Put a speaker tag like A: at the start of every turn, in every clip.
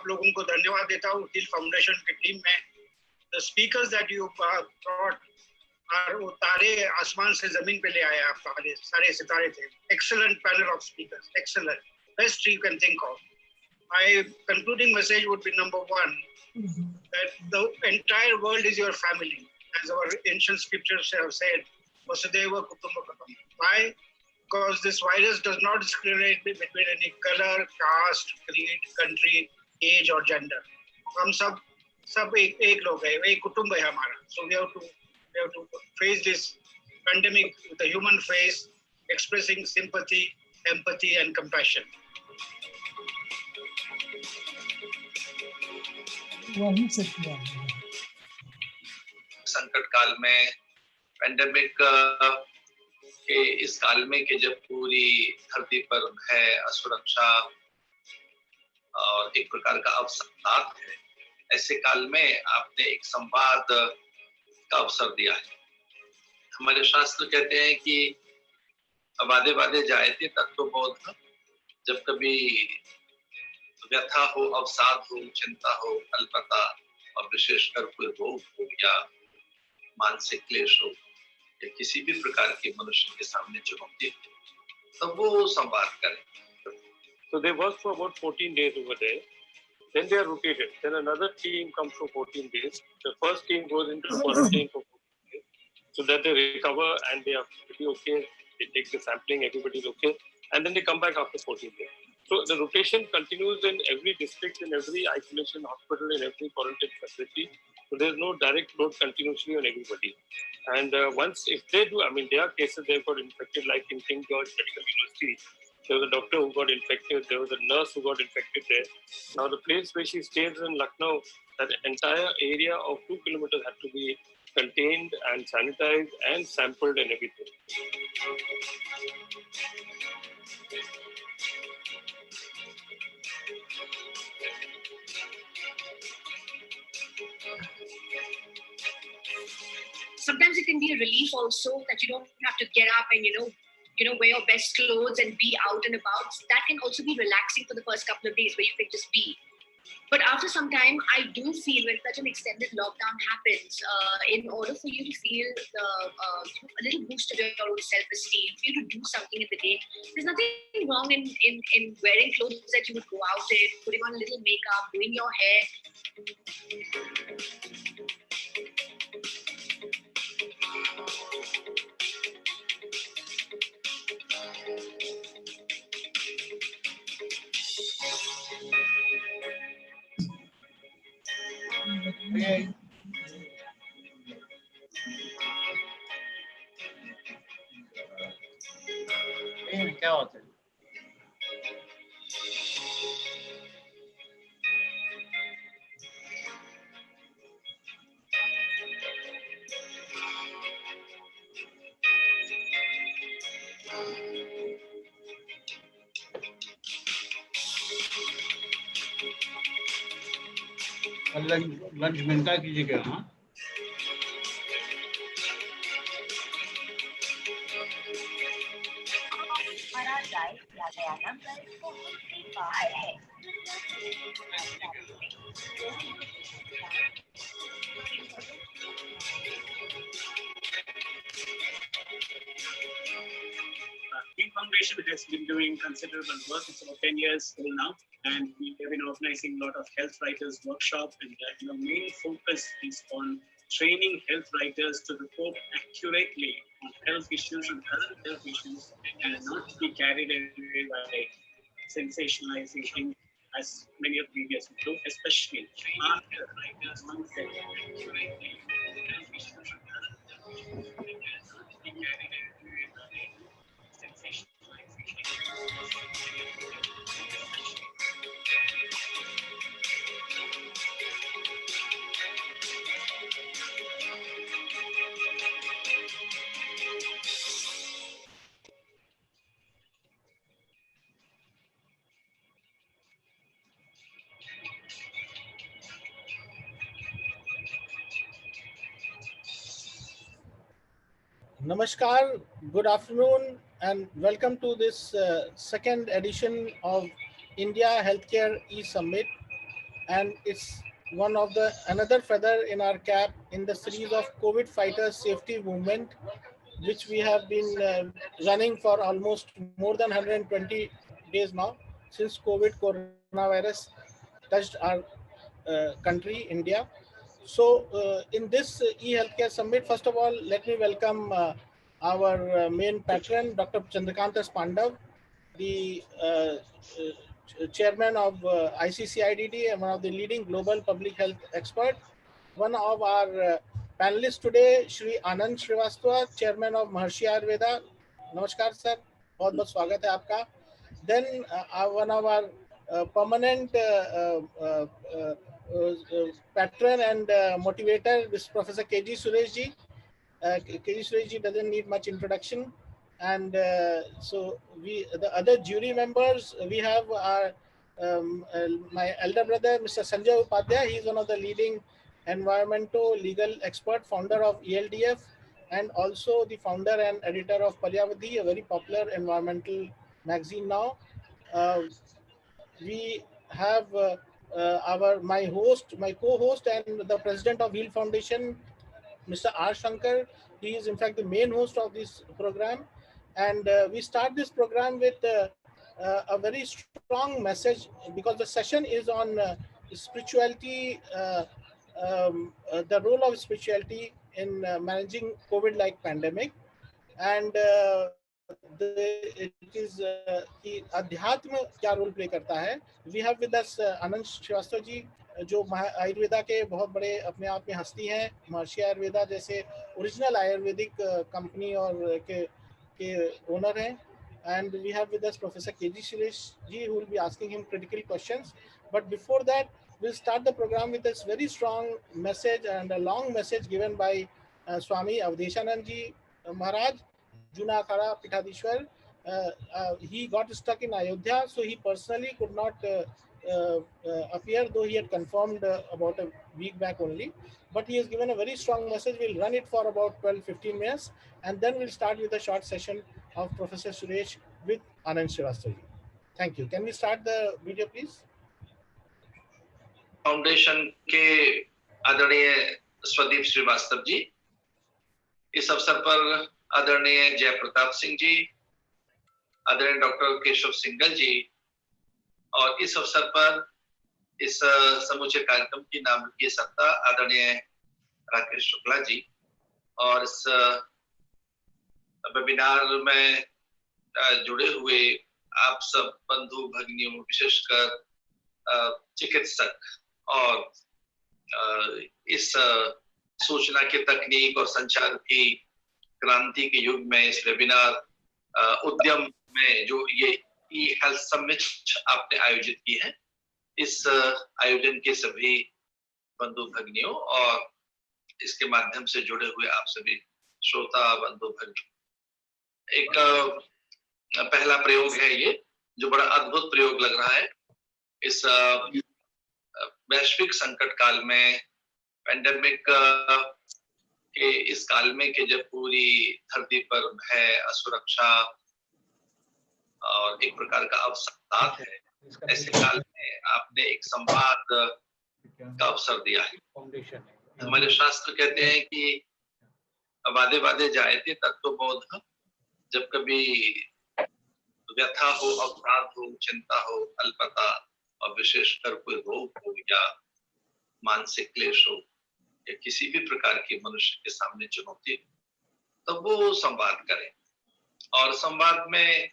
A: आप लोगों को धन्यवाद देता हूँ हिल फाउंडेशन की टीम में. The speakers that you brought are वो तारे आसमान से जमीन पे ले आए आप सारे सितारे थे. Excellent panel of speakers. Excellent. Best you can think of. My concluding message would be number one, that the entire world is your family. As our ancient scriptures have said, Vasudeva Kutumbakam. Why? Because this virus does not discriminate between any color, caste, creed, country, age or gender. हम सब एक लोग हैं, एक कुटुंब है हमारा. So we have to face this pandemic with a human face, expressing sympathy, empathy and compassion.
B: संकट काल में, पेंडेमिक के इस काल में कि जब पूरी धरती पर भय, असुरक्षा और एक प्रकार का अवसाद है, ऐसे काल में आपने एक संवाद का अवसर दिया है. हमारे शास्त्र कहते हैं कि वादे वादे जायते तत्वबोध. जब कभी व्यथा हो, अवसाद हो, चिंता हो, अल्पता और विशेषकर कोई रोग हो या मानसिक क्लेश हो या किसी भी प्रकार के मनुष्य के सामने चुनौती हो, तब वो संवाद करें.
C: So they work for about 14 days over there. Then they are rotated. Then another team comes for 14 days. The first team goes into quarantine for 14 days so that they recover and they are pretty okay. They take the sampling, everybody's okay. And then they come back after 14 days. So the rotation continues in every district, in every isolation hospital, in every quarantine facility. So there's no direct load continuously on everybody. And once, if they do, I mean, there are cases they've got infected, like in King George Medical University. There was a doctor who got infected. There was a nurse who got infected there. Now the place where she stays in Lucknow, that entire area of 2 kilometers had to be contained and sanitized and sampled and everything.
D: Sometimes it can be a relief also that you don't have to get up and, wear your best clothes and be out and about. That can also be relaxing for the first couple of days where you can just be. But after some time, I do feel when such an extended lockdown happens, in order for you to feel a little boost of your own self-esteem, for you to do something in the day, there's nothing wrong in wearing clothes that you would go out in, putting on a little makeup, doing your hair.
A: क्या होता है? Lunch मिलता कीजिएगा. हाँ,
E: Foundation has been doing considerable work. It's about 10 years old now, and we have been organizing a lot of health writers workshop, and the main focus is on training health writers to report accurately on health issues and current health issues, and not to be carried away by sensationalizing things as many of previous do, especially after writers once said accurately health issues and current health issues, and not to be carried away by sensationalizing.
F: Namaskar, good afternoon, and welcome to this second edition of India Healthcare eSUMMIT. and it's one of the another feather in our cap in the series of COVID fighters safety movement, which we have been running for almost more than 120 days now since COVID coronavirus touched our country, India. So, in this e-healthcare summit, first of all, let me welcome our main patron, Dr. Chandrakanta Pandav, the chairman of ICCIDD and one of the leading global public health expert. One of our panelists today, Shri Anand Srivastava, chairman of Maharshi Ayurveda. Namaskar, sir. बहुत बहुत स्वागत है आपका. Then one of our permanent patron and motivator, this Professor KG Suresh ji. KG Suresh ji doesn't need much introduction. And so the other jury members, we have our, my elder brother, Mr. Sanjay Upadhyay. He is one of the leading environmental legal expert, founder of ELDF, and also the founder and editor of Paryavadhi, a very popular environmental magazine now. We have my co-host and the president of Wheel Foundation, Mr. R. Shankar. He is in fact the main host of this program. And we start this program with a very strong message, because the session is on spirituality, the role of spirituality in managing COVID-like pandemic. And it is कि अध्यात्म क्या role play करता है. We have with us आनंद श्रीवास्तव जी, जो आयुर्वेदा के बहुत बड़े अपने आप में हस्ती हैं. महर्षि आयुर्वेदा जैसे ओरिजिनल आयुर्वेदिक कंपनी और के ओनर हैं. And we have with us Professor KG Suresh ji, who will be asking him critical questions. But before that, we'll start the program with this very strong message and a long message given by Swami Avdeshanand ji Maharaj, Juna Akhara Pithadishwar. He got stuck in Ayodhya, so he personally could not appear, though he had confirmed about a week back only. But he has given a very strong message. We'll run it for about 12-15 minutes, and then we'll start with a short session of Professor Suresh with Anand Srivastava. Thank you. Can we start the video, please?
B: Foundation के आदरणीय स्वदीप श्रीवास्तव जी, इस अवसर पर आदरणीय जय प्रताप सिंह जी, आदरणीय doctor Keshav single जी, और इस अवसर पर इस समूचे कार्यक्रम की नामिकीय सत्ता आदरणीय राकेश शुक्ला जी, और इस वेबिनार में जुड़े हुए आप सब बंधु भगिनियों, विशेषकर चिकित्सक, और इस सूचना की तकनीक और संचार की क्रांति के युग में इस वेबिनार उद्यम में जो ये ई हेल्थ समिट आपने आयोजित की है, इस आयोजन के सभी बंधु भगिनियों और इसके माध्यम से जुड़े हुए आप सभी श्रोता बंधु भगिनियों, एक पहला प्रयोग है ये, जो बड़ा अद्भुत प्रयोग लग रहा है. इस वैश्विक संकट काल में, पेंडेमिक के इस काल में कि जब पूरी धरती पर भय, असुरक्षा और एक प्रकार का अवसाद है, ऐसे काल में आपने एक संवाद का अवसर दिया है. हमारे शास्त्र कहते हैं कि वादे वादे जाए थे तत्वबोध, जब कभी व्यथा हो, अवसाद हो, चिंता हो, अल्पता और विशेषकर कोई रोग हो या मानसिक क्लेश हो या किसी भी प्रकार की मनुष्य के सामने चुनौती हो, तो वो संवाद करें, और संवाद में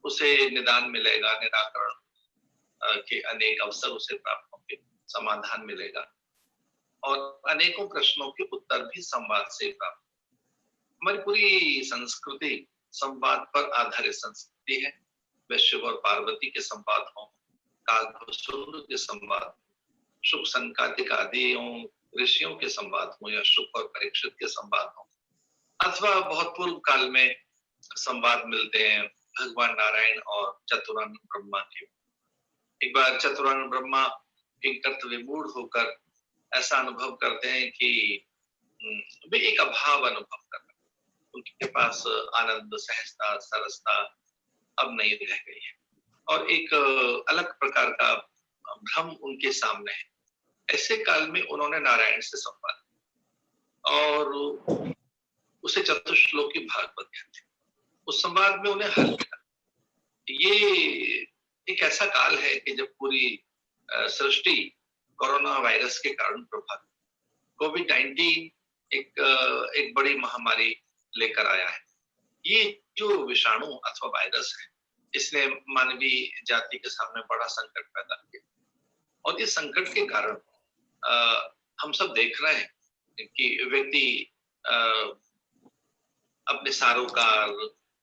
B: उसे निदान मिलेगा, निराकरण के अनेक अवसर उसे प्राप्त होंगे, समाधान मिलेगा, और अनेकों प्रश्नों के उत्तर भी संवाद से प्राप्त. हमारी पूरी संस्कृति संवाद पर आधारित संस्कृति है. वैश्य और पार्वती के संवाद हों, कालभूषुर के संवाद, शुक संकातिक आदियों ऋषियों के संवाद हों, या शुक और परीक्षित के संवाद हों, अथवा बहुत पूर्व काल में संवाद मिलते हैं भगवान नारायण और चतुरानन ब्रह्मा के. एक बार चतुरानन ब्रह्मा किंकर्त विमूढ़ होकर ऐसा अनुभव करते हैं कि वे एक अभाव अनुभव कर रहे हैं, उनके पास आनंद, सहजता, सरसता अब नहीं रह गई है, और एक अलग प्रकार का भ्रम उनके सामने है. ऐसे काल में उन्होंने नारायण से संवाद और उसे चतुश्लोकी भागवत कहते हैं। उस संवाद में उन्हें हल मिला। ये एक ऐसा काल है कि जब पूरी सृष्टि कोरोना वायरस के कारण प्रभावित, कोविड-19 एक बड़ी महामारी लेकर आया है। ये जो विषाणु अथवा वायरस है, इसने मानवीय जाति के सामने बड़ा संकट पैदा किया और इस संकट के कारण हम सब देख रहे हैं कि व्यक्ति अपने सारोकार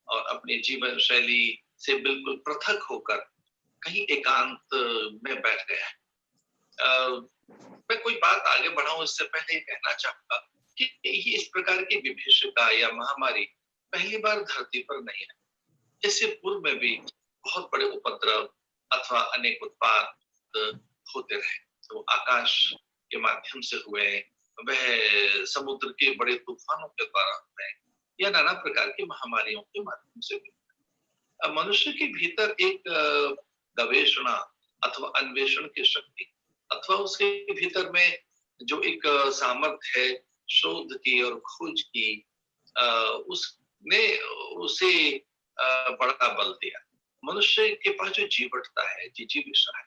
B: और अपने जीवन शैली से बिल्कुल पृथक होकर कहीं एकांत में बैठ गया है। मैं कोई बात आगे बढ़ाऊं इससे पहले ये कहना चाहूंगा कि ये इस प्रकार की विभीषिका या महामारी पहली बार धरती पर नहीं है। इससे पूर्व में भी बहुत बड़े उपद्रव अथवा अनेक उत्पात होते रहे, तो आकाश के माध्यम से हुए, वह समुद्र के बड़े तूफानों के द्वारा हुए या नाना प्रकार की महामारियों के माध्यम से भी। मनुष्य के भीतर एक गवेषणा अथवा अन्वेषण की शक्ति अथवा उसके भीतर में जो एक सामर्थ्य है शोध की और खोज की, उसने उसे बड़ा बल दिया। मनुष्य के पास जो जीवटता है, जिजीविषा है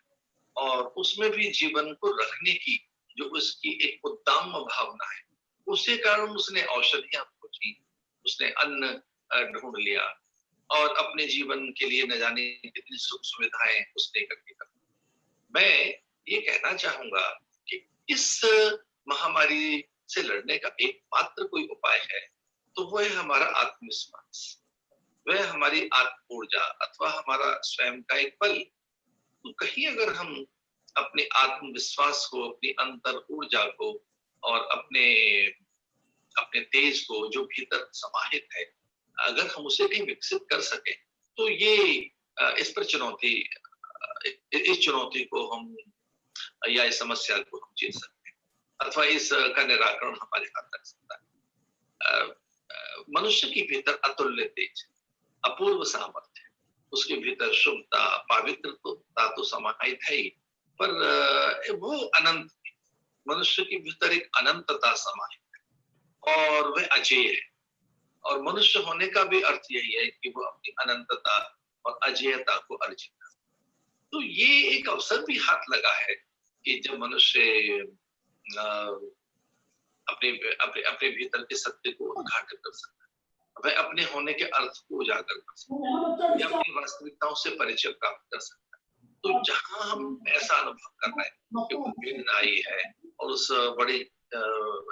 B: और उसमें भी जीवन को रखने की जो उसकी एक उद्दाम भावना है, उसके कारण उसने औषधियां खोजी, उसने अन्न ढूंढ लिया और अपने जीवन के लिए न जाने कितनी सुख सुविधाएं उसने इकट्ठी कर। मैं ये कहना चाहूंगा कि इस महामारी से लड़ने का एकमात्र कोई उपाय है तो वह है हमारा आत्मविश्वास, वह हमारी आत्म ऊर्जा अथवा हमारा स्वयं का एक बल। तो कहीं अगर हम अपने आत्मविश्वास को, अपनी अंतर ऊर्जा को और अपने तेज को जो भीतर समाहित है, अगर हम उसे कहीं विकसित कर सके तो ये इस चुनौती को हम या इस समस्या को हम जीत सकते हैं अथवा इसका निराकरण हमारे हाथ लग सकता है। मनुष्य के भीतर अतुल्य तेज, अपूर्व सामर्थ्य, उसके भीतर शुभता, पवित्रता तो समाहित है ही, पर वो अनंत, मनुष्य के भीतर एक अनंतता समाहित है और वह अजेय है। और मनुष्य होने का भी अर्थ यही है कि वो अपनी अनंतता और अजेयता को अर्जित करे। तो ये एक अवसर भी हाथ लगा है कि जब मनुष्य अपने भीतर के सत्य को उद्घाटित कर सकता है, वह अपने होने के अर्थ को उजागर कर सकता है या अपनी वास्तविकताओं से परिचय प्राप्त कर सकता है। तो जहां हम ऐसा अनुभव कर रहे हैं कि वो वेदना आई है और उस बड़ी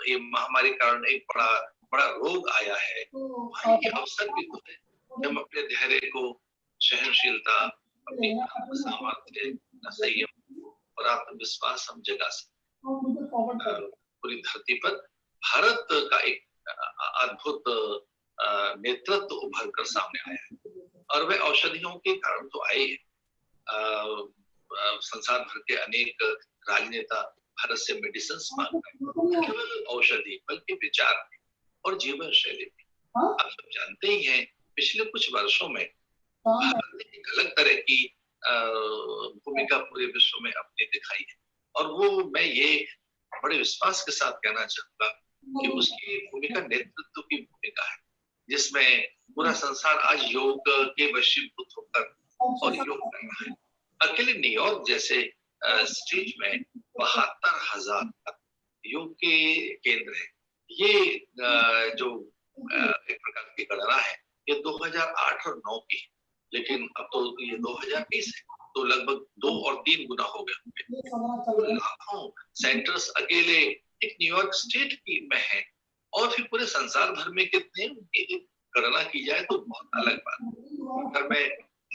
B: ये महामारी कारण एक बड़ा रोग आया है, वहाँ ये अवसर भी तो है कि हम अपने धैर्य को, सहनशीलता, अपनी सामर्थ्य, संयम और आत्मविश्वास हम जगा सकते। पूरी धरती पर भारत का एक अद्भुत नेतृत्व उभर कर सामने आया है और वह औषधियों के कारण तो आए हैं। संसार भर के अनेक राजनेता भारत से मेडिसिन मांगते हैं, केवल औषधि बल्कि विचार और जीवन शैली भी। आप सब जानते ही हैं, पिछले कुछ वर्षों में भारत ने एक अलग तरह की भूमिका पूरे विश्व में अपनी दिखाई है और वो मैं ये बड़े विश्वास के साथ कहना चाहूंगा कि उसकी भूमिका नेतृत्व की भूमिका है, जिसमें पूरा संसार आज योग के वशीभूत होकर और योग कर रहा है। अकेले न्यूयॉर्क जैसे स्टेज में 72,000 योग के केंद्र है। ये जो एक प्रकार की गणना है, ये 2008 और 9 की, लेकिन अब तो ये 2020 है, तो लगभग 2 और 3 गुना हो गए होंगे। लाखों सेंटर्स अकेले एक न्यूयॉर्क स्टेट की में है और फिर पूरे संसार भर में कितने गणना की जाए तो बहुत अलग बात। मैं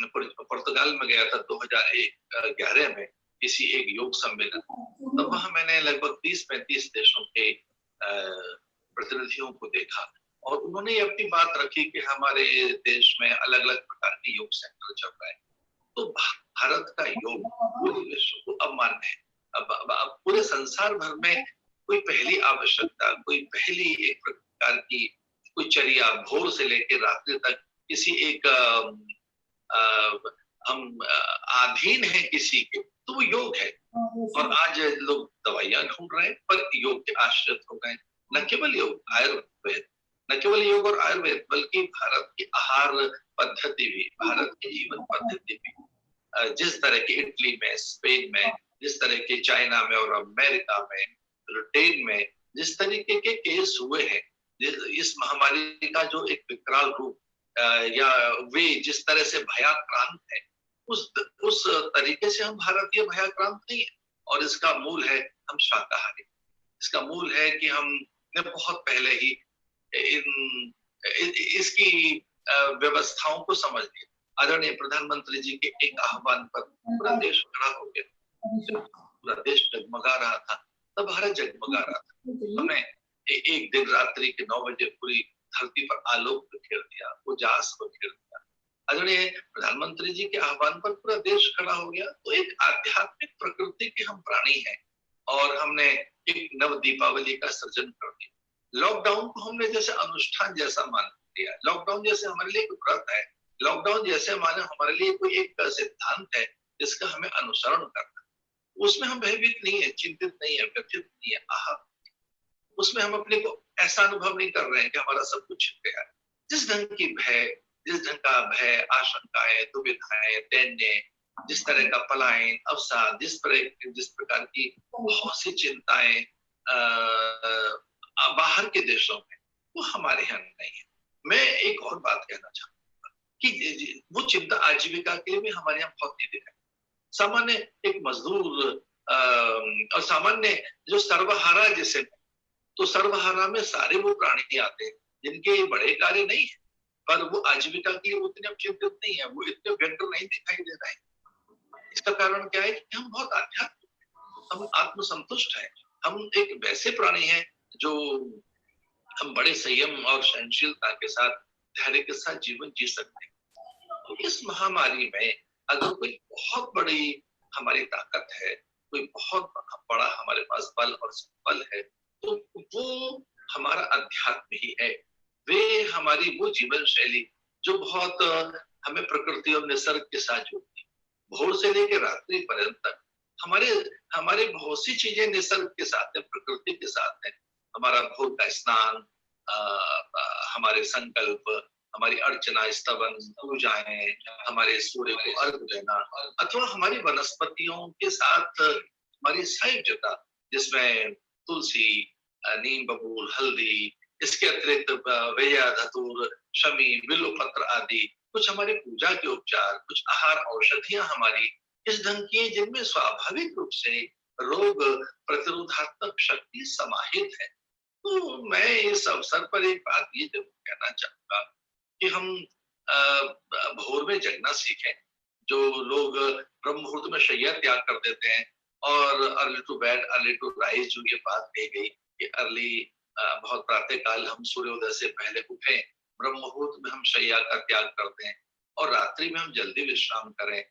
B: पुर्तगाल में गया था 2011 में किसी एक योग सम्मेलन, तब वहां मैंने लगभग 30-35 देशों के प्रतिनिधियों को देखा और उन्होंने अपनी बात रखी कि हमारे देश में अलग अलग प्रकार के योग सेंटर चल रहे हैं। तो भारत का योग पूरे विश्व को अवमान्य है। अब पूरे संसार भर में कोई पहली आवश्यकता, कोई पहली एक प्रकार की कोई चर्या, भोर से लेकर रात्रि तक किसी एक हम अधीन है किसी के, तो वो योग है। और आज लोग दवाइयां ढूंढ रहे हैं पर योग के आश्रित हो गए। न केवल योग, आयुर्वेद, न केवल योग और आयुर्वेद बल्कि भारत की आहार पद्धति भी, भारत की जीवन पद्धति भी जिस तरह की इटली में, स्पेन में, जिस तरह के चाइना में और अमेरिका में, ब्रिटेन में जिस तरीके के केस हुए हैं, इस महामारी का जो एक विकराल रूप या वे जिस तरह से भयाक्रांत है, उस तरीके से हम भारतीय भयाक्रांत नहीं है। और इसका मूल है हम शाकाहारी। इसका मूल है कि हमने बहुत पहले ही इसकी व्यवस्थाओं को समझ लिया। आदरणीय प्रधानमंत्री जी के एक आह्वान पर पूरा देश खड़ा हो गया, पूरा देश जगमगा रहा था, तब भारत जगमगा रहा था। हमने एक दिन रात्रि के 9 बजे पूरी धरती पर आलोक बिखेर दिया, उजास बिखेर दिया। आदरणीय प्रधानमंत्री जी के आह्वान पर पूरा देश खड़ा हो गया। तो एक आध्यात्मिक प्रकृति के हम प्राणी हैं और हमने एक नव दीपावली का सृजन कर दिया। लॉकडाउन को हमने जैसे अनुष्ठान जैसा मान लिया। लॉकडाउन जैसे हमारे लिए कोई व्रत है, लॉकडाउन जैसे माने हमारे लिए कोई एक सिद्धांत है जिसका हमें अनुसरण करना। उसमें हम भयभीत नहीं है, चिंतित नहीं है, व्यथित नहीं है। उसमें हम अपने को ऐसा अनुभव नहीं कर रहे हैं कि हमारा सब कुछ छिप गया। जिस ढंग की भय, जिस ढंग का भय, आशंकाएं, दुविधाएं, दैन्य, जिस तरह का पलायन, अवसाद, जिस प्रकार की बहुत सी चिंताएं बाहर के देशों में, वो हमारे यहाँ नहीं है। मैं एक और बात कहना चाहूंगा कि वो चिंता आजीविका के लिए भी हमारे यहाँ बहुत नहीं दिखाई। सामान्य एक मजदूर और सामान्य जो सर्वहारा जिसे, तो सर्वहारा में सारे वो प्राणी आते हैं जिनके बड़े कार्य नहीं है, पर वो आजीविका के लिए उतने अब चिंतित नहीं है, वो इतने व्यग्र नहीं दिखाई दे रहे हैं। इसका कारण क्या है कि हम बहुत आध्यात्मिक हैं, हम आत्मसंतुष्ट हैं, हम एक वैसे प्राणी हैं जो हम बड़े संयम और सहनशीलता के साथ, धैर्य के साथ जीवन जी सकते हैं। तो इस महामारी में अगर कोई बहुत बड़ी हमारी ताकत है, कोई बहुत बड़ा हमारे पास बल और संबल है, तो वो हमारा अध्यात्म ही है। वे हमारी वो जीवन शैली जो बहुत हमें प्रकृति और निसर्ग के साथ जोड़ती है। भोर से लेकर रात्रि पर्यंत तक हमारे बहुत सी चीजें निसर्ग के साथ है, प्रकृति के साथ है। हमारा भोर का स्नान, हमारे संकल्प, हमारी अर्चना, स्तवन, पूजाएं, हमारे सूर्य को अर्घ देना, अथवा हमारी वनस्पतियों के साथ हमारी सायुज्यता, जिसमें तुलसी, नीम, बबूल, हल्दी, इसके अतिरिक्त वेया, धतूर, शमी, बिल्वपत्र आदि कुछ हमारे पूजा के उपचार, कुछ आहार औषधियां हमारी इस ढंग की जिनमें स्वाभाविक रूप से रोग प्रतिरोधात्मक शक्ति समाहित है। तो मैं इस अवसर पर एक बात ये जरूर कहना चाहूंगा कि हम भोर में जगना सीखें। जो लोग ब्रह्म मुहूर्त में शैया त्याग कर देते हैं और early to bed early to rise, जो ये बात कही गई कि अर्ली बहुत प्रातः काल हम सूर्योदय से पहले उठें, ब्रह्म मुहूर्त में हम शैया का त्याग करते हैं और रात्रि में हम जल्दी विश्राम करें।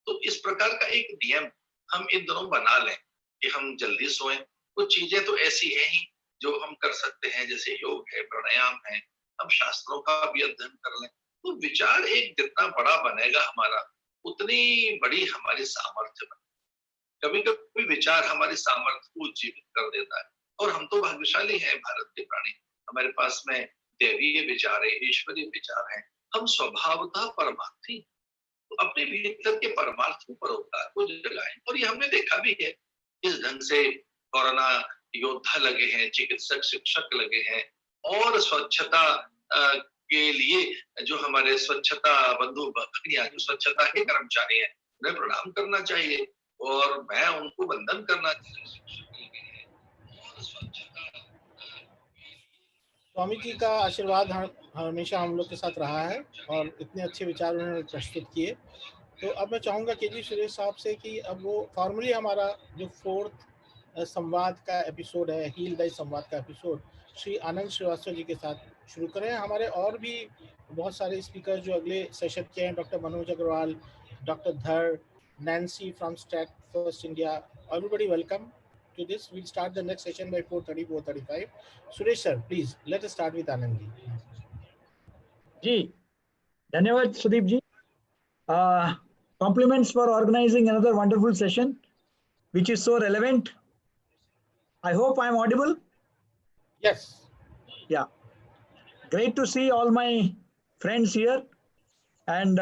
B: तो इस प्रकार का एक नियम हम इन दोनों बना लें कि हम जल्दी सोएं। कुछ चीजें तो ऐसी है ही जो हम कर सकते हैं, जैसे योग है, प्राणायाम है, हम शास्त्रों का भी अध्ययन कर लें। तो विचार एक जितना बड़ा बनेगा हमारा, उतनी बड़ी हमारी सामर्थ्य बनेगी। कभी कभी विचार हमारी सामर्थ्य को उज्जीवित कर देता है और हम तो भाग्यशाली हैं, भारत के प्राणी। हमारे पास में दैवीय विचार है, ईश्वरीय विचार है, हम स्वभावतः परमार्थी। तो अपने भीतर के परमार्थ को, परोपकार को जगाएं। और ये हमने देखा भी है, इस ढंग से कोरोना योद्धा लगे हैं, चिकित्सक, शिक्षक लगे हैं, और स्वच्छता के लिए जो हमारे स्वच्छता बंधु भगिनियां, जो स्वच्छता के कर्मचारी हैं, उन्हें प्रणाम करना चाहिए और मैं उनको वंदन करना चाहिए।
F: स्वामी जी का आशीर्वाद हमेशा हम लोग के साथ रहा है और इतने अच्छे विचार उन्होंने प्रस्तुत किए। तो अब मैं चाहूँगा केजी सुरेश साहब से कि अब वो फॉर्मली हमारा जो 4th संवाद का एपिसोड है, हील दाई संवाद का एपिसोड, श्री आनंद श्रीवास्तव जी के साथ शुरू करें। हमारे और भी बहुत सारे स्पीकर जो अगले सेशन के हैं, doctor Manoj Agrawal, doctor Dhar, Nancy from stat first India, everybody welcome to this. We'll start the next session by 4:30, 4:35. Suresh sir, please let us start with Anand ji.
G: जी, धन्यवाद सुदीप जी. Compliments for organizing another wonderful session. which is so relevant. I hope I am audible.
F: Yes.
G: Yeah. Great to see all my friends here, and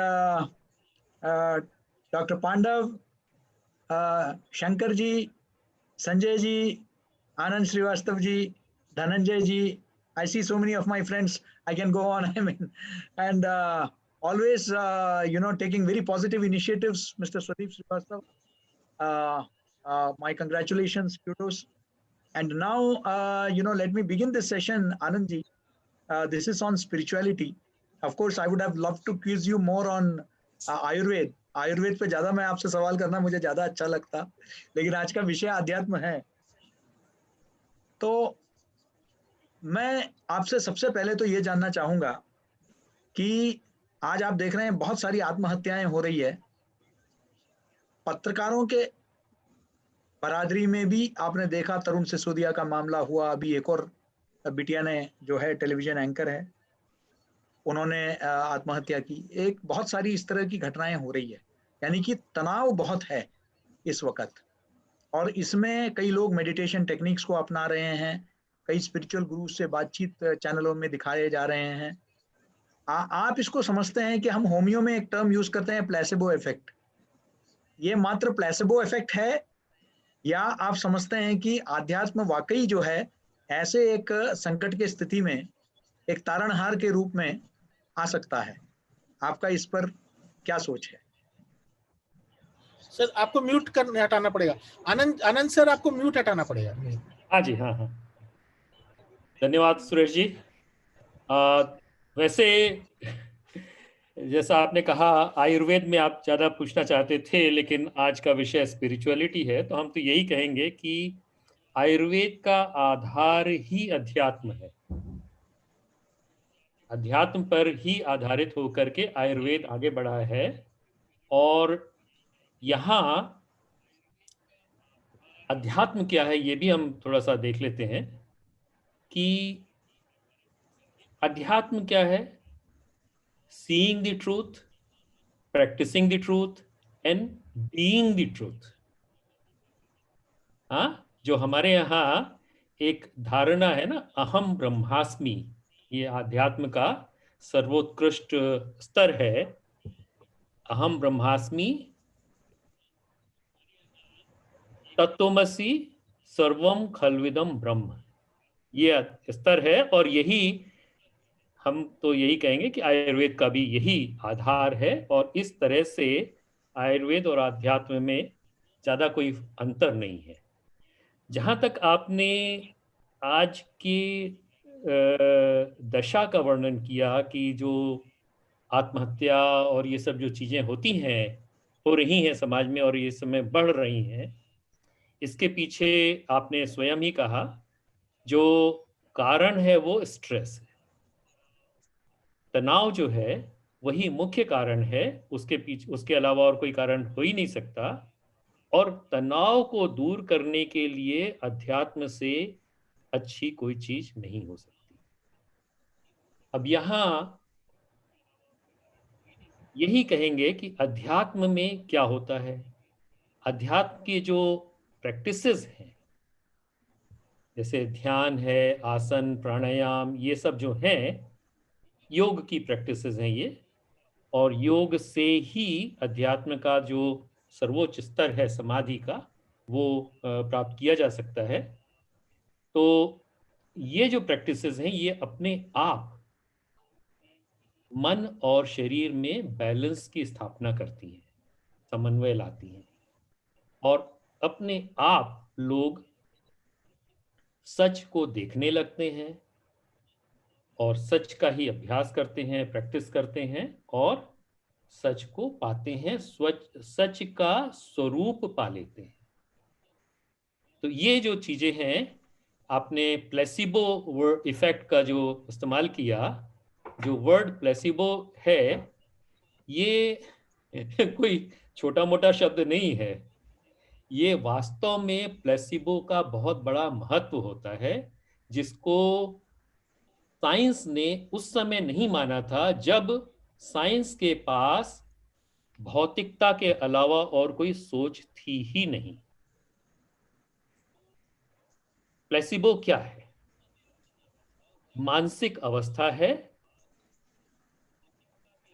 G: Dr. Pandav, Shankar ji, Sanjay ji, Anand Srivastav ji, Dhananjay ji. I see so many of my friends. I can go on. I mean, and always, taking very positive initiatives, Mr. Swadeep Srivastav. My congratulations, kudos. And now, let me begin this session, Anand ji. This is on spirituality. Of course, I would have loved to quiz you more on Ayurveda. Ayurveda पे ज्यादा मैं आपसे सवाल करना मुझे ज्यादा अच्छा लगता, लेकिन आज का विषय अध्यात्म है। तो मैं आपसे सबसे पहले तो ये जानना चाहूंगा कि आज आप देख रहे हैं बहुत सारी आत्महत्याएं हो रही है। पत्रकारों के बरादरी में भी आपने देखा, तरुण सिसोदिया का मामला हुआ, अभी एक और बिटिया ने जो है टेलीविजन एंकर है, उन्होंने आत्महत्या की। एक बहुत सारी इस तरह की घटनाएं हो रही है, यानी कि तनाव बहुत है इस वक्त, और इसमें कई लोग मेडिटेशन टेक्निक्स को अपना रहे हैं, कई स्पिरिचुअल गुरु से बातचीत चैनलों में दिखाए जा रहे हैं। आप इसको समझते हैं कि हम होमियो में एक टर्म यूज करते हैं प्लेसेबो इफेक्ट, ये मात्र प्लेसेबो इफेक्ट है, या आप समझते हैं कि आध्यात्म वाकई जो है ऐसे एक संकट की स्थिति में एक तारणहार के रूप में आ सकता है? आपका इस पर क्या सोच है?
F: सर आपको म्यूट करने हटाना पड़ेगा। आनंद सर आपको म्यूट हटाना पड़ेगा।
H: हाँ जी, हाँ हाँ, धन्यवाद सुरेश जी। वैसे जैसा आपने कहा आयुर्वेद में आप ज़्यादा पूछना चाहते थे, लेकिन आज का विषय स्पिरिचुअलिटी है, तो हम तो यही कहेंगे कि आयुर्वेद का आधार ही अध्यात्म है। अध्यात्म पर ही आधारित होकर के आयुर्वेद आगे बढ़ा है। और यहाँ अध्यात्म क्या है ये भी हम थोड़ा सा देख लेते हैं कि अध्यात्म क्या है। Seeing the truth, practising the truth and being the truth. हाँ, जो हमारे यहाँ एक धारणा है ना, अहम ब्रह्मास्मि, ये आध्यात्म का सर्वोत्कृष्ट स्तर है। अहम ब्रह्मास्मि तत्वमसि सर्वम खल्विदम ब्रह्म, ये स्तर है। और यही हम तो यही कहेंगे कि आयुर्वेद का भी यही आधार है। और इस तरह से आयुर्वेद और आध्यात्म में ज़्यादा कोई अंतर नहीं है। जहाँ तक आपने आज की दशा का वर्णन किया कि जो आत्महत्या और ये सब जो चीज़ें होती हैं, हो रही हैं समाज में और ये समय बढ़ रही हैं, इसके पीछे आपने स्वयं ही कहा जो कारण है वो स्ट्रेस है। तनाव जो है वही मुख्य कारण है, उसके पीछे उसके अलावा और कोई कारण हो ही नहीं सकता। और तनाव को दूर करने के लिए अध्यात्म से अच्छी कोई चीज नहीं हो सकती। अब यहाँ यही कहेंगे कि अध्यात्म में क्या होता है। अध्यात्म की जो प्रैक्टिसेस हैं, जैसे ध्यान है, आसन, प्राणायाम, ये सब जो हैं योग की प्रैक्टिसेस हैं ये। और योग से ही अध्यात्म का जो सर्वोच्च स्तर है समाधि का, वो प्राप्त किया जा सकता है। तो ये जो प्रैक्टिसेस हैं ये अपने आप मन और शरीर में बैलेंस की स्थापना करती हैं, समन्वय लाती हैं, और अपने आप लोग सच को देखने लगते हैं और सच का ही अभ्यास करते हैं, प्रैक्टिस करते हैं और सच को पाते हैं, सच का स्वरूप पा लेते हैं। तो ये जो चीजें हैं, आपने प्लेसिबो इफेक्ट का जो इस्तेमाल किया, जो वर्ड प्लेसिबो है ये कोई छोटा मोटा शब्द नहीं है। ये वास्तव में प्लेसिबो का बहुत बड़ा महत्व होता है, जिसको साइंस ने उस समय नहीं माना था जब साइंस के पास भौतिकता के अलावा और कोई सोच थी ही नहीं। प्लेसिबो क्या है? मानसिक अवस्था है।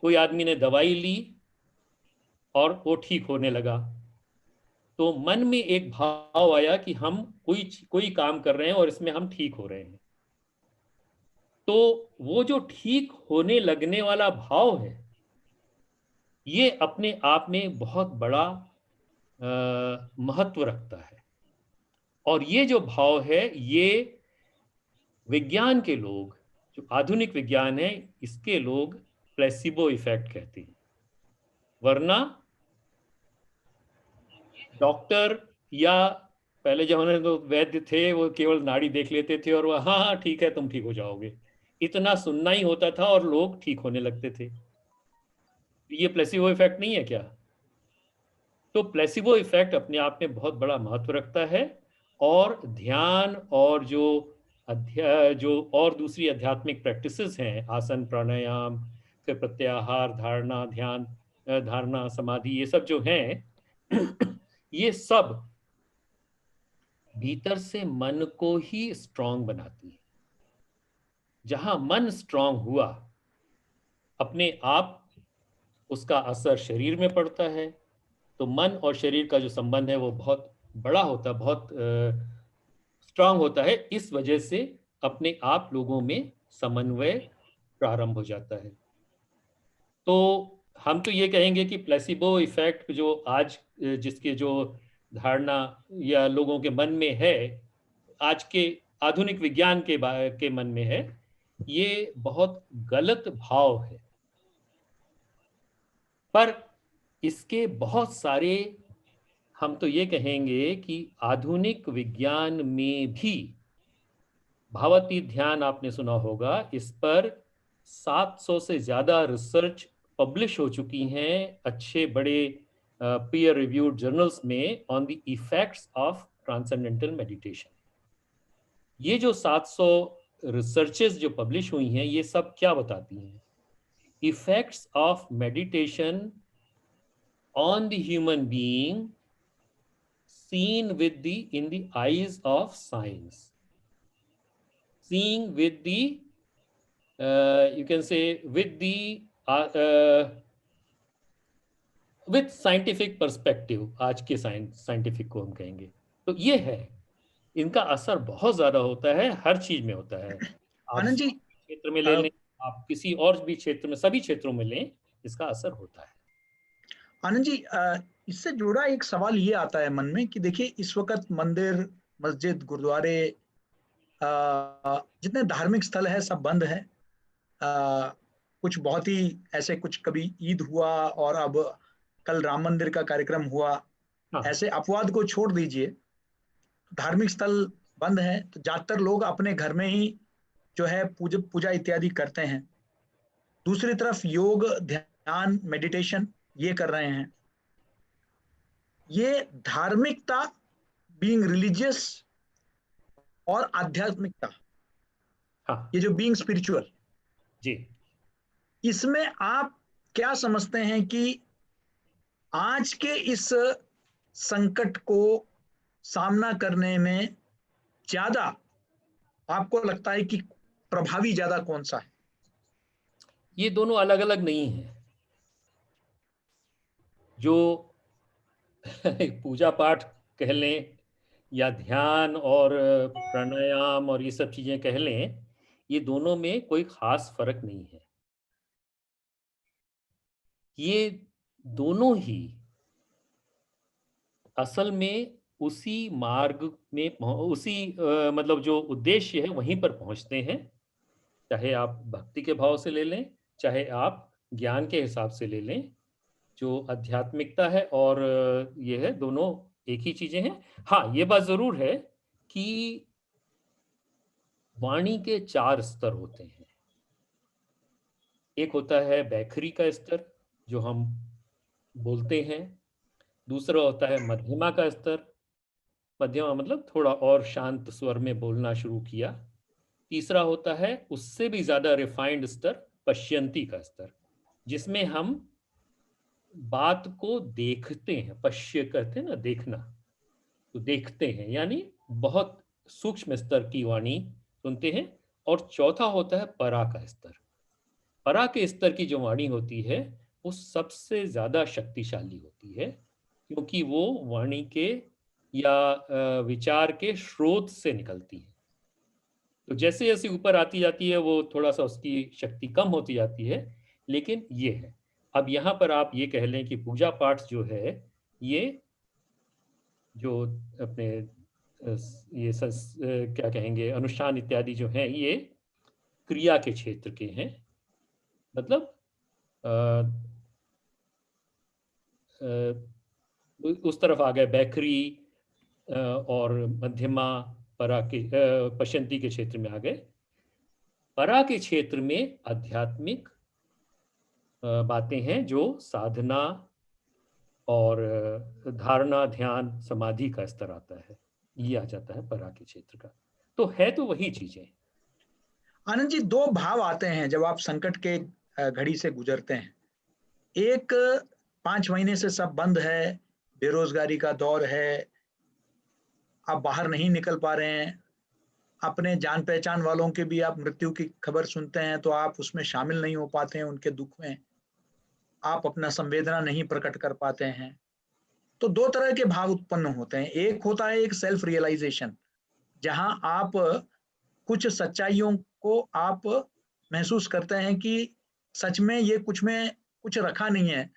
H: कोई आदमी ने दवाई ली और वो ठीक होने लगा, तो मन में एक भाव आया कि हम कोई काम कर रहे हैं और इसमें हम ठीक हो रहे हैं। तो वो जो ठीक होने लगने वाला भाव है, ये अपने आप में बहुत बड़ा महत्व रखता है। और ये जो भाव है, ये विज्ञान के लोग, जो आधुनिक विज्ञान है, इसके लोग प्लेसिबो इफेक्ट कहते हैं। वरना डॉक्टर या पहले जमाने में तो वैद्य थे, वो केवल नाड़ी देख लेते थे और वो हाँ हाँ ठीक है तुम ठीक हो जाओगे, इतना सुनना ही होता था और लोग ठीक होने लगते थे। ये प्लेसिबो इफेक्ट नहीं है क्या? तो प्लेसिबो इफेक्ट अपने आप में बहुत बड़ा महत्व रखता है। और ध्यान और जो और दूसरी आध्यात्मिक प्रैक्टिसेस हैं, आसन, प्राणायाम, फिर प्रत्याहार, धारणा, ध्यान, धारणा, समाधि, ये सब जो हैं ये सब भीतर से मन को ही स्ट्रांग बनाती है। जहां मन स्ट्रांग हुआ, अपने आप उसका असर शरीर में पड़ता है। तो मन और शरीर का जो संबंध है वो बहुत बड़ा होता है, बहुत स्ट्रांग होता है। इस वजह से अपने आप लोगों में समन्वय प्रारंभ हो जाता है। तो हम तो ये कहेंगे कि प्लेसिबो इफेक्ट जो आज जिसके जो धारणा या लोगों के मन में है, आज के आधुनिक विज्ञान के मन में है, ये बहुत गलत भाव है। पर इसके बहुत सारे, हम तो ये कहेंगे कि आधुनिक विज्ञान में भी, भावातीत ध्यान आपने सुना होगा, इस पर 700 से ज्यादा रिसर्च पब्लिश हो चुकी हैं अच्छे बड़े पीयर रिव्यूड जर्नल्स में on the effects of transcendental meditation. ये जो 700 रिसर्चेस जो पब्लिश हुई हैं, ये सब क्या बताती हैं? Effects of meditation on the human being seen with in the eyes of science, seeing with the you can say with scientific perspective, आज के साइंटिफिक को हम कहेंगे। तो ये है, इनका असर बहुत ज्यादा होता है, हर चीज में होता है। आप
G: आनंद जी,
H: क्षेत्र में ले लें, आप किसी और भी क्षेत्र में, सभी क्षेत्रों में लें, इसका असर होता है।
G: आनंद जी, इससे जुड़ा एक सवाल ये आता है मन में कि देखिए, इस वक्त मंदिर, मस्जिद, गुरुद्वारे, जितने धार्मिक स्थल है सब बंद है। कुछ बहुत ही ऐसे, कुछ कभी ईद हुआ और अब कल राम मंदिर का कार्यक्रम हुआ,
H: हाँ।
G: ऐसे अपवाद को छोड़ दीजिए, धार्मिक स्थल बंद है, तो ज्यादातर लोग अपने घर में ही जो है पूजा इत्यादि करते हैं। दूसरी तरफ योग, ध्यान, मेडिटेशन ये कर रहे हैं। ये धार्मिकता, बीइंग रिलीजियस, और आध्यात्मिकता,
H: हाँ
G: ये जो बीइंग स्पिरिचुअल,
H: जी,
G: इसमें आप क्या समझते हैं कि आज के इस संकट को सामना करने में ज्यादा आपको लगता है कि प्रभावी ज्यादा कौन सा है?
H: ये दोनों अलग अलग नहीं है। जो पूजा पाठ कह लें या ध्यान और प्राणायाम और ये सब चीजें कह लें, ये दोनों में कोई खास फर्क नहीं है। ये दोनों ही असल में उसी मार्ग में उसी मतलब जो उद्देश्य है वहीं पर पहुंचते हैं। चाहे आप भक्ति के भाव से ले लें, चाहे आप ज्ञान के हिसाब से ले लें, जो आध्यात्मिकता है और ये है, दोनों एक ही चीजें हैं। हाँ, ये बात जरूर है कि वाणी के 4 स्तर होते हैं। एक होता है बैखरी का स्तर, जो हम बोलते हैं। दूसरा होता है मध्यमा का स्तर, मध्यमा मतलब थोड़ा और शांत स्वर में बोलना शुरू किया। तीसरा होता है उससे भी ज्यादा रिफाइंड स्तर, पश्यंती का स्तर, जिसमें हम बात को देखते हैं। पश्य कहते हैं ना, देखना, तो देखते हैं, यानी बहुत सूक्ष्म स्तर की वाणी सुनते हैं, और चौथा होता है परा का स्तर। परा के स्तर की जो वाणी होती है वो सबसे ज्यादा शक्तिशाली होती है, क्योंकि वो वाणी के या विचार के स्रोत से निकलती है। तो जैसे जैसे ऊपर आती जाती है वो थोड़ा सा उसकी शक्ति कम होती जाती है, लेकिन ये है। अब यहाँ पर आप ये कह लें कि पूजा पाठ जो है, ये जो अपने क्या कहेंगे, अनुष्ठान इत्यादि जो हैं, ये क्रिया के क्षेत्र के हैं। मतलब उस तरफ आ गए बैखरी और मध्यमा, परा के पशंती के क्षेत्र में आ गए। परा के क्षेत्र में आध्यात्मिक बातें हैं जो साधना और धारणा, ध्यान, समाधि का स्तर आता है, ये आ जाता है परा के क्षेत्र का। तो है तो वही चीजें।
G: आनंद जी, दो भाव आते हैं जब आप संकट के घड़ी से गुजरते हैं। एक, 5 महीने से सब बंद है, बेरोजगारी का दौर है, आप बाहर नहीं निकल पा रहे हैं, अपने जान पहचान वालों के भी आप मृत्यु की खबर सुनते हैं तो आप उसमें शामिल नहीं हो पाते हैं, उनके दुख में आप अपना संवेदना नहीं प्रकट कर पाते हैं। तो दो तरह के भाव उत्पन्न होते हैं। एक होता है एक सेल्फ रियलाइजेशन, जहां आप कुछ सच्चाइयों को आप महसूस करते हैं कि सच में ये कुछ में कुछ रखा नहीं है,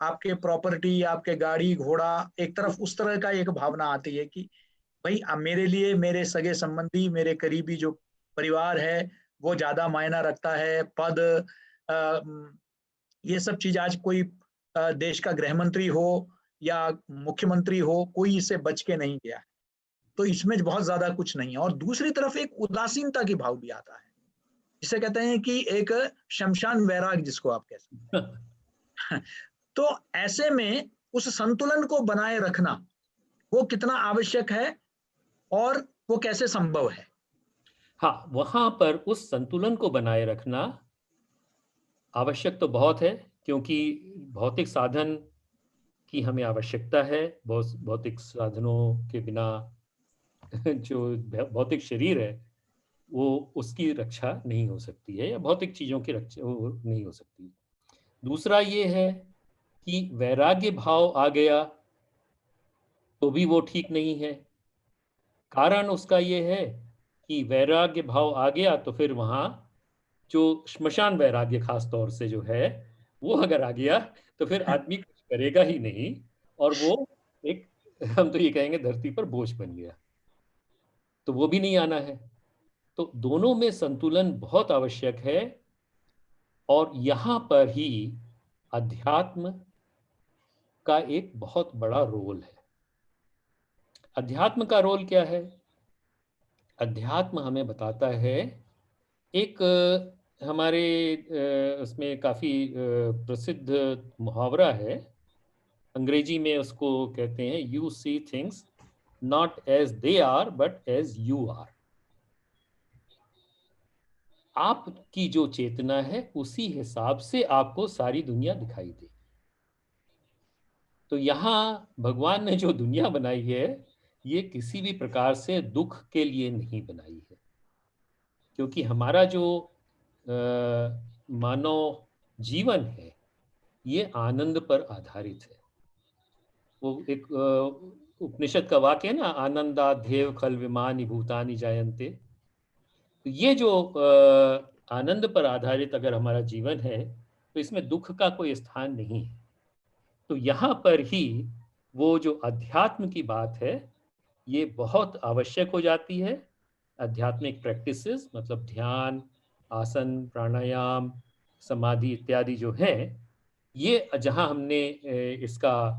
G: आपके प्रॉपर्टी, आपके गाड़ी घोड़ा, एक तरफ उस तरह का एक भावना आती है कि भाई अब मेरे लिए मेरे सगे संबंधी, मेरे करीबी जो परिवार है वो ज्यादा मायना रखता है। पद, ये सब चीज, आज कोई देश का गृह मंत्री हो या मुख्यमंत्री हो, कोई इससे बच के नहीं गया है, तो इसमें बहुत ज्यादा कुछ नहीं है। और दूसरी तरफ एक उदासीनता की भाव भी आता है, जिसे कहते हैं कि एक शमशान वैराग, जिसको आप कह सकते हैं। तो ऐसे में उस संतुलन को बनाए रखना वो कितना आवश्यक है और वो कैसे संभव है?
H: हाँ, वहां पर उस संतुलन को बनाए रखना आवश्यक तो बहुत है, क्योंकि भौतिक साधन की हमें आवश्यकता है। भौतिक साधनों के बिना जो भौतिक शरीर है वो, उसकी रक्षा नहीं हो सकती है, या भौतिक चीजों की रक्षा नहीं हो सकती। दूसरा ये है कि वैराग्य भाव आ गया तो भी वो ठीक नहीं है। कारण उसका ये है कि वैराग्य भाव आ गया तो फिर वहां जो श्मशान वैराग्य खास तौर से जो है, वो अगर आ गया तो फिर आदमी कुछ करेगा ही नहीं, और वो एक, हम तो ये कहेंगे, धरती पर बोझ बन गया। तो वो भी नहीं आना है। तो दोनों में संतुलन बहुत आवश्यक है, और यहां पर ही अध्यात्म का एक बहुत बड़ा रोल है। अध्यात्म का रोल क्या है? अध्यात्म हमें बताता है, एक हमारे उसमें काफी प्रसिद्ध मुहावरा है, अंग्रेजी में उसको कहते हैं, you see things not as they are but as you are. आपकी जो चेतना है उसी हिसाब से आपको सारी दुनिया दिखाई देगी। तो यहाँ भगवान ने जो दुनिया बनाई है, ये किसी भी प्रकार से दुख के लिए नहीं बनाई है, क्योंकि हमारा जो मानव जीवन है ये आनंद पर आधारित है। वो एक उपनिषद का वाक्य है ना, आनंदाध्येव खल विमानि भूतानि जायन्ते। तो ये जो आनंद पर आधारित अगर हमारा जीवन है तो इसमें दुख का कोई स्थान नहीं है। तो यहाँ पर ही वो जो अध्यात्म की बात है ये बहुत आवश्यक हो जाती है। आध्यात्मिक प्रैक्टिसेस मतलब ध्यान, आसन, प्राणायाम, समाधि इत्यादि जो हैं, ये जहाँ हमने इसका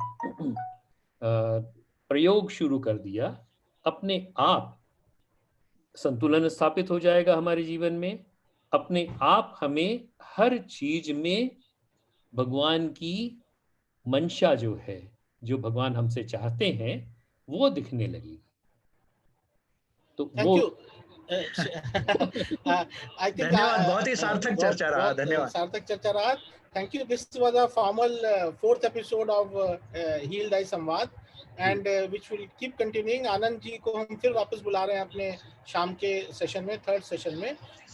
H: प्रयोग शुरू कर दिया, अपने आप संतुलन स्थापित हो जाएगा हमारे जीवन में। अपने आप हमें हर चीज में भगवान की मंशा जो है, जो भगवान हमसे चाहते हैं, वो दिखने लगेगी। तो
F: थैंक
H: वो
F: यू। I think
G: धन्यवाद, बहुत ही सार्थक चर्चा रहा, धन्यवाद।
F: सार्थक चर्चा रहा। Thank you. This was a formal 4th episode of Heal Thy Samvad, and which will keep continuing. Anand ji को हम फिर वापस बुला रहे हैं अपने शाम के सेशन में, थर्ड सेशन में.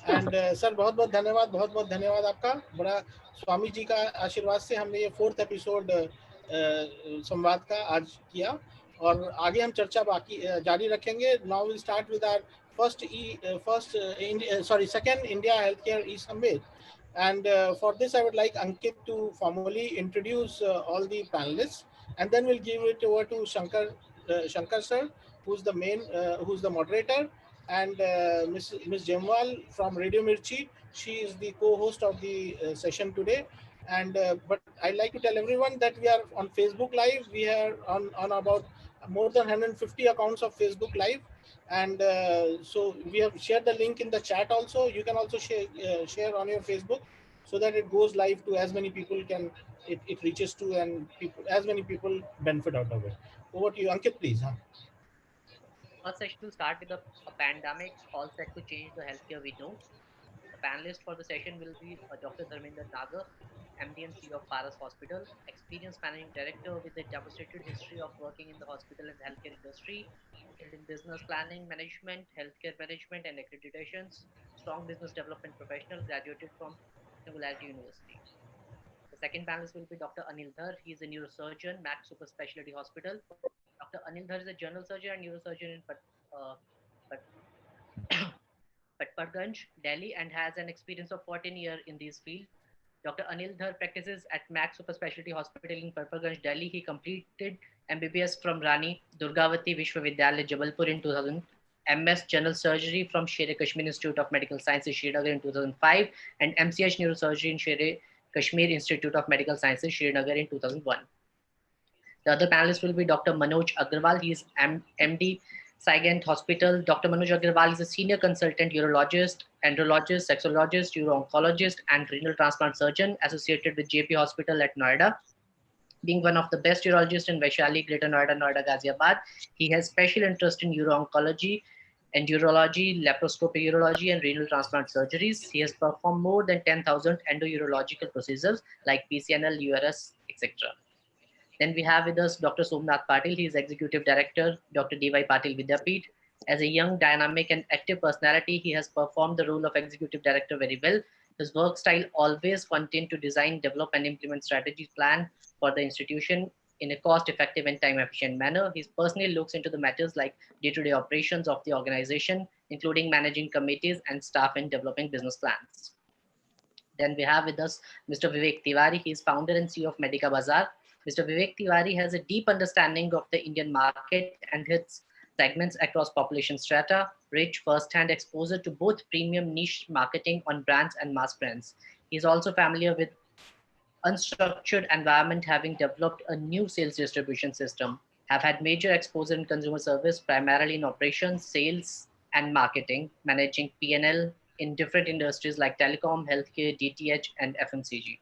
F: एंड सर बहुत बहुत धन्यवाद आपका. बड़ा स्वामी जी का आशीर्वाद से हमने ये 4th एपिसोड संवाद का आज किया, और आगे हम चर्चा बाकी जारी रखेंगे. Now will start with our second India Healthcare eSUMMIT. And for this, I would like Ankit to formally introduce all the panelists, and then we'll give it over to Shankar sir, who's the moderator, and Ms. Jemwal from Radio Mirchi. She is the co-host of the session today. And but I'd like to tell everyone that we are on Facebook Live. We are on about more than 150 accounts of Facebook Live. And so we have shared the link in the chat also. You can also share on your Facebook, so that it goes live to as many people it reaches to, and as many people benefit out of it. Over to you, Ankit, please.
I: First session will start with a pandemic all set to change the healthcare we know. The panelist for the session will be Dr. Dharmender Nagar, MD and CEO of Paras Hospital, experienced managing director with a demonstrated history of working in the hospital and healthcare industry, skilled in business planning, management, healthcare management, and accreditations, strong business development professional, graduated from Singularity University. The second panelist will be Dr. Anil Dhar. He is a neurosurgeon, Max Super Specialty Hospital. Dr. Anil Dhar is a general surgeon and neurosurgeon in Patparganj, Delhi, and has an experience of 14 years in this field. Dr. Anil Dhar practices at Max Super Specialty Hospital in Patparganj, Delhi. He completed MBBS from Rani Durgavati Vishwavidyalaya, Jabalpur in 2000, MS General Surgery from Sher-e-Kashmir Institute of Medical Sciences, Srinagar in 2005, and MCH Neurosurgery in Sher-e-Kashmir Institute of Medical Sciences, Srinagar in 2001. The other panelist will be Dr. Manoj Agrawal. He is MD, Saigant Hospital. Dr. Manoj Agrawal is a senior consultant urologist, andrologist, sexologist, uro-oncologist, and renal transplant surgeon associated with JP Hospital at Noida. Being one of the best urologists in Vaishali, Greater Noida, Noida, Ghaziabad, he has special interest in uro-oncology, endurology, laparoscopic urology, and renal transplant surgeries. He has performed more than 10,000 endourological procedures like PCNL, URS, etc. Then we have with us Dr. Somnath Patil. He is Executive Director, Dr. D.Y. Patil Vidyapeeth. As a young, dynamic, and active personality, he has performed the role of Executive Director very well. His work style always contained to design, develop, and implement strategies plan for the institution in a cost-effective and time-efficient manner. He personally looks into the matters like day-to-day operations of the organization, including managing committees and staff and developing business plans. Then we have with us Mr. Vivek Tiwari. He is founder and CEO of Medica Bazaar. Mr. Vivek Tiwari has a deep understanding of the Indian market and its segments across population strata, rich first-hand exposure to both premium niche marketing on brands and mass brands. He is also familiar with unstructured environment, having developed a new sales distribution system, have had major exposure in consumer service, primarily in operations, sales, and marketing, managing P&L in different industries like telecom, healthcare, DTH, and FMCG.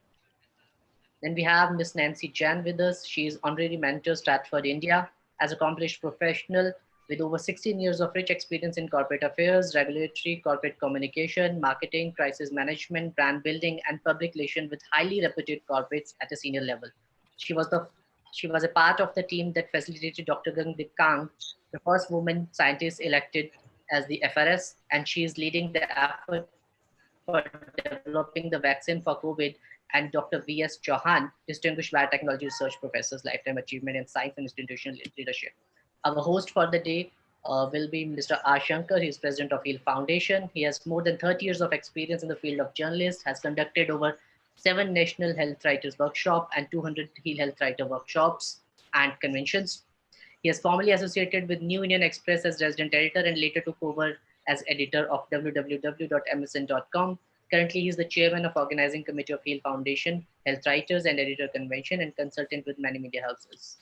I: Then we have Miss Nancy Jan with us. She is honorary mentor, Stratford, India, as accomplished professional with over 16 years of rich experience in corporate affairs, regulatory, corporate communication, marketing, crisis management, brand building, and public relations with highly reputed corporates at a senior level. She was a part of the team that facilitated Dr. Gangdeep Kang, the first woman scientist elected as the FRS, and she is leading the effort for developing the vaccine for COVID, and Dr. V.S. Chauhan, Distinguished Biotechnology Research Professor's Lifetime Achievement in Science and Institutional Leadership. Our host for the day will be Mr. R. Shankar. He is president of HEAL Foundation. He has more than 30 years of experience in the field of journalist, has conducted over 7 National Health Writers Workshop and 200 HEAL Health Writer Workshops and conventions. He is formerly associated with New Indian Express as resident editor and later took over as editor of www.msn.com. Currently, he is the chairman of organizing committee of HEAL Foundation, Health Writers and Editor Convention, and consultant with many media houses.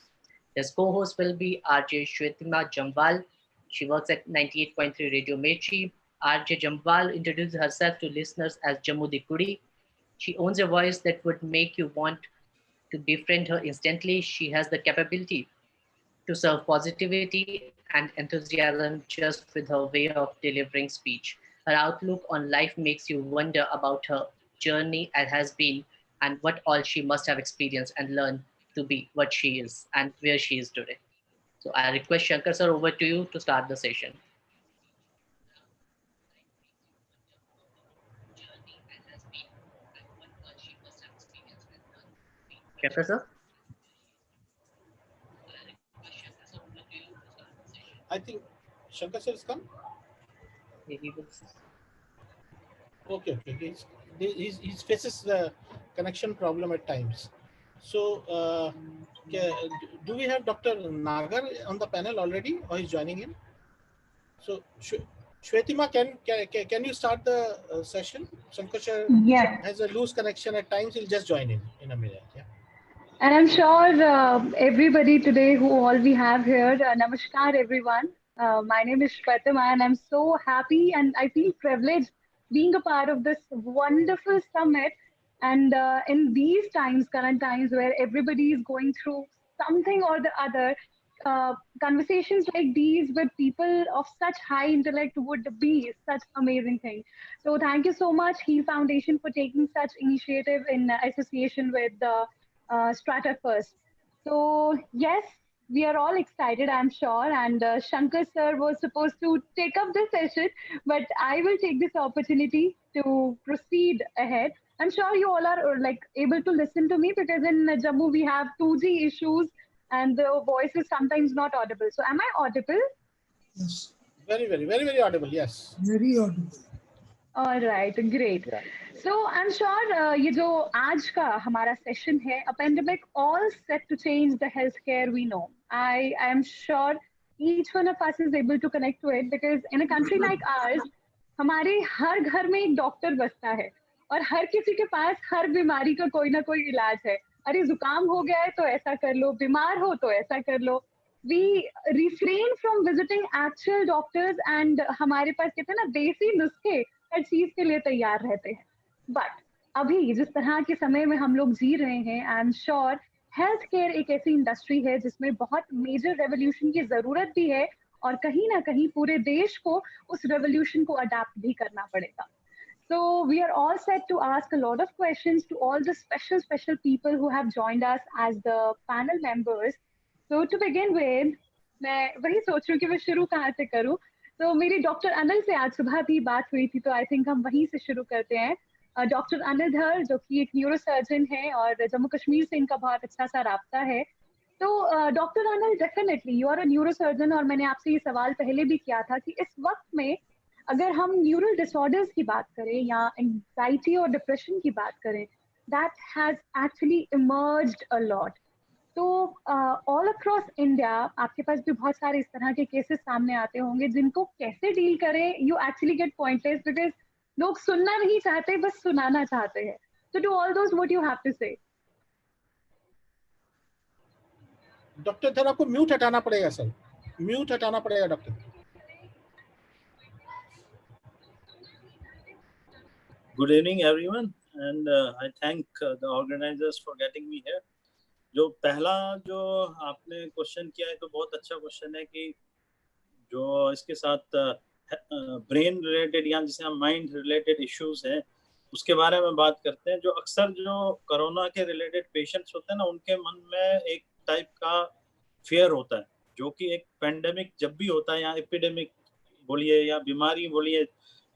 I: His co-host will be RJ Shwetima Jamwal. She works at 98.3 Radio Mirchi. RJ Jamwal introduces herself to listeners as Jammu Di Kudi. She owns a voice that would make you want to befriend her instantly. She has the capability to serve positivity and enthusiasm just with her way of delivering speech. Her outlook on life makes you wonder about her journey as has been and what all she must have experienced and learned to be what she is and where she is today. So I request Shankar sir, over to you to start the session. Shankar sir?
F: I think Shankar sir has come.
I: Yeah, he will.
F: Okay. He faces the connection problem at times. So, do we have Dr. Nagar on the panel already, or he's joining in? So, Shwetima, can you start the session? Shankar sir has a loose connection at times. He'll just join in a minute. Yeah.
J: And I'm sure everybody today who all we have here, namaskar everyone. My name is Shwetima and I'm so happy and I feel privileged being a part of this wonderful summit. And in these times, current times where everybody is going through something or the other, conversations like these with people of such high intellect would be such amazing thing. So thank you so much, Heal Foundation, for taking such initiative in association with the Strata first. So yes, we are all excited, I'm sure. And Shankar sir was supposed to take up this session, but I will take this opportunity to proceed ahead. I'm sure you all are like able to listen to me because in Jammu we have 2G issues and the voice is sometimes not audible. So am I audible?
F: Yes. Very audible. Yes. Very audible.
J: All right, great. So I'm sure ये जो आज का हमारा session है, a pandemic all set to change the healthcare we know. I am sure each one of us is able to connect to it because in a country like ours, हमारे हर घर में एक डॉक्टर बसता है और हर किसी के पास हर बीमारी का कोई ना कोई इलाज है. अरे जुकाम हो गया है तो ऐसा कर लो, बीमार हो तो ऐसा कर लो. We refrain from visiting actual doctors and हमारे पास कहते हैं ना देसी नुस्खे हर चीज के लिए तैयार रहते हैं. बट अभी जिस तरह के समय में हम लोग जी रहे हैं, I am sure health care एक ऐसी इंडस्ट्री है जिसमें बहुत मेजर रेवोल्यूशन की जरूरत भी है और कहीं ना कहीं पूरे देश को उस रेवोल्यूशन को अडाप्ट भी करना पड़ेगा. So we are all set to ask a lot of questions to all the special people who have joined us as the panel members. So to begin with, मैं वही सोच रही हूँ कि मैं शुरू कहाँ से करूँ. तो मेरी डॉक्टर अनिल से आज सुबह भी बात हुई थी, तो आई थिंक हम वहीं से शुरू करते हैं. डॉक्टर अनिल धर जो कि एक न्यूरोसर्जन है और जम्मू कश्मीर से इनका बहुत अच्छा सा राब्ता है. तो doctor Anil, definitely you are a neurosurgeon और मैंने आपसे ये सवाल पहले भी किया था कि इस वक्त में अगर हम न्यूरल डिसऑर्डर्स की बात करें या एंजाइटी और डिप्रेशन की बात करें, that has actually emerged a lot. तो ऑल अक्रॉस इंडिया आपके पास भी बहुत सारे इस तरह के केसेस सामने आते होंगे जिनको कैसे डील करें. You actually get pointless because लोग सुनना नहीं चाहते, बस सुनाना चाहते हैं. So to all those, what you have to say?
F: Doctor धर आपको म्यूट हटाना पड़ेगा सर, म्यूट हटाना पड़ेगा doctor.
K: Good evening everyone and I thank the organizers for getting me here. जो पहला जो आपने क्वेश्चन किया है तो बहुत अच्छा क्वेश्चन है कि जो इसके साथ ब्रेन रिलेटेड या जिसे हम माइंड रिलेटेड इश्यूज हैं उसके बारे में बात करते हैं. जो अक्सर जो कोरोना के रिलेटेड पेशेंट्स होते हैं ना, उनके मन में एक टाइप का फियर होता है जो कि एक पेंडेमिक जब भी होता है या एपिडेमिक बोलिए या बीमारी बोलिए,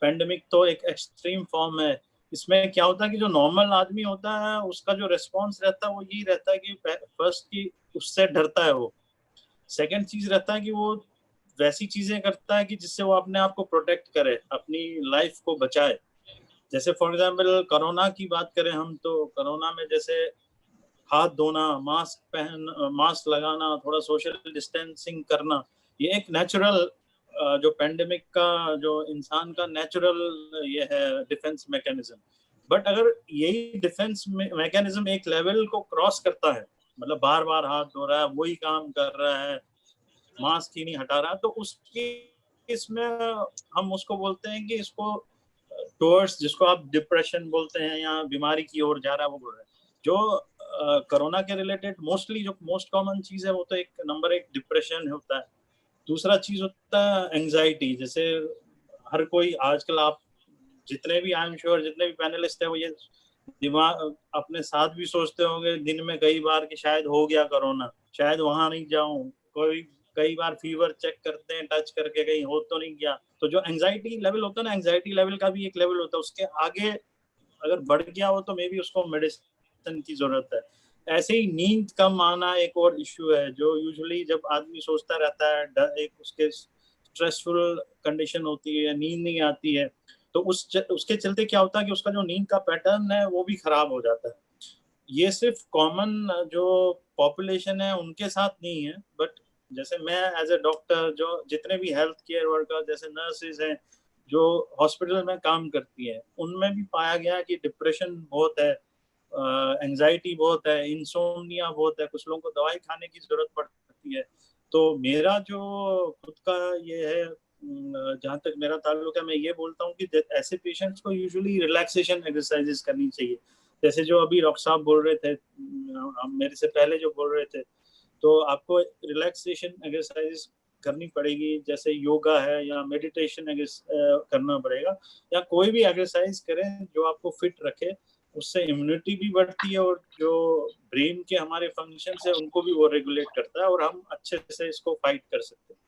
K: पेंडेमिक तो एक एक्सट्रीम फॉर्म है. इसमें क्या होता है कि जो नॉर्मल आदमी होता है उसका जो रिस्पॉन्स रहता है वो यही रहता है कि फर्स्ट की उससे डरता है वो. सेकंड चीज रहता है कि वो वैसी चीजें करता है कि जिससे वो अपने आप को प्रोटेक्ट करे, अपनी लाइफ को बचाए. जैसे फॉर एग्जांपल कोरोना की बात करें हम, तो कोरोना में जैसे हाथ धोना, मास्क लगाना, थोड़ा सोशल डिस्टेंसिंग करना, ये एक नेचुरल जो पेंडेमिक का जो इंसान का नेचुरल ये है डिफेंस मैकेनिज्म. बट अगर यही डिफेंस मैकेनिज्म एक लेवल को क्रॉस करता है, मतलब बार बार हाथ धो रहा है, वही काम कर रहा है, मास्क ही नहीं हटा रहा, तो उसकी इसमें हम उसको बोलते हैं कि इसको टुवर्ड्स जिसको आप डिप्रेशन बोलते हैं या बीमारी की ओर जा रहा है वो बोल रहे हैं. जो कोरोना के रिलेटेड मोस्टली जो मोस्ट कॉमन चीज है वो तो एक नंबर एक डिप्रेशन होता है. दूसरा चीज होता है एंजाइटी. जैसे हर कोई आजकल आप जितने भी आई एम श्योर जितने भी पैनलिस्ट है वो ये दिमाग अपने साथ भी सोचते होंगे दिन में कई बार कि शायद हो गया कोरोना, शायद वहां नहीं जाऊं, कोई कई बार फीवर चेक करते हैं टच करके कहीं हो तो नहीं गया। तो जो एंजाइटी लेवल होता है ना, एंजाइटी लेवल का भी एक लेवल होता है, उसके आगे अगर बढ़ गया हो तो मे बी उसको मेडिसिन की जरूरत है। ऐसे ही नींद कम आना एक और इश्यू है, जो यूजुअली जब आदमी सोचता रहता है, एक उसके स्ट्रेसफुल कंडीशन होती है, नींद नहीं आती है, तो उसके चलते क्या होता है कि उसका जो नींद का पैटर्न है वो भी खराब हो जाता है। ये सिर्फ कॉमन जो पॉपुलेशन है उनके साथ नहीं है, बट जैसे मैं एज ए डॉक्टर, जो जितने भी हेल्थ केयर वर्कर जैसे नर्सेज हैं जो हॉस्पिटल में काम करती है, उनमें भी पाया गया कि डिप्रेशन बहुत है, एंजाइटी बहुत है, इंसोम्निया बहुत है, कुछ लोगों को दवाई खाने की जरूरत पड़ती है। तो मेरा जो खुद का ये है, जहाँ तक मेरा ताल्लुक है, मैं ये बोलता हूँ कि ऐसे पेशेंट्स को यूजुअली रिलैक्सेशन एक्सरसाइजेस करनी चाहिए। जैसे जो अभी डॉक्टर साहब बोल रहे थे, मेरे से पहले जो बोल रहे थे, तो आपको रिलैक्सेशन एक्सरसाइजेस करनी पड़ेगी, जैसे योगा है या मेडिटेशन करना पड़ेगा, या कोई भी एक्सरसाइज करें जो आपको फिट रखे। उससे इम्यूनिटी भी बढ़ती है और जो ब्रेन के हमारे फंक्शंस है उनको भी वो रेगुलेट करता है और हम अच्छे से इसको फाइट कर सकते हैं।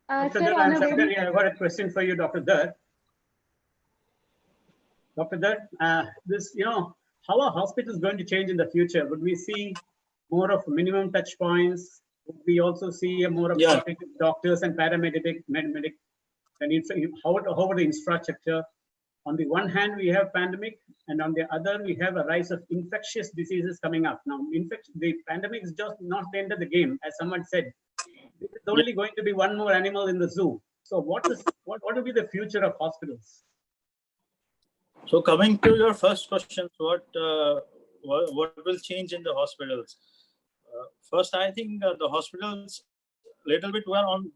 E: Dr. Dutt, I'm Shankar. I've got a question for you, Dr. Dutt. Dr. Dutt, how are hospitals going to change in the future? Would we see more of minimum touch points? Would we also see more of doctors and paramedic, and how about the infrastructure? On the one hand, we have pandemic, and on the other, we have a rise of infectious diseases coming up. Now, the pandemic is just not the end of the game, as someone said. It's only going to be one more animal in the zoo. So, what will be the future of hospitals?
K: So, coming to your first question, what will change in the hospitals? First, I think the hospitals little bit were on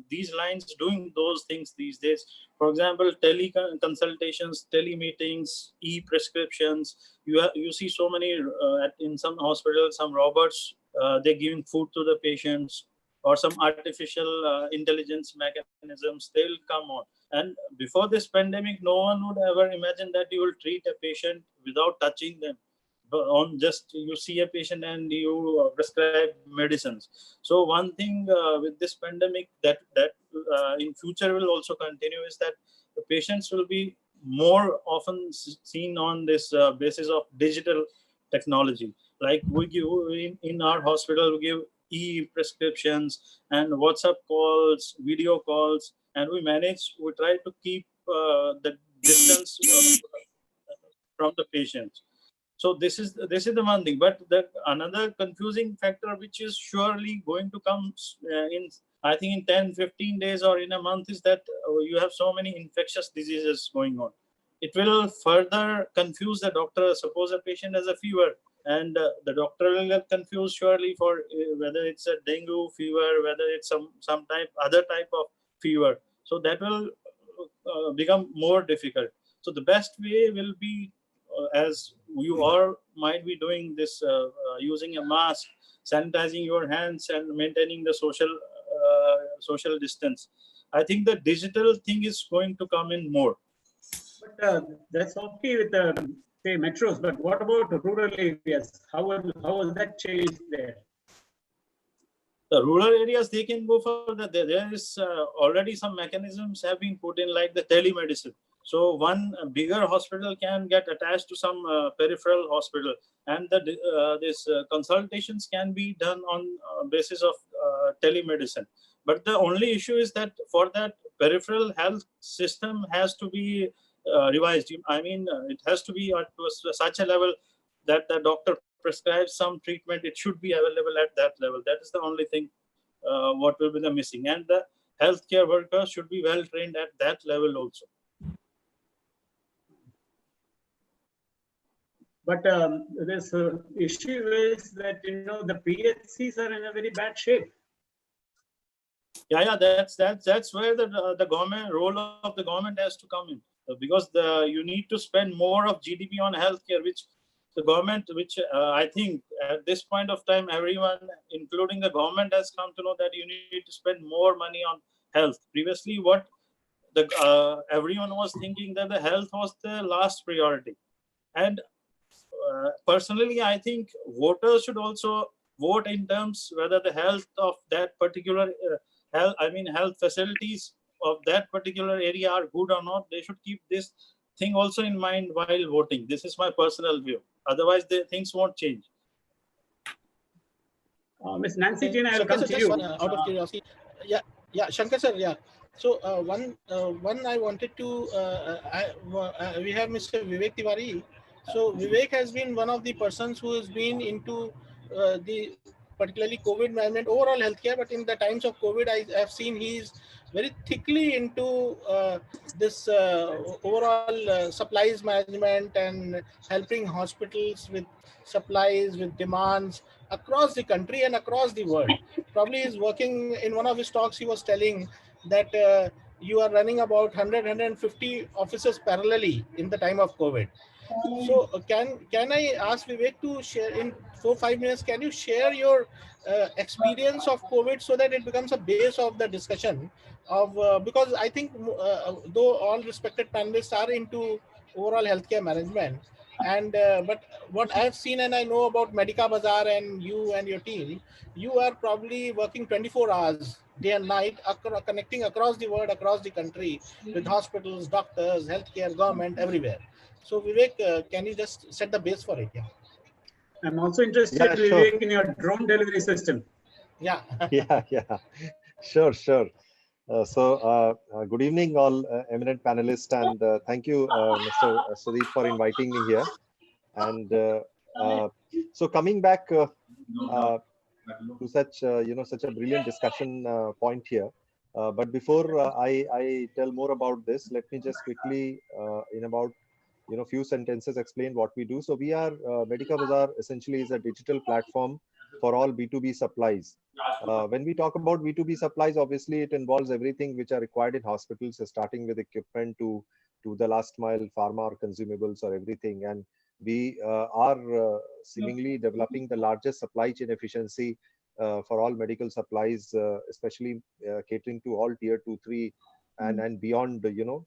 K: these lines doing those things these days. For example, teleconsultations, telemeetings, e-prescriptions. You see so many in some hospitals, some robots, they're giving food to the patients, or some artificial intelligence mechanisms, they will come on. And before this pandemic, no one would ever imagine that you will treat a patient without touching them. On just you see a patient and you prescribe medicines. So one thing with this pandemic that in future will also continue is that the patients will be more often seen on this basis of digital technology. Like we give in our hospital, we give e-prescriptions and WhatsApp calls, video calls, and we try to keep the distance from the patients. So this is the one thing, but another confusing factor which is surely going to come in, I think in 10-15 days or in a month, is that you have so many infectious diseases going on. It will further confuse the doctor. Suppose a patient has a fever, and the doctor will get confused surely for whether it's a dengue fever, whether it's some other type of fever. So that will become more difficult. So the best way will be, as you all might be doing this, using a mask, sanitizing your hands, and maintaining the social distance. I think the digital thing is going to come in more.
E: But that's okay with say metros. But what about rural areas? How will that change there?
K: The rural areas, they can go further. There is already some mechanisms have been put in, like the telemedicine. So one bigger hospital can get attached to some peripheral hospital, and this consultations can be done on basis of telemedicine. But the only issue is that for that peripheral health system has to be revised. I mean, it has to be to such a level that the doctor prescribes some treatment. It should be available at that level. That is the only thing what will be the missing, and the healthcare workers should be well trained at that level also.
E: But this issue is that the PHCs are in a very bad shape.
K: Yeah, that's where the government role of the government has to come in, because you need to spend more of GDP on healthcare, which the government, I think at this point of time, everyone, including the government, has come to know that you need to spend more money on health. Previously, what everyone was thinking that the health was the last priority, and personally, I think voters should also vote in terms whether the health of that particular health facilities of that particular area are good or not. They should keep this thing also in mind while voting. This is my personal view. Otherwise, things won't change.
E: Ms. Nancy Jane, I'll come to you.
F: Out of curiosity, Shankar sir, So one I wanted to, we have Mr. Vivek Tiwari. So Vivek has been one of the persons who has been into the particularly COVID management, overall healthcare. But in the times of COVID, I have seen he's very thickly into this overall supplies management and helping hospitals with supplies, with demands across the country and across the world. Probably is working in one of his talks. He was telling that you are running about 100-150 offices parallelly in the time of COVID. So can I ask Vivek to share in 4-5 minutes? Can you share your experience of COVID so that it becomes a base of the discussion of because I think though all respected panelists are into overall healthcare management, and but what I've seen and I know about Medica Bazaar and you and your team, you are probably working 24 hours day and night, connecting across the world, across the country with hospitals, doctors, healthcare, government, everywhere. So Vivek, can you just set the base for it? Yeah.
E: I'm also interested, Vivek, in your drone delivery system.
F: Yeah.
L: yeah. Sure. Good evening, all eminent panelists, and thank you, Mr. Sudeep, for inviting me here. And so coming back to such such a brilliant discussion point here. But before I tell more about this, let me just quickly in about few sentences explain what we do. So we are Medica Bazaar essentially is a digital platform for all B2B supplies. When we talk about B2B supplies, obviously it involves everything which are required in hospitals, starting with equipment to the last mile pharma or consumables or everything. And we are seemingly developing the largest supply chain efficiency for all medical supplies, especially catering to all tier 2, 3 and beyond,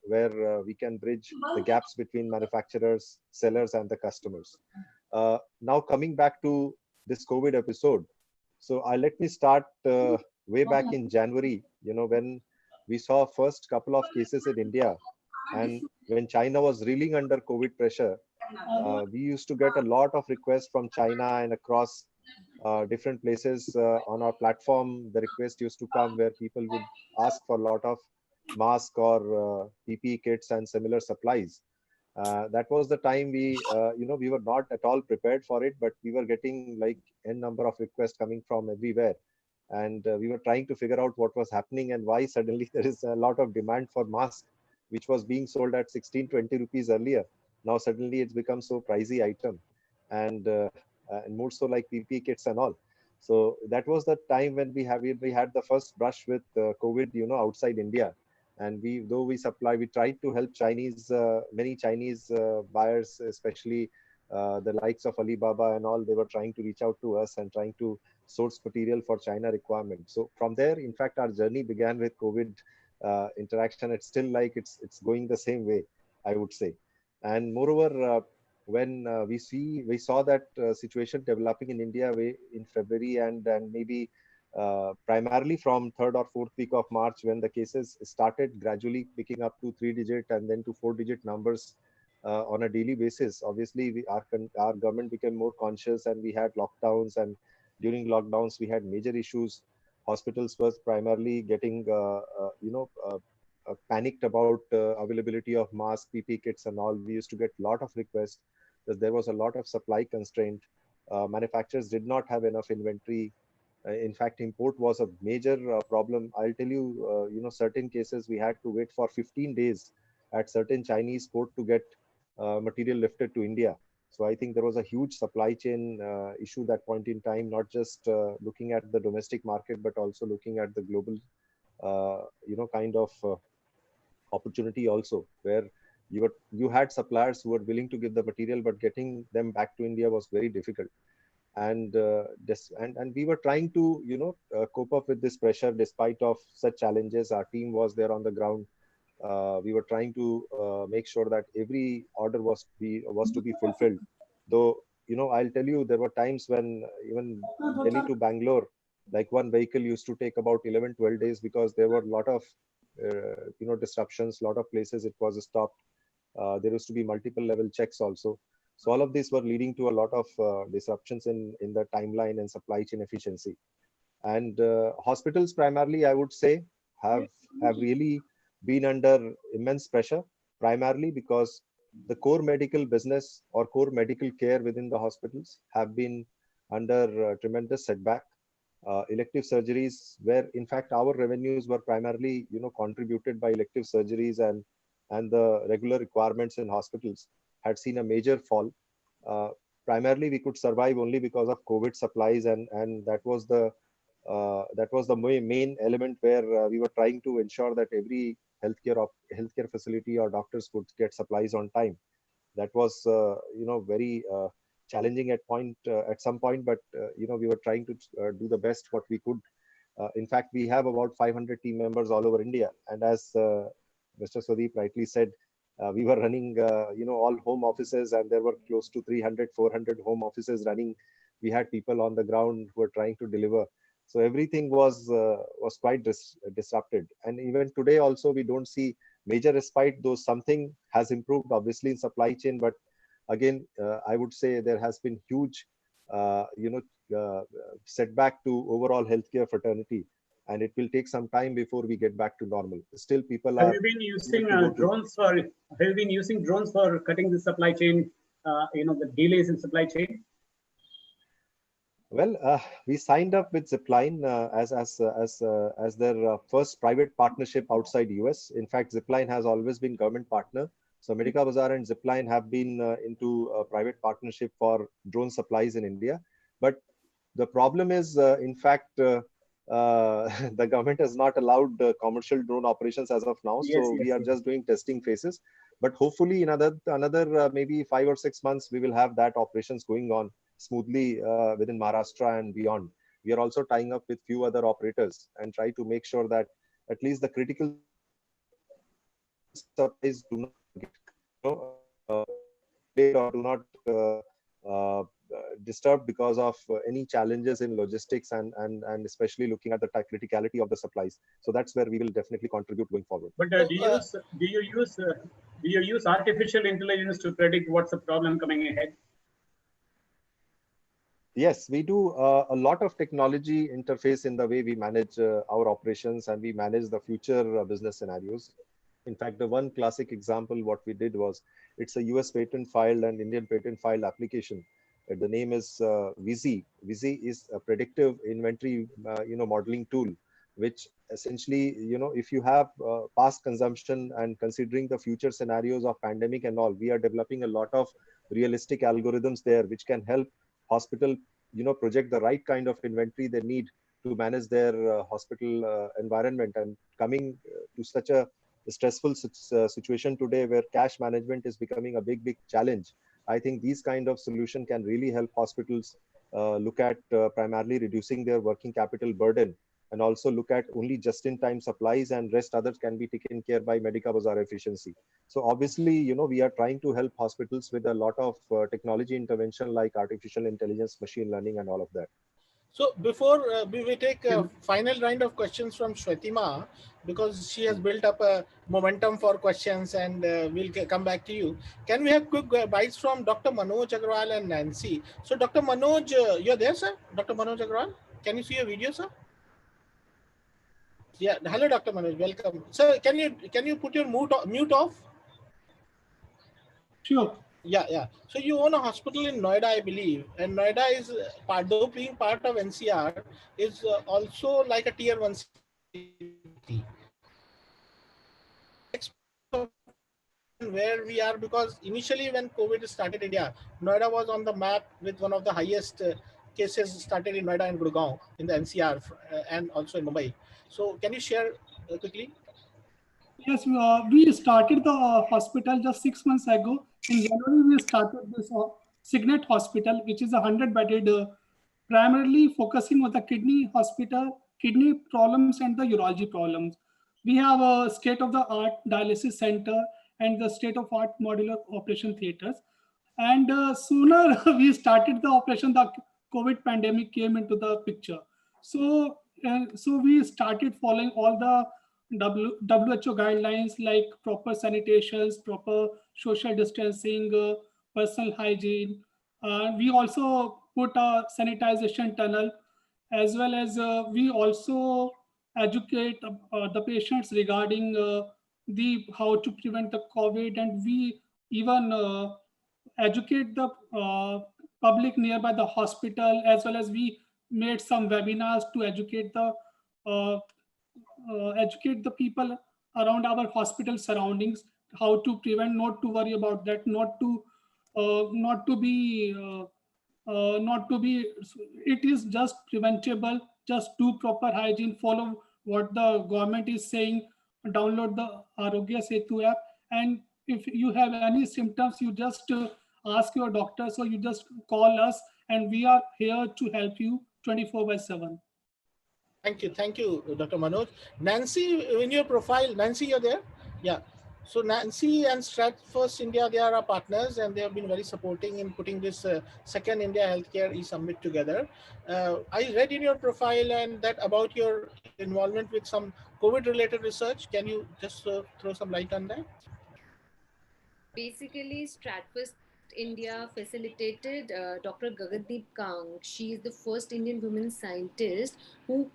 L: where we can bridge the gaps between manufacturers, sellers, and the customers. Now coming back to this COVID episode. So let me start way back in January, when we saw first couple of cases in India, and when China was reeling under COVID pressure, we used to get a lot of requests from China and across different places on our platform. The request used to come where people would ask for a lot of mask or PPE kits and similar supplies. That was the time we were not at all prepared for it, but we were getting like n number of requests coming from everywhere, and we were trying to figure out what was happening and why suddenly there is a lot of demand for mask, which was being sold at 16-20 rupees earlier. Now suddenly it's become so pricey item, and more so like PPE kits and all. So that was the time when we had the first brush with COVID, outside India. And we tried to help many Chinese buyers, especially the likes of Alibaba and all. They were trying to reach out to us and trying to source material for China requirement. So from there, in fact, our journey began with COVID interaction. It's still like it's going the same way, I would say. And moreover, when we saw that situation developing in India in February and maybe primarily from 3rd or 4th week of March, when the cases started gradually picking up to 3-digit and then to 4-digit numbers on a daily basis. Obviously, our government became more conscious, and we had lockdowns, and during lockdowns we had major issues. Hospitals were primarily getting panicked about availability of masks, PPE kits and all. We used to get a lot of requests because there was a lot of supply constraint. Manufacturers did not have enough inventory. In fact, import was a major problem. I'll tell you, certain cases we had to wait for 15 days at certain Chinese port to get material lifted to India. So I think there was a huge supply chain issue that point in time, not just looking at the domestic market, but also looking at the global, kind of opportunity also, where you had suppliers who were willing to give the material, but getting them back to India was very difficult. And we were trying to cope up with this pressure despite of such challenges. Our team was there on the ground. We were trying to make sure that every order was to be fulfilled, though I'll tell you, there were times when even Delhi to Bangalore, like one vehicle used to take about 11, 12 days because there were a lot of, disruptions, lot of places it was stopped. There used to be multiple level checks also. So all of these were leading to a lot of disruptions in the timeline and supply chain efficiency. And hospitals primarily, I would say, have really been under immense pressure, primarily because the core medical business or core medical care within the hospitals have been under tremendous setback. Elective surgeries, where in fact our revenues were primarily contributed by elective surgeries, and the regular requirements in hospitals had seen a major fall. Uh, Primarily, we could survive only because of COVID supplies, and that was the main element where we were trying to ensure that every healthcare facility or doctors would get supplies on time. That was very challenging at some point, but we were trying to do the best what we could. In fact, we have about 500 team members all over India, and as Mr. Swadeep rightly said, we were running all home offices, and there were close to 300 400 home offices running. We had people on the ground who were trying to deliver, so everything was quite disrupted. And even today also, we don't see major respite, though something has improved obviously in supply chain. But again, I would say there has been huge setback to overall healthcare fraternity, and it will take some time before we get back to normal. Still, people
E: Have
L: are.
E: you been using drones for? Have you been using drones for cutting the supply chain? The delays in supply chain.
L: Well, we signed up with Zipline as their first private partnership outside US. In fact, Zipline has always been government partner. So Medica Bazaar and Zipline have been into a private partnership for drone supplies in India. But the problem is, in fact, the government has not allowed commercial drone operations as of now.
E: Yes,
L: so
E: yes,
L: we are
E: yes.
L: just doing testing phases. But hopefully, in another maybe 5 or 6 months, we will have that operations going on smoothly within Maharashtra and beyond. We are also tying up with few other operators and try to make sure that at least the critical supplies do not get delayed or do not uh, disturbed because of any challenges in logistics, and especially looking at the criticality of the supplies. So that's where we will definitely contribute going forward.
E: But do you use artificial intelligence to predict what's the problem coming ahead?
L: Yes, we do a lot of technology interface in the way we manage our operations, and we manage the future business scenarios. In fact, the one classic example, what we did was, it's a US patent filed and Indian patent filed application. The name is Vizi. Vizi is a predictive inventory, modeling tool, which essentially, if you have past consumption and considering the future scenarios of pandemic and all, we are developing a lot of realistic algorithms there, which can help hospital project the right kind of inventory they need to manage their hospital environment. And coming to such a stressful situation today, where cash management is becoming a big challenge, I think these kind of solution can really help hospitals look at primarily reducing their working capital burden, and also look at only just-in-time supplies, and rest others can be taken care by Medica Bazaar efficiency. So obviously, we are trying to help hospitals with a lot of technology intervention like artificial intelligence, machine learning, and all of that.
F: So before we take a final round of questions from Shwetima, because she has built up a momentum for questions, and we'll come back to you. Can we have quick bites from Dr. Manoj Agrawal and Nancy? So Dr. Manoj, you're there, sir? Dr. Manoj Agrawal, can you see your video, sir? Yeah, hello, Dr. Manoj, welcome. Sir, can you put your mute off?
M: Sure.
F: Yeah. So you own a hospital in Noida, I believe, and Noida is though being part of NCR, is also like a tier 1 city. Where we are, because initially when COVID started in India, Noida was on the map with one of the highest cases started in Noida and Gurgaon in the NCR and also in Mumbai. So can you share quickly?
M: Yes, we started the hospital just 6 months ago. In January, we started this Signet Hospital, which is a 100-bedded, primarily focusing on the kidney hospital, kidney problems and the urology problems. We have a state-of-the-art dialysis center and the state-of-art modular operation theaters. And sooner we started the operation, the COVID pandemic came into the picture. So, so we started following all the WHO guidelines like proper sanitations, proper social distancing, personal hygiene. We also put a sanitization tunnel, as well as we also educate the patients regarding the how to prevent the COVID, and we even educate the public nearby the hospital, as well as we made some webinars to uh, educate the people around our hospital surroundings, how to prevent, not to worry about that, not to be not to be, it is just preventable. Just do proper hygiene, follow what the government is saying, download the Arogya Setu app, and if you have any symptoms, you just ask your doctor. So you just call us, and we are here to help you 24/7.
F: Thank you, Dr. Manoj. Nancy, in your profile, Nancy, you're there? Yeah. So Nancy and Stratfirst India, they are our partners, and they have been very supporting in putting this second India Healthcare eSUMMIT together. I read in your profile and that about your involvement with some COVID-related research. Can you just throw some light on that?
N: Basically, Stratfirst India facilitated Dr. Gagandeep Kang. She is the first Indian woman scientist who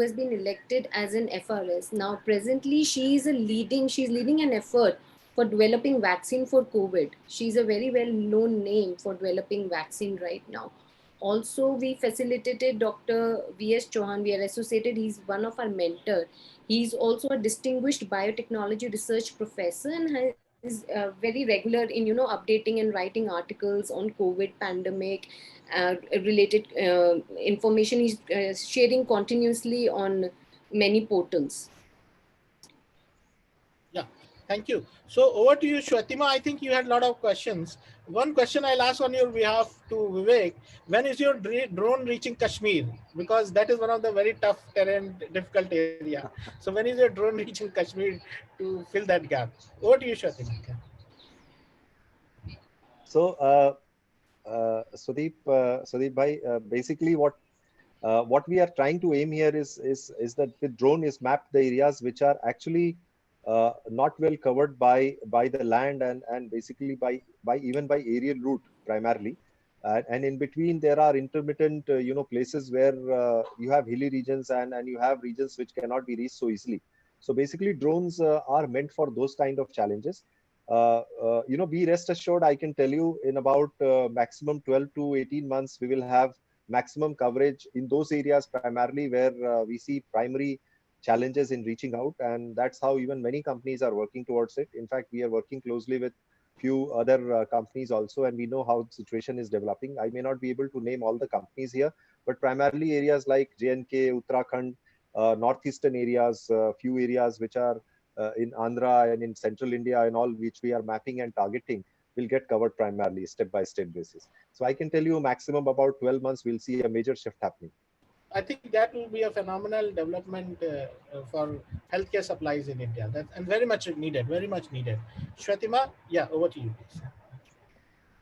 N: has been elected as an FRS. Now, presently, she's leading an effort for developing vaccine for COVID. She's a very well-known name for developing vaccine right now. Also, we facilitated Dr. V.S. Chauhan. We are associated. He's one of our mentor. He's also a distinguished biotechnology research professor and is very regular in updating and writing articles on COVID pandemic related information. He's sharing continuously on many portals.
F: Yeah, thank you. So over to you, Shwetima. I think you had a lot of questions. One question I'll ask on your behalf to Vivek: when is your drone reaching Kashmir? Because that is one of the very tough terrain, difficult area. So when is your drone reaching Kashmir to fill that gap? Over to you, Shwetima.
L: So, Sudeep bhai, basically what we are trying to aim here is that with drone is map the areas which are actually not well covered by the land and basically by aerial route primarily, and in between there are intermittent places where you have hilly regions and you have regions which cannot be reached so easily. So basically drones are meant for those kind of challenges. Be rest assured, I can tell you in about maximum 12 to 18 months, we will have maximum coverage in those areas primarily where we see primary challenges in reaching out. And that's how even many companies are working towards it. In fact, we are working closely with few other companies also, and we know how the situation is developing. I may not be able to name all the companies here, but primarily areas like J&K, Uttarakhand, northeastern areas, few areas which are in Andhra and in central India and all, which we are mapping and targeting, will get covered primarily step-by-step basis. So I can tell you maximum about 12 months, we'll see a major shift happening.
F: I think that will be a phenomenal development for healthcare supplies in India. And very much needed, very much needed. Shwetima, yeah, over to you, please.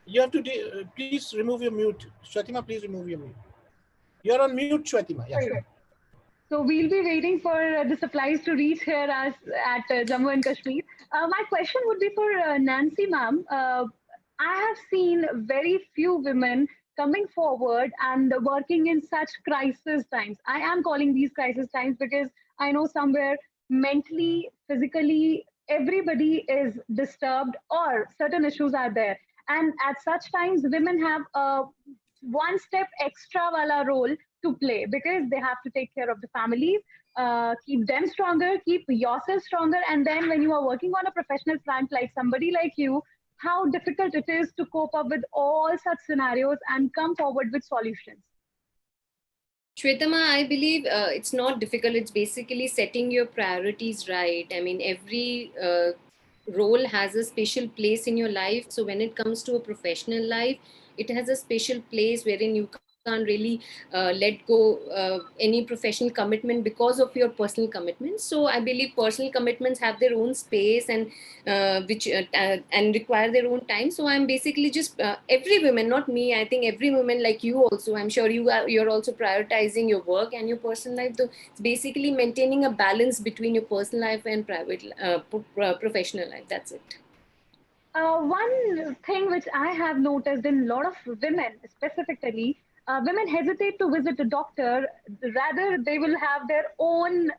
F: You have to please remove your mute. Shwetima, please remove your mute. You're on mute, Shwetima. Yeah.
J: Sure. So we'll be waiting for the supplies to reach here at Jammu and Kashmir. My question would be for Nancy, ma'am. I have seen very few women coming forward and working in such crisis times. I am calling these crisis times because I know somewhere mentally, physically, everybody is disturbed or certain issues are there. And at such times, women have a one step extra wala role to play because they have to take care of the families, keep them stronger, keep yourself stronger. And then when you are working on a professional front like somebody like you, how difficult it is to cope up with all such scenarios and come forward with solutions.
N: Shwetama, I believe it's not difficult. It's basically setting your priorities right. I mean, every role has a special place in your life. So when it comes to a professional life, it has a special place wherein you can't really let go any professional commitment because of your personal commitments. So I believe personal commitments have their own space and which and require their own time. So I'm basically just every woman, not me, I think every woman like you also, I'm sure you're also prioritizing your work and your personal life. So it's basically maintaining a balance between your personal life and private professional life. That's it.
J: One thing which I have noticed in a lot of women, specifically, women hesitate to visit a doctor. Rather, they will have their own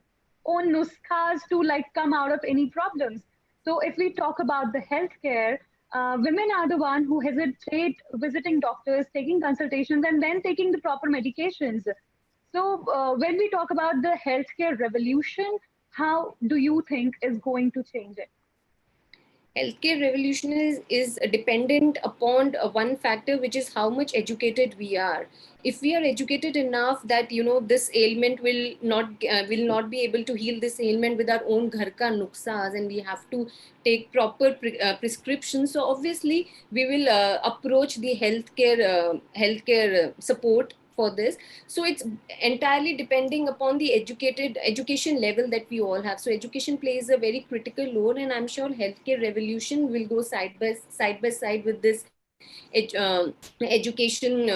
J: nuskhas to like come out of any problems. So, if we talk about the healthcare, women are the one who hesitate visiting doctors, taking consultations, and then taking the proper medications. So, when we talk about the healthcare revolution, how do you think is going to change it?
N: Healthcare revolution is dependent upon one factor, which is how much educated we are. If we are educated enough that this ailment will not be able to heal this ailment with our own ghar ka nuksas, and we have to take proper prescriptions, so obviously we will approach the healthcare support for this. So it's entirely depending upon the education level that we all have. So education plays a very critical role, and I'm sure healthcare revolution will go side by side with this education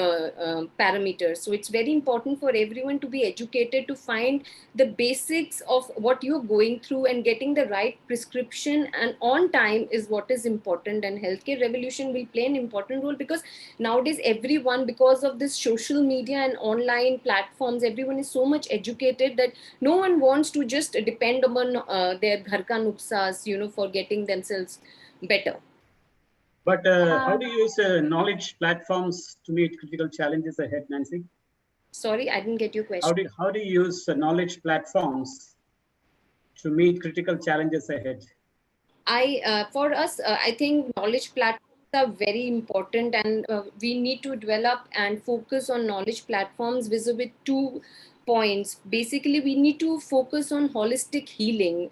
N: parameters. So it's very important for everyone to be educated, to find the basics of what you're going through, and getting the right prescription and on time is what is important. And healthcare revolution will play an important role, because nowadays everyone, because of this social media and online platforms, everyone is so much educated that no one wants to just depend upon their ghar ka nuksas, for getting themselves better.
E: But how do you use knowledge platforms to meet critical challenges ahead, Nancy?
N: Sorry, I didn't get your question.
E: How do you use knowledge platforms to meet critical challenges ahead?
N: For us, I think knowledge platforms are very important, and we need to develop and focus on knowledge platforms vis-a-vis 2 points. Basically, we need to focus on holistic healing,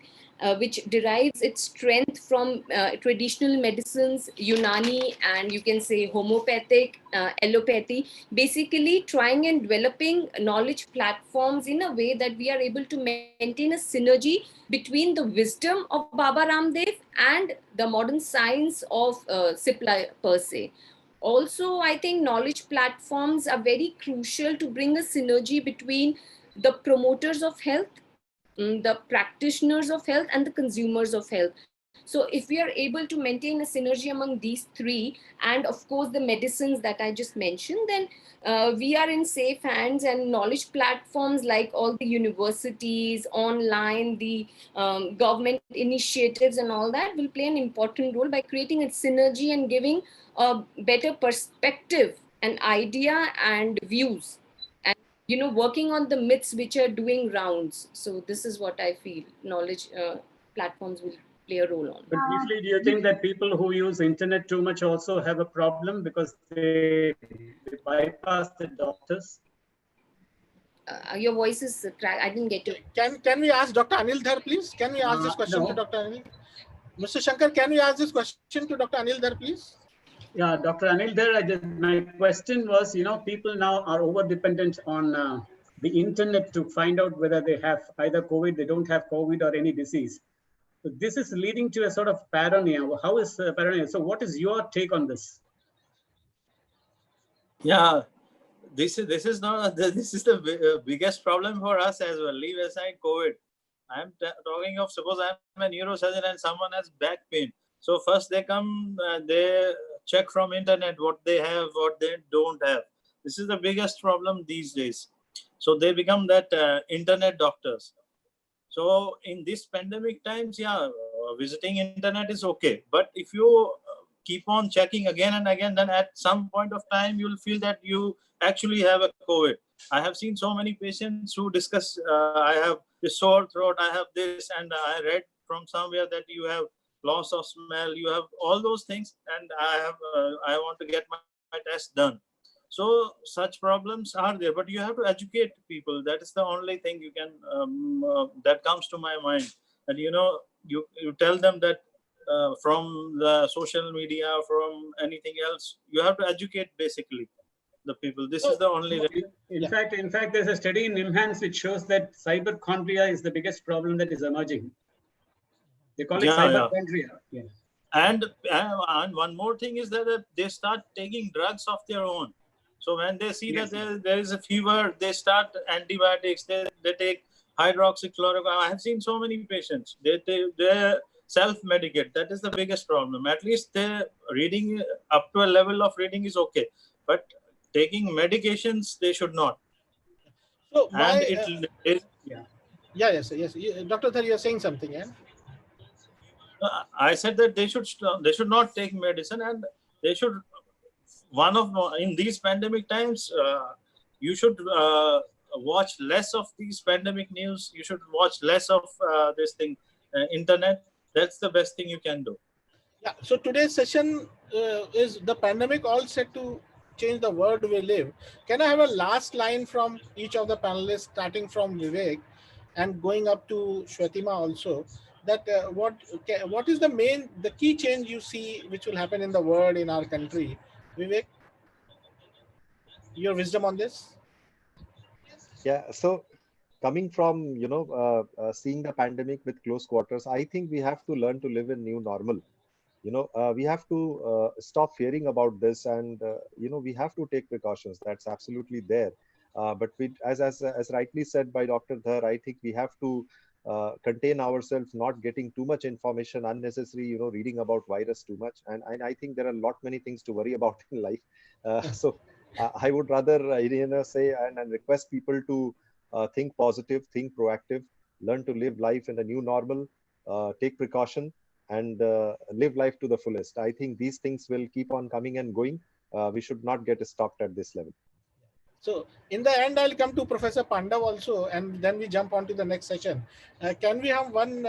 N: which derives its strength from traditional medicines, Unani, and you can say homeopathic, allopathy. Basically, trying and developing knowledge platforms in a way that we are able to maintain a synergy between the wisdom of Baba Ramdev and the modern science of Sipla per se. Also, I think knowledge platforms are very crucial to bring a synergy between the promoters of health, the practitioners of health, and the consumers of health. So if we are able to maintain a synergy among these three, and of course the medicines that I just mentioned, then we are in safe hands. And knowledge platforms like all the universities, online, the government initiatives and all that will play an important role by creating a synergy and giving a better perspective and idea and views, and working on the myths which are doing rounds. So this is what I feel knowledge platforms will play a role on.
E: But briefly, do you think that people who use internet too much also have a problem because they bypass the doctors?
N: Your voice is cracked. I didn't get you.
F: Can we ask Dr. Anil Dhar, please? Can we ask this question to Dr. Anil? Mr. Shankar, can we ask this question to Dr. Anil Dhar, please?
E: Yeah, Dr. Anil Dhar, my question was, people now are over-dependent on the internet to find out whether they have either COVID, they don't have COVID, or any disease. So this is leading to a sort of paranoia. How is paranoia? So what is your take on this?
K: Yeah, this is the biggest problem for us as well. Leave aside COVID. I'm talking of, suppose I'm a neurosurgeon and someone has back pain. So first they come, they check from internet what they have, what they don't have. This is the biggest problem these days. So they become that internet doctors. So in this pandemic times, yeah, visiting internet is okay. But if you keep on checking again and again, then at some point of time, you'll feel that you actually have a COVID. I have seen so many patients who discuss, I have the sore throat, I have this, and I read from somewhere that you have loss of smell, you have all those things, and I want to get my test done. So such problems are there, but you have to educate people. That is the only thing you can that comes to my mind. And you tell them that from the social media, from anything else, you have to educate basically. the people. This is the only way.
E: In fact, there's a study in NIMHANS which shows that cyberchondria is the biggest problem that is emerging. They call it cyberchondria. Yeah.
K: And one more thing is that they start taking drugs of their own. So when they see that there is a fever, they start antibiotics. They take hydroxychloroquine. I have seen so many patients. They self-medicate. That is the biggest problem. At least the reading up to a level of reading is okay, but taking medications they should not.
F: So
K: yes.
F: Dr. Thar, you're saying something, yeah?
K: I said that they should not take medicine, and they should in these pandemic times you should watch less of these pandemic news. You should watch less of this thing internet. That's the best thing you can do.
F: Yeah, so today's session is the pandemic all set to change the world we live. Can I have a last line from each of the panelists, starting from Vivek and going up to Shwetima also, that what is the key change you see which will happen in the world, in our country? Vivek, your wisdom on this?
L: Yeah, so coming from, seeing the pandemic with close quarters, I think we have to learn to live in new normal. We have to stop fearing about this, and we have to take precautions. That's absolutely there. But as rightly said by Dr. Dhar, I think we have to contain ourselves, not getting too much information, unnecessary, reading about virus too much. And I think there are many things to worry about in life. So I would rather say and request people to think positive, think proactive, learn to live life in a new normal, take precaution, and live life to the fullest. I think these things will keep on coming and going. We should not get stopped at this level.
F: So in the end, I'll come to Professor Pandav also, and then we jump on to the next session. Can we have one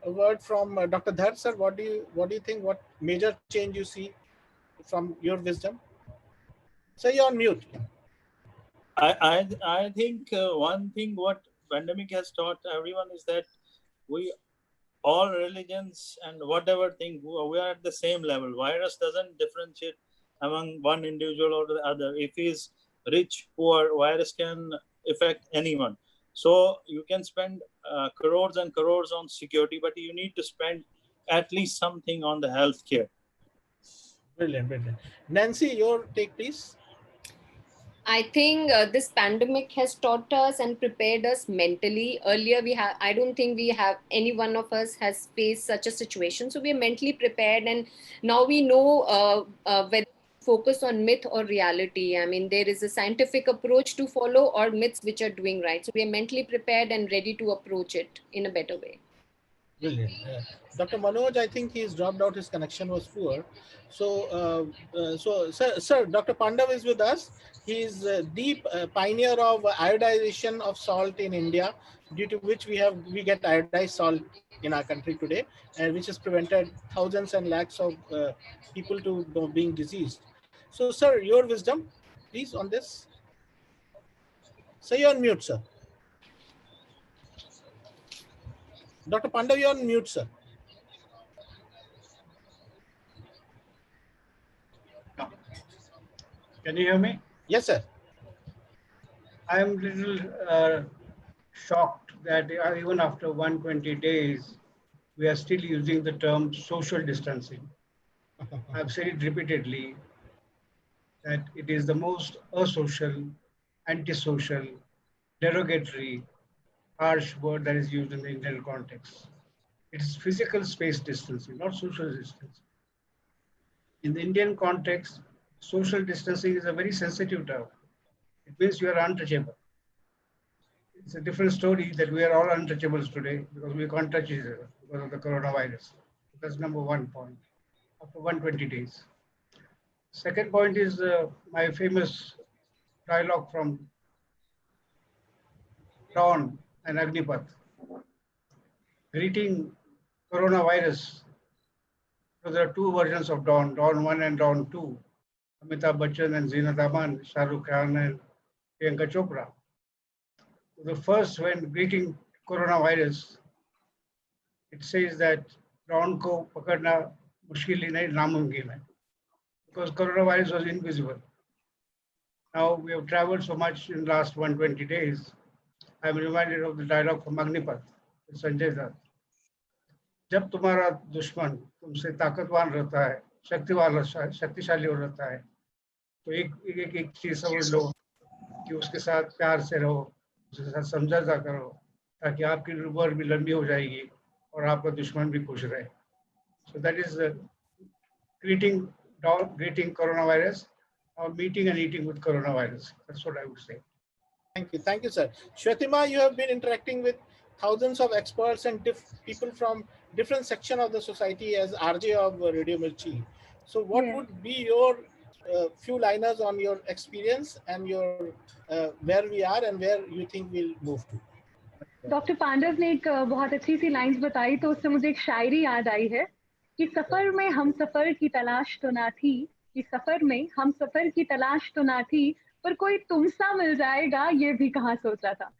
F: word from Dr. Dhar, sir? What do you think? What major change you see from your wisdom? So you're on mute.
K: I think one thing what pandemic has taught everyone is that all religions and whatever thing, we are at the same level. Virus doesn't differentiate among one individual or the other. If he's rich, poor, virus can affect anyone. So you can spend crores and crores on security, but you need to spend at least something on the healthcare.
F: Brilliant. Nancy, your take, please.
N: I think this pandemic has taught us and prepared us mentally. Earlier, I don't think any one of us has faced such a situation. So we are mentally prepared, and now we know whether to focus on myth or reality. I mean, there is a scientific approach to follow or myths which are doing right. So we are mentally prepared and ready to approach it in a better way.
F: Brilliant. Dr. Manoj, I think he's dropped out. His connection was poor. So, sir, Dr. Pandav is with us. He is the pioneer of iodization of salt in India, due to which we get iodized salt in our country today, and which has prevented thousands and lakhs of people to being diseased. So, sir, your wisdom, please, on this. So you're on mute, sir. Dr. Pandav, you're on mute, sir.
A: Can you hear me?
F: Yes, sir.
A: I am little shocked that even after 120 days, we are still using the term social distancing. I've said it repeatedly that it is the most asocial, antisocial, derogatory, harsh word that is used in the Indian context. It is physical space distancing, not social distancing. In the Indian context, social distancing is a very sensitive term. It means you are untouchable. It's a different story that we are all untouchables today because we can't touch each other because of the coronavirus. That's number one point after 120 days. Second point is my famous dialogue from Dawn and Agnipath. Greeting coronavirus. So there are two versions of Dawn, Dawn 1 and Dawn 2. Amitabh Bachchan and Zeenat Aman, Shah Rukh Khan and Priyanka Chopra. The first, when greeting coronavirus, it says that Dawn ko pakadna mushkil hi nahi, namumkin hai, because coronavirus was invisible.
O: Now we have traveled so much in the last 120 days. I'm reminded of the dialogue from Agnipath, Sanjay Dutt. जब तुम्हारा दुश्मन तुमसे ताकतवान रहता है, शक्तिशाली हो रहता है, तो एक चीज समझ लो कि उसके साथ प्यार से रहो, उसके साथ समझौता करो, ताकि आपकी उम्र भी लंबी हो जाएगी और आपका दुश्मन भी खुश रहे. So that is greeting coronavirus, or meeting and eating with coronavirus. That's what I would say.
F: Thank you, sir. Shwetima, you have been interacting with thousands of experts and people from different sections of the society as RJ of Radio Mirchi. So what would be your few liners on your experience and your where we are and where you think we'll move to?
J: Doctor Pandav ने एक बहुत अच्छी सी lines बताई, तो उससे मुझे एक शायरी याद आई है कि सफर में हम सफर की तलाश तो ना थी, कि सफर में हम सफर की तलाश तो ना थी, पर कोई तुमसा मिल जाएगा ये भी कहाँ सोचा था.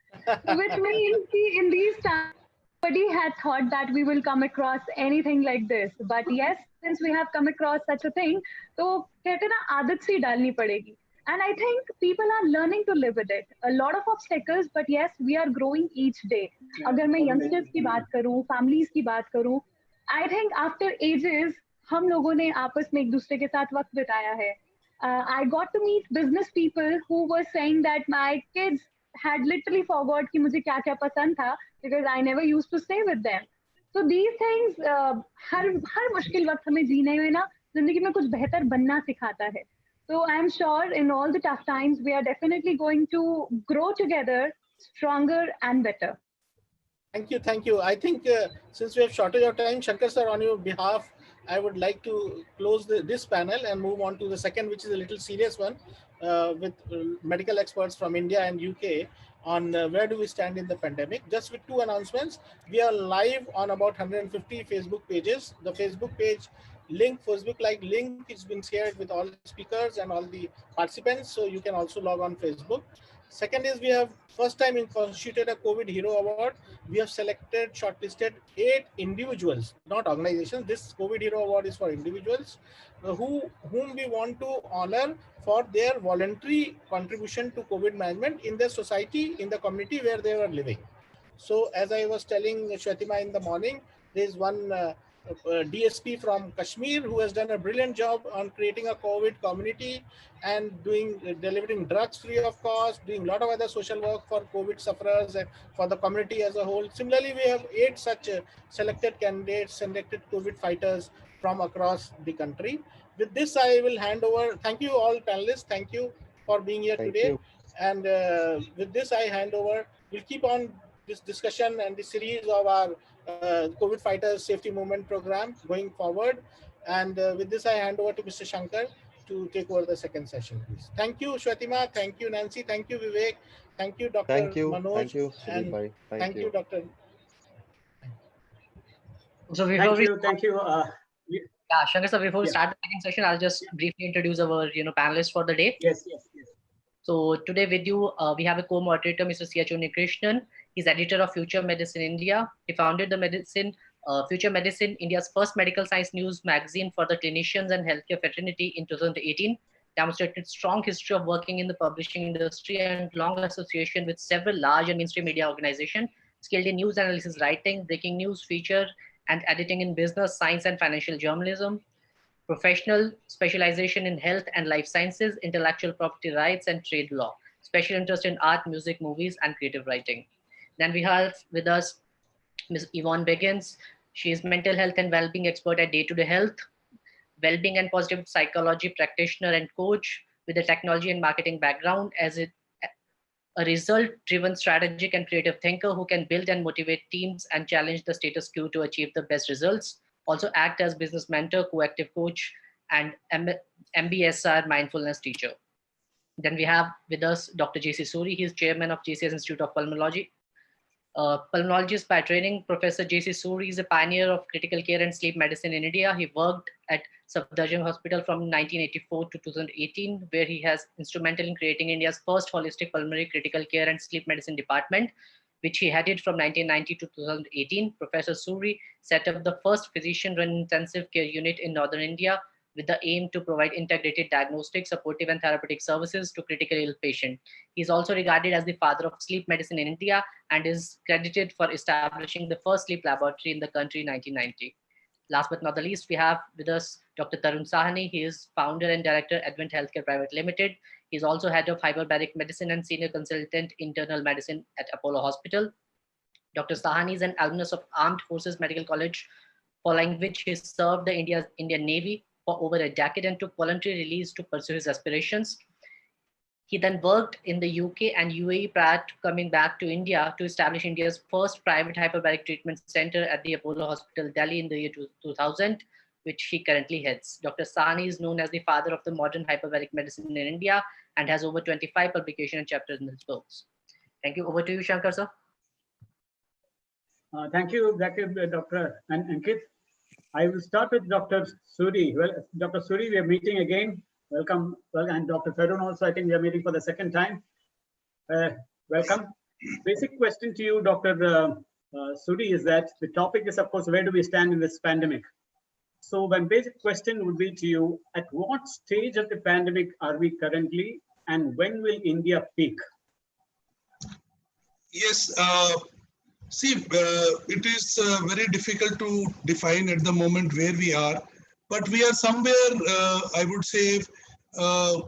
J: Which means in these times nobody had thought that we will come across anything like this, but yes, since we have come across such a thing, तो कहते ना आदत सी डालनी पड़ेगी. And I think people are learning to live with it. A lot of obstacles, but yes, we are growing each day. अगर मैं youngsters की बात करूं, families की बात करूं, I think after ages हम लोगों ने आपस में एक दूसरे के साथ वक्त बिताया है. I got to meet business people who were saying that my kids had literally forgot कि मुझे क्या क्या पसंद था, because I never used to stay with them. So these things हर मुश्किल वक्त हमें जीने में ना जिंदगी में कुछ बेहतर बनना सिखाता है. So I'm sure in all the tough times, we are definitely going to grow together, stronger and better.
F: Thank you. I think since we have shortage of time, Shankar sir, on your behalf, I would like to close this panel and move on to the second, which is a little serious one, with medical experts from India and UK on where do we stand in the pandemic. Just with two announcements. We are live on about 150 Facebook pages. The Facebook page link, Facebook link has been shared with all the speakers and all the participants, so you can also log on Facebook. Second is we have first time constituted a COVID Hero Award. We have selected, shortlisted 8 individuals, not organizations. This COVID Hero Award is for individuals whom we want to honor for their voluntary contribution to COVID management in the society, in the community where they were living. So as I was telling Shwetima in the morning, there is one DSP from Kashmir who has done a brilliant job on creating a COVID community and delivering drugs free of cost, doing a lot of other social work for COVID sufferers and for the community as a whole. Similarly, we have 8 such selected candidates, selected COVID fighters from across the country. With this, I will hand over. Thank you all panelists. Thank you for being here today. And with this, I hand over. We'll keep on this discussion and the series of our COVID Fighters Safety Movement program going forward. And with this, I hand over to Mr. Shankar to take over the second session, please. Thank you, Shwetima. Thank you, Nancy. Thank you, Vivek. Thank you, Dr. Manoj.
L: Thank you,
F: and thank you, Dr.
I: So thank you. Yeah, Shankar sir, before we start the second session, I'll just briefly introduce our panelists for the day.
P: Yes.
I: So today with you, we have a co-moderator, Mr. C.H. Krishnan. He's editor of Future Medicine India. He founded the Future Medicine, India's first medical science news magazine for the clinicians and healthcare fraternity in 2018. Demonstrated strong history of working in the publishing industry and long association with several large and mainstream media organizations, skilled in news analysis writing, breaking news, feature, and editing in business, science, and financial journalism. Professional specialization in health and life sciences, intellectual property rights, and trade law. Special interest in art, music, movies, and creative writing. Then we have with us Ms. Yvonne Biggins. She is mental health and well-being expert at Day to Day Health, well-being and positive psychology practitioner and coach with a technology and marketing background. As a result-driven strategic and creative thinker who can build and motivate teams and challenge the status quo to achieve the best results. Also act as business mentor, co-active coach, and MBSR mindfulness teacher. Then we have with us Dr. J.C. Suri. He is chairman of JCS Institute of Pulmonology. Pulmonologist by training, Professor J.C. Suri is a pioneer of critical care and sleep medicine in India. He worked at Safdarjung Hospital from 1984 to 2018, where he has instrumental in creating India's first holistic pulmonary critical care and sleep medicine department, which he headed from 1990 to 2018. Professor Suri set up the first physician-run intensive care unit in Northern India, with the aim to provide integrated diagnostic, supportive, and therapeutic services to critically ill patients. He is also regarded as the father of sleep medicine in India and is credited for establishing the first sleep laboratory in the country in 1990. Last but not the least, we have with us Dr. Tarun Sahani. He is founder and director, Advent Healthcare Private Limited. He is also head of hyperbaric medicine and senior consultant internal medicine at Apollo Hospital. Dr. Sahani is an alumnus of Armed Forces Medical College, following which he served the Indian Navy for over a decade and took voluntary release to pursue his aspirations. He then worked in the UK and UAE prior to coming back to India to establish India's first private hyperbaric treatment center at the Apollo Hospital, Delhi in the year 2000, which he currently heads. Dr. Sahani is known as the father of the modern hyperbaric medicine in India and has over 25 publications and chapters in his books. Thank you. Over to you, Shankar, sir.
P: Thank you, Dr. and Ankit. I will start with Dr. Suri. Well, Dr. Suri, we are meeting again. Welcome. Well, and Dr. Tarun also, I think we are meeting for the second time. Welcome. Basic question to you, Dr. Suri, is that the topic is, of course, where do we stand in this pandemic? So my basic question would be to you, at what stage of the pandemic are we currently, and when will India peak?
Q: Yes, see, it is very difficult to define at the moment where we are, but we are somewhere, I would say,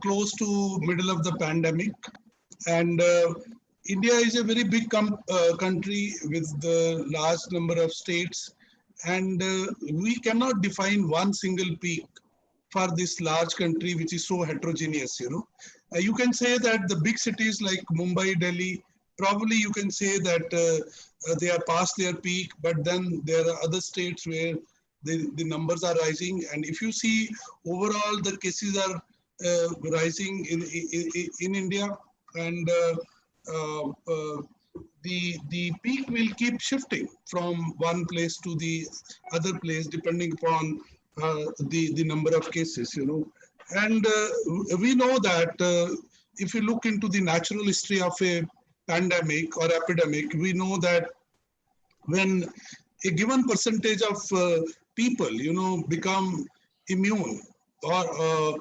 Q: close to middle of the pandemic. And India is a very big country with the large number of states, and we cannot define one single peak for this large country, which is so heterogeneous, you know. You can say that the big cities like Mumbai, Delhi, probably you can say that they are past their peak, but then there are other states where the numbers are rising. And if you see overall, the cases are rising in India, and the peak will keep shifting from one place to the other place depending upon the number of cases, you know. And we know that if you look into the natural history of a pandemic or epidemic, we know that when a given percentage of people, you know, become immune or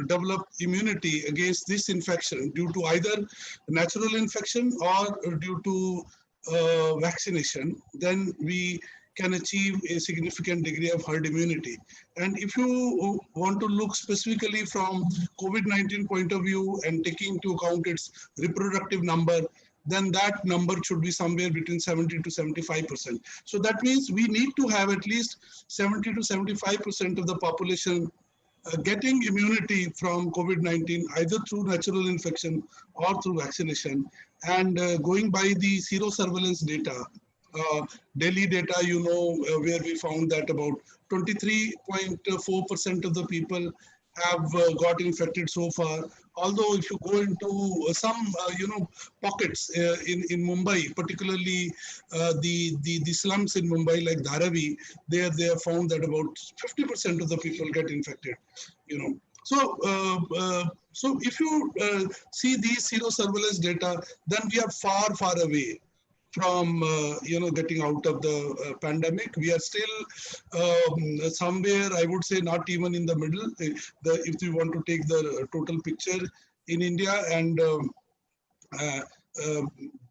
Q: develop immunity against this infection due to either natural infection or due to vaccination, then we can achieve a significant degree of herd immunity. And if you want to look specifically from COVID-19 point of view and taking into account its reproductive number, then that number should be somewhere between 70 to 75%. So that means we need to have at least 70 to 75% of the population getting immunity from COVID-19, either through natural infection or through vaccination. And going by the serosurveillance data, Delhi data, you know, where we found that about 23.4% of the people have got infected so far. Although if you go into some, you know, pockets in Mumbai, particularly the slums in Mumbai like Dharavi, they have found that about 50% of the people get infected, you know. So if you see these serosurveillance data, then we are far, far away from you know, getting out of the pandemic. We are still somewhere, I would say, not even in the middle. If you want to take the total picture in India, and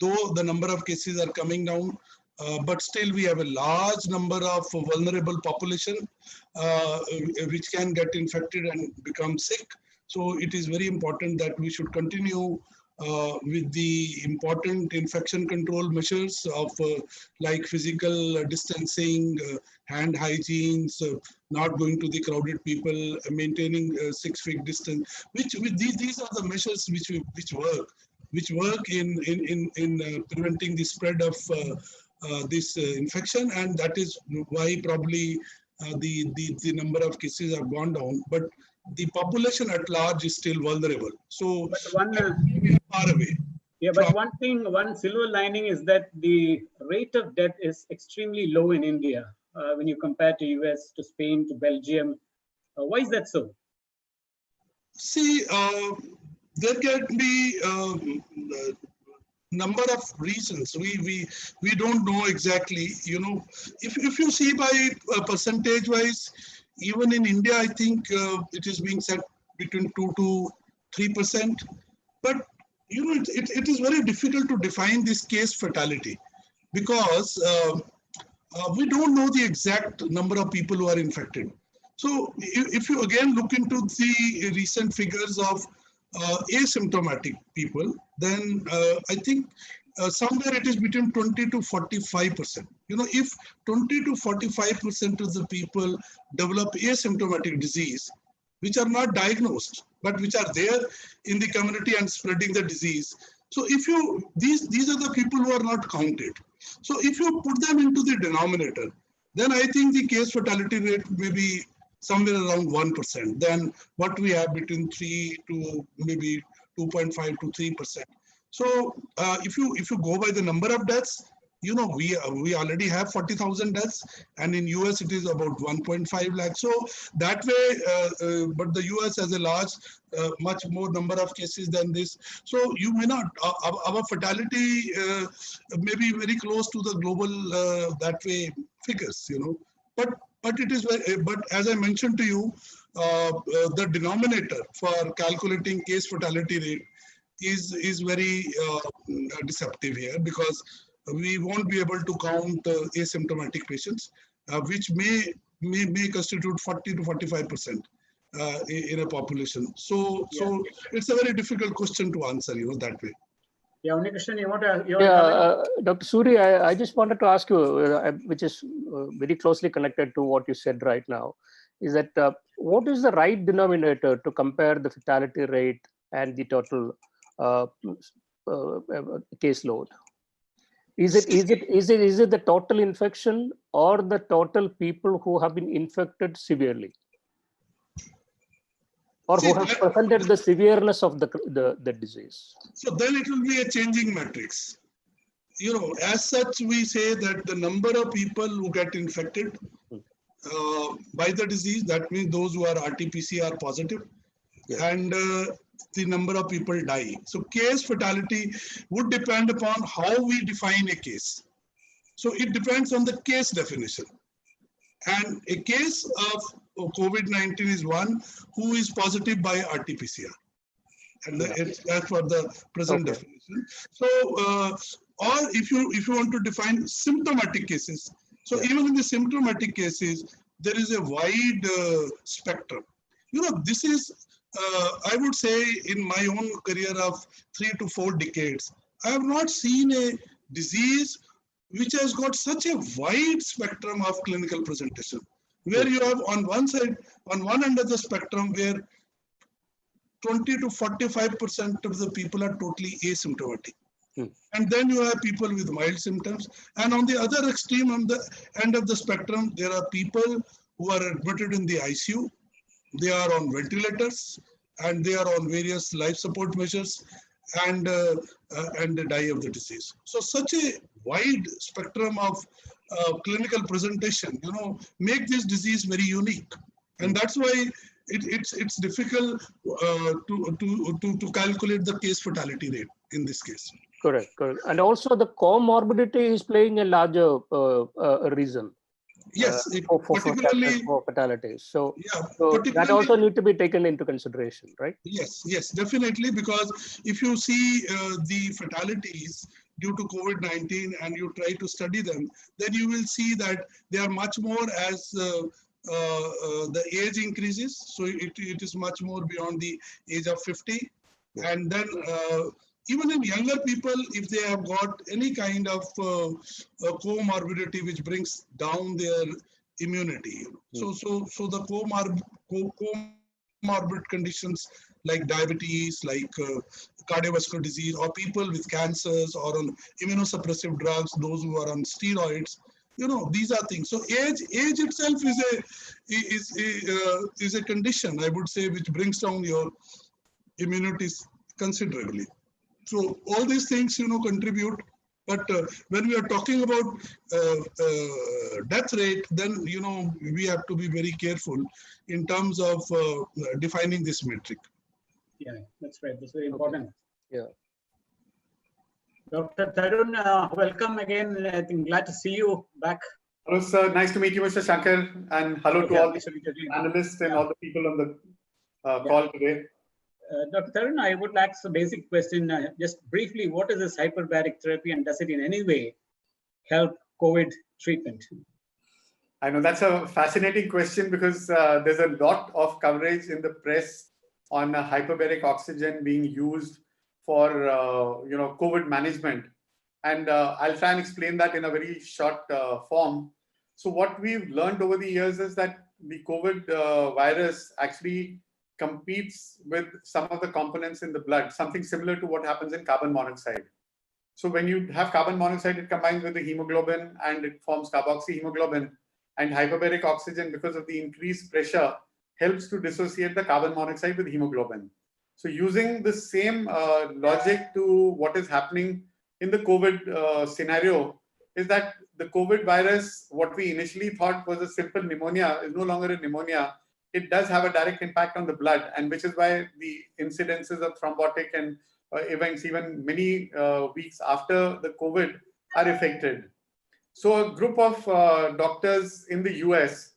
Q: though the number of cases are coming down, but still we have a large number of vulnerable population which can get infected and become sick. So it is very important that we should continue with the important infection control measures of like physical distancing, hand hygiene, not going to the crowded people, maintaining 6 feet distance. These are the measures which work in preventing the spread of this infection, and that is why probably the number of cases have gone down. But the population at large is still vulnerable. So
P: one
Q: far away.
P: Yeah, but one silver lining is that the rate of death is extremely low in India when you compare to US, to Spain, to Belgium. Why is that so?
Q: See, there can be number of reasons. We don't know exactly. You know, if you see by percentage wise, Even in India, I think it is being set between 2 to 3%. But it is very difficult to define this case fatality because we don't know the exact number of people who are infected. So if you again look into the recent figures of asymptomatic people, then I think somewhere it is between 20 to 45%. If 20 to 45% of the people develop asymptomatic disease, which are not diagnosed, but which are there in the community and spreading the disease. So if these are the people who are not counted. So if you put them into the denominator, then I think the case fatality rate may be somewhere around 1%. Then what we have between 3 to maybe 2.5 to 3%. So if you go by the number of deaths, we already have 40,000 deaths, and in US it is about 1.5 lakh. So that way, but the US has a large, much more number of cases than this. So you may not, our fatality may be very close to the global that way figures, But it is, but as I mentioned to you, the denominator for calculating case fatality rate is very deceptive here, because we won't be able to count asymptomatic patients, which may constitute 40 to 45% in a population. So it's a very difficult question to answer, that way.
P: Yeah, only question you want to.
R: Dr. Suri, I just wanted to ask you, which is very closely connected to what you said right now, is that what is the right denominator to compare the fatality rate and the total caseload? Is it the total infection or the total people who have been infected severely, or who have presented the severeness of the disease?
Q: So then it will be a changing matrix. As such, we say that the number of people who get infected by the disease, that means those who are RT-PCR positive, and the number of people dying. So case fatality would depend upon how we define a case. So it depends on the case definition. And a case of COVID-19 is one who is positive by RT-PCR. And that's for the present definition. So, or if you want to define symptomatic cases, so even in the symptomatic cases, there is a wide spectrum. This is, I would say, in my own career of 3 to 4 decades, I have not seen a disease which has got such a wide spectrum of clinical presentation, where you have on one side, on one end of the spectrum, where 20 to 45% of the people are totally asymptomatic. And then you have people with mild symptoms. And on the other extreme, on the end of the spectrum, there are people who are admitted in the ICU. They are on ventilators, and they are on various life support measures, and they die of the disease. So such a wide spectrum of clinical presentation, make this disease very unique. And that's why it's difficult to calculate the case fatality rate in this case.
R: Correct. And also the comorbidity is playing a larger reason.
Q: Yes,
R: for fatalities. So that also need to be taken into consideration, right?
Q: Yes, definitely. Because if you see the fatalities due to COVID-19 and you try to study them, then you will see that they are much more as the age increases. So it is much more beyond the age of 50. And then even in younger people, if they have got any kind of comorbidity which brings down their immunity, so the comorbid conditions like diabetes, like cardiovascular disease, or people with cancers or on immunosuppressive drugs, those who are on steroids, these are things. So age itself is a condition, I would say, which brings down your immunities considerably. So all these things, contribute. But when we are talking about death rate, then, we have to be very careful in terms of defining this metric.
P: Yeah, that's right. That's very important.
R: Yeah.
P: Dr. Tarun, welcome again. I think glad to see you back
S: Hello, sir. Nice to meet you, Mr. Shankar, and hello to all the analysts and all the people on the call today.
P: Dr. Tarun, I would like a basic question. Just briefly, what is this hyperbaric therapy, and does it in any way help COVID treatment?
S: I know that's a fascinating question because there's a lot of coverage in the press on hyperbaric oxygen being used for COVID management, and I'll try and explain that in a very short form. So what we've learned over the years is that the COVID virus actually competes with some of the components in the blood, something similar to what happens in carbon monoxide. So when you have carbon monoxide, it combines with the hemoglobin and it forms carboxyhemoglobin. And hyperbaric oxygen, because of the increased pressure, helps to dissociate the carbon monoxide with hemoglobin. So using the same logic to what is happening in the COVID scenario is that the COVID virus, what we initially thought was a simple pneumonia, is no longer a pneumonia. It does have a direct impact on the blood, and which is why the incidences of thrombotic and events, even many weeks after the COVID, are affected. So a group of doctors in the US,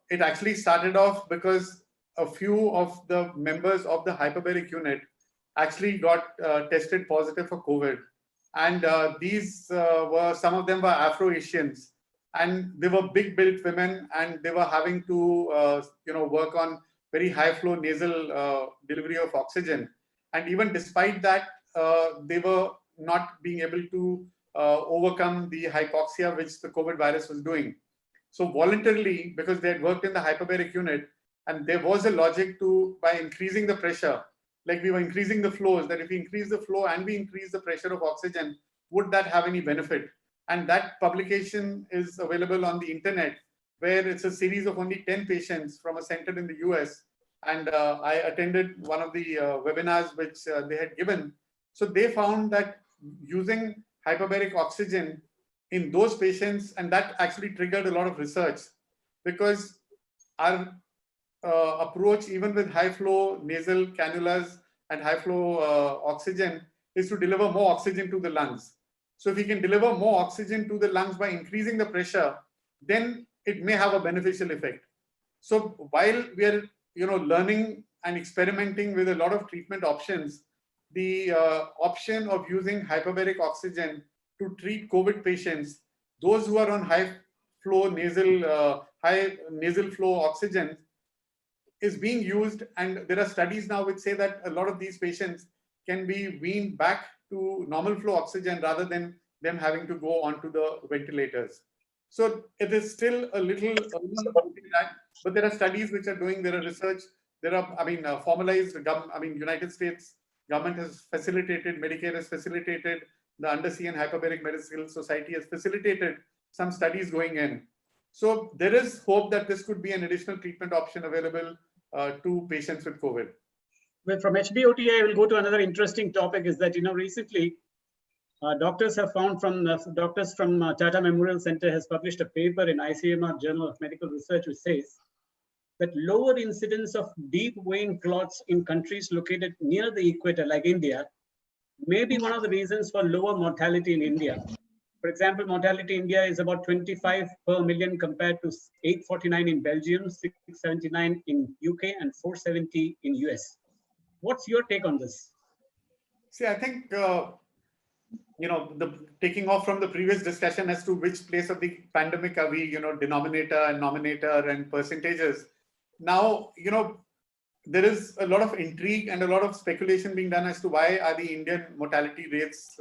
S: it actually started off because a few of the members of the hyperbaric unit actually got tested positive for COVID. And these some of them were Afro-Asians, and they were big built women, and they were having to work on very high flow nasal delivery of oxygen. And even despite that, they were not being able to overcome the hypoxia which the COVID virus was doing. So voluntarily, because they had worked in the hyperbaric unit, and there was a logic to, by increasing the pressure, like we were increasing the flows, that if we increase the flow and we increase the pressure of oxygen, would that have any benefit? And that publication is available on the internet, where it's a series of only 10 patients from a center in the US. And I attended one of the webinars which they had given. So they found that using hyperbaric oxygen in those patients, and that actually triggered a lot of research, because our approach, even with high flow nasal cannulas and high flow oxygen, is to deliver more oxygen to the lungs. So if we can deliver more oxygen to the lungs by increasing the pressure, then it may have a beneficial effect. So while we are learning and experimenting with a lot of treatment options, the option of using hyperbaric oxygen to treat COVID patients, those who are on high nasal flow oxygen, is being used. And there are studies now which say that a lot of these patients can be weaned back to normal flow oxygen rather than them having to go onto the ventilators. So it is still a little early, but there are studies which are doing, there are research, there are, formalized, United States government has facilitated, Medicare has facilitated, the Undersea and Hyperbaric Medical Society has facilitated some studies going in. So there is hope that this could be an additional treatment option available to patients with COVID.
P: Well, from HBOT, I will go to another interesting topic, is that, recently doctors have found doctors from Tata Memorial Center has published a paper in ICMR Journal of Medical Research, which says that lower incidence of deep vein clots in countries located near the equator, like India, may be one of the reasons for lower mortality in India. For example, mortality in India is about 25 per million compared to 849 in Belgium, 679 in UK, and 470 in US. What's your take on this?
S: See, I think, taking off from the previous discussion as to which place of the pandemic are we, denominator and nominator and percentages. Now, there is a lot of intrigue and a lot of speculation being done as to why are the Indian mortality rates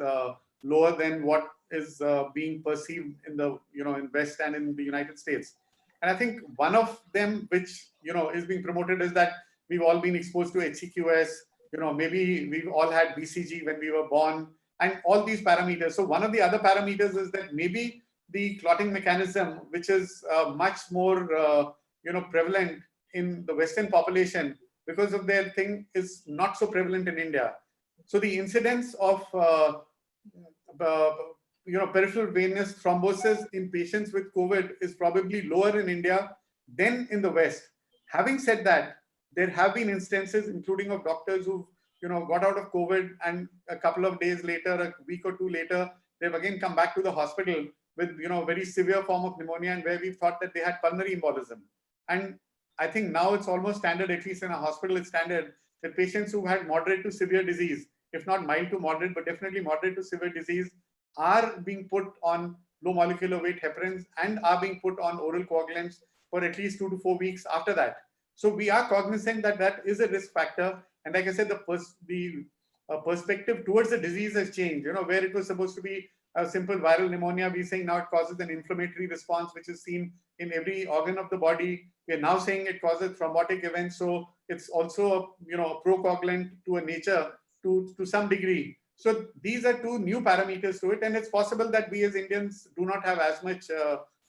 S: lower than what is being perceived in the, in West and in the United States. And I think one of them, which, is being promoted, is that we've all been exposed to HCQS, maybe we've all had BCG when we were born, and all these parameters. So one of the other parameters is that maybe the clotting mechanism, which is much more, prevalent in the Western population, because of their thing, is not so prevalent in India. So the incidence of peripheral venous thrombosis in patients with COVID is probably lower in India than in the West. Having said that, there have been instances, including of doctors who've got out of COVID, and a couple of days later, a week or two later, they've again come back to the hospital with very severe form of pneumonia, and where we thought that they had pulmonary embolism. And I think now it's almost standard, at least in a hospital, it's standard that patients who had moderate to severe disease, if not mild to moderate, but definitely moderate to severe disease, are being put on low molecular weight heparins and are being put on oral coagulants for at least 2 to 4 weeks after that. So we are cognizant that that is a risk factor. And like I said, the perspective towards the disease has changed. Where it was supposed to be a simple viral pneumonia, we're saying now it causes an inflammatory response, which is seen in every organ of the body. We're now saying it causes thrombotic events. So it's also a procoagulant to a nature to some degree. So these are two new parameters to it. And it's possible that we as Indians do not have as much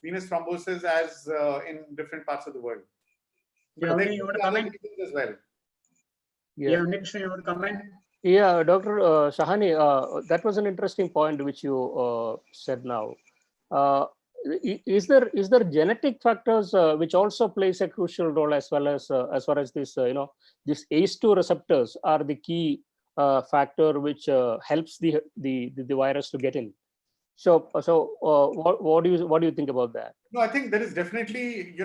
S: venous thrombosis as in different parts of the world.
P: Yeah, you want to comment
S: as well?
P: Yeah, Nick, you want to comment?
R: Yeah, Dr. Sahani, that was an interesting point which you said now. Is there genetic factors which also plays a crucial role, as well as far as this this ACE2 receptors are the key factor which helps the virus to get in? So what do you think about that?
S: No, I think there is definitely,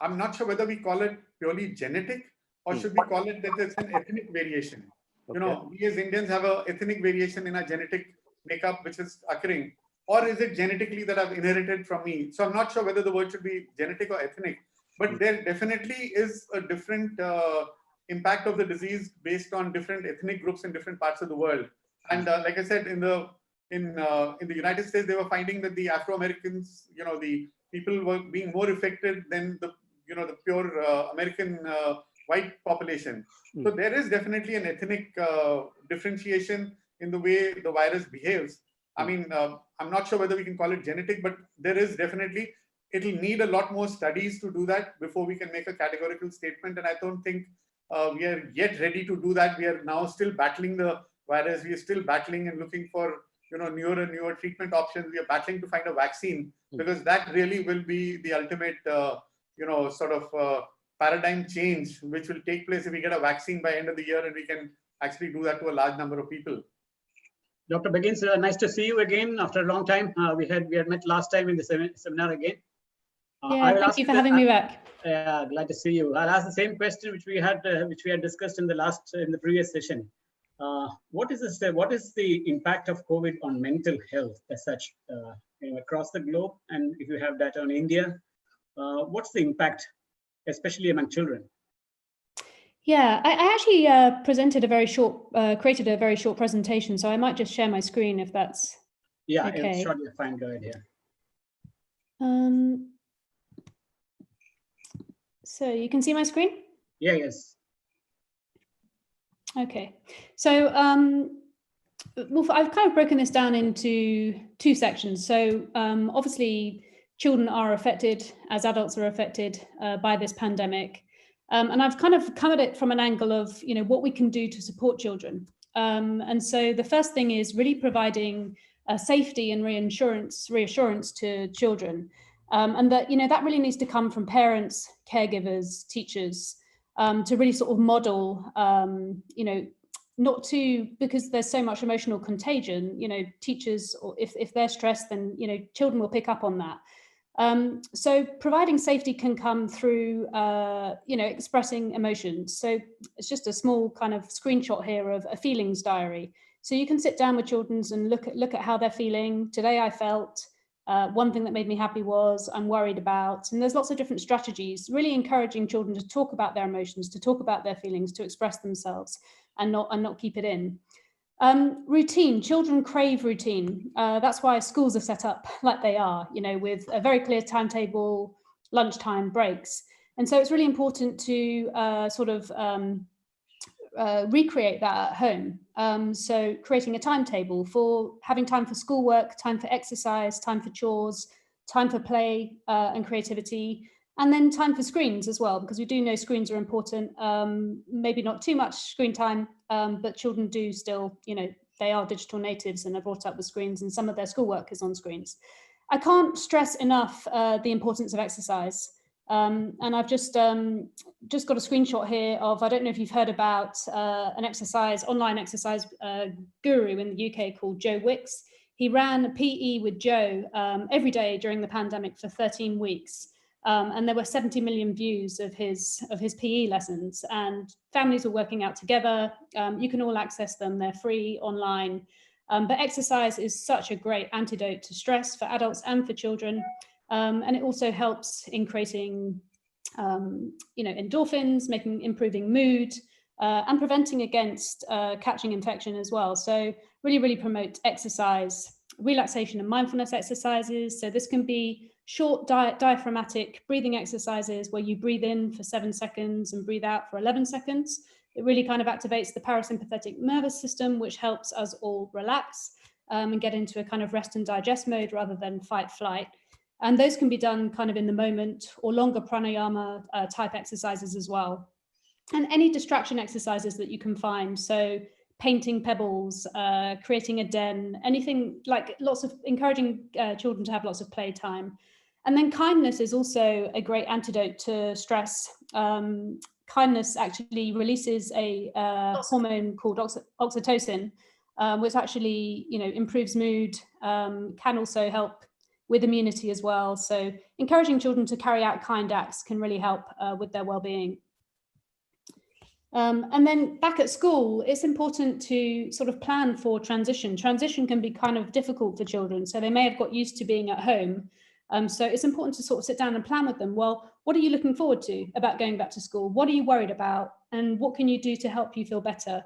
S: I'm not sure whether we call it purely genetic or should we call it that it's an ethnic variation. Okay. We as Indians have an ethnic variation in our genetic makeup which is occurring, or is it genetically that I've inherited from me? So I'm not sure whether the word should be genetic or ethnic, but there definitely is a different impact of the disease based on different ethnic groups in different parts of the world. And like I said, in the United States, they were finding that the Afro-Americans, the people were being more affected than the pure American white population. So there is definitely an ethnic differentiation in the way the virus behaves. I mean, I'm not sure whether we can call it genetic, but there is definitely, it'll need a lot more studies to do that before we can make a categorical statement. And I don't think we are yet ready to do that. We are now still battling the virus. We are still battling and looking for newer and newer treatment options. We are battling to find a vaccine, because that really will be the ultimate sort of paradigm change which will take place if we get a vaccine by end of the year and we can actually do that to a large number of people.
P: Dr. Begins, nice to see you again after a long time. We had met last time in the seminar again.
T: Thank you for having me back.
P: Yeah, glad to see you. I'll ask the same question which we had discussed in the previous session. What is the impact of COVID on mental health as such across the globe? And if you have data on India, what's the impact, especially among children?
T: Yeah, I actually created a very short presentation, so I might just share my screen if that's okay.
P: Sure, you're fine. Go ahead. Yeah.
T: So you can see my screen?
P: Yeah. Yes.
T: Okay. So I've kind of broken this down into two sections. So obviously, children are affected, as adults are affected by this pandemic. And I've kind of come at it from an angle of, what we can do to support children. And so the first thing is really providing safety and reassurance to children. And that, that really needs to come from parents, caregivers, teachers, to really sort of model, not to, because there's so much emotional contagion, teachers, or if they're stressed, then, children will pick up on that. So providing safety can come through, expressing emotions. So it's just a small kind of screenshot here of a feelings diary. So you can sit down with children and look at how they're feeling. Today I felt, one thing that made me happy was I'm worried about, and there's lots of different strategies, really encouraging children to talk about their emotions, to talk about their feelings, to express themselves and not keep it in. Routine, children crave routine. That's why schools are set up like they are, with a very clear timetable, lunchtime breaks. And so it's really important to recreate that at home. So creating a timetable for having time for schoolwork, time for exercise, time for chores, time for play and creativity, and then time for screens as well, because we do know screens are important. Maybe not too much screen time, but children do still, they are digital natives and are brought up with screens, and some of their schoolwork is on screens. I can't stress enough the importance of exercise. And I've just got a screenshot here of, I don't know if you've heard about an online exercise guru in the UK called Joe Wicks. He ran PE with Joe every day during the pandemic for 13 weeks. And there were 70 million views of his PE lessons, and families were working out together. You can all access them, they're free online. But exercise is such a great antidote to stress for adults and for children. And it also helps in creating endorphins, improving mood, and preventing against catching infection as well. So really, really promote exercise, relaxation and mindfulness exercises. So this can be short diaphragmatic breathing exercises where you breathe in for 7 seconds and breathe out for 11 seconds. It really kind of activates the parasympathetic nervous system, which helps us all relax and get into a kind of rest and digest mode rather than fight flight. And those can be done kind of in the moment, or longer pranayama type exercises as well. And any distraction exercises that you can find. So painting pebbles, creating a den, anything like encouraging children to have lots of playtime. And then kindness is also a great antidote to stress. Kindness actually releases a hormone called oxytocin, which actually improves mood, can also help with immunity as well. So encouraging children to carry out kind acts can really help with their well-being. And then back at school, it's important to sort of plan for transition. Transition can be kind of difficult for children, so they may have got used to being at home. So it's important to sort of sit down and plan with them. Well, what are you looking forward to about going back to school? What are you worried about? And what can you do to help you feel better?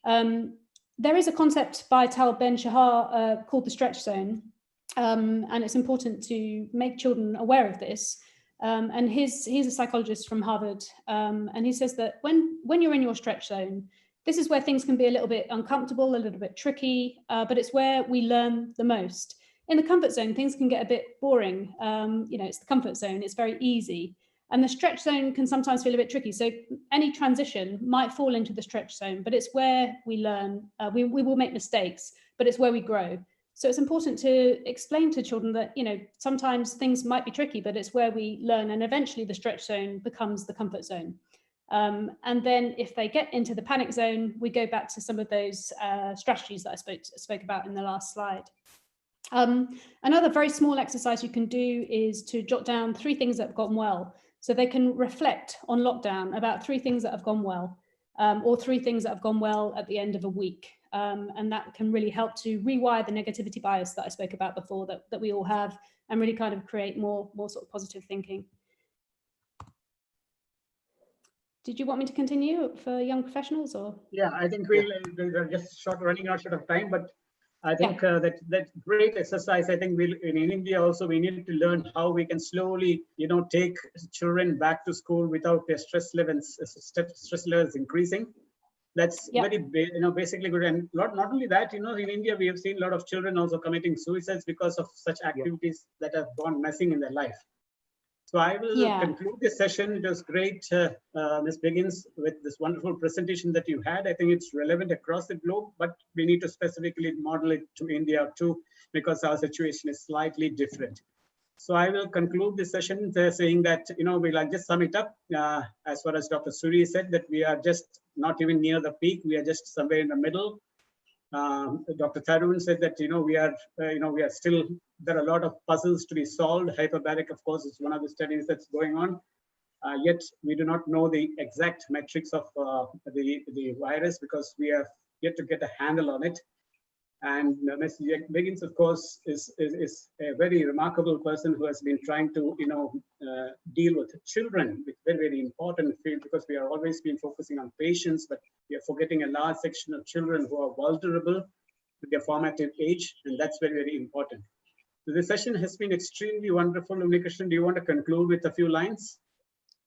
T: There is a concept by Tal Ben-Shahar called the stretch zone. And it's important to make children aware of this. And he's a psychologist from Harvard, and he says that when you're in your stretch zone, this is where things can be a little bit uncomfortable, a little bit tricky, but it's where we learn the most. In the comfort zone, things can get a bit boring. It's the comfort zone, it's very easy. And the stretch zone can sometimes feel a bit tricky. So any transition might fall into the stretch zone, but it's where we learn. We will make mistakes, but it's where we grow. So it's important to explain to children that, sometimes things might be tricky, but it's where we learn, and eventually the stretch zone becomes the comfort zone. And then if they get into the panic zone, we go back to some of those strategies that I spoke about in the last slide. Another very small exercise you can do is to jot down 3 things that have gone well. So they can reflect on lockdown about 3 things that have gone well, or 3 things that have gone well at the end of a week. And that can really help to rewire the negativity bias that I spoke about before that we all have, and really kind of create more sort of positive thinking. Did you want me to continue for young professionals, or?
P: Yeah, I think we're just running out of time, but I think that great exercise. I think in India also we need to learn how we can slowly, take children back to school without their stress levels increasing. That's very, basically good. And not only that, in India, we have seen a lot of children also committing suicides because of such activities that have gone missing in their life. So I will conclude this session. It was great, Ms. Biggins, with this wonderful presentation that you had. I think it's relevant across the globe, but we need to specifically model it to India too, because our situation is slightly different. So I will conclude this session saying that, we'll just sum it up. As far as Dr. Suri said, that we are just not even near the peak. We are just somewhere in the middle. Dr. Tharun said that, we are still, there are a lot of puzzles to be solved. Hyperbaric, of course, is one of the studies that's going on. Yet we do not know the exact metrics of the virus, because we have yet to get a handle on it. And Ms. Biggins, of course, is a very remarkable person who has been trying to, deal with children, with very, very important field, because we are always been focusing on patients, but we are forgetting a large section of children who are vulnerable to their formative age, and that's very, very important. So this session has been extremely wonderful. Unikrishnan, do you want to conclude with a few lines?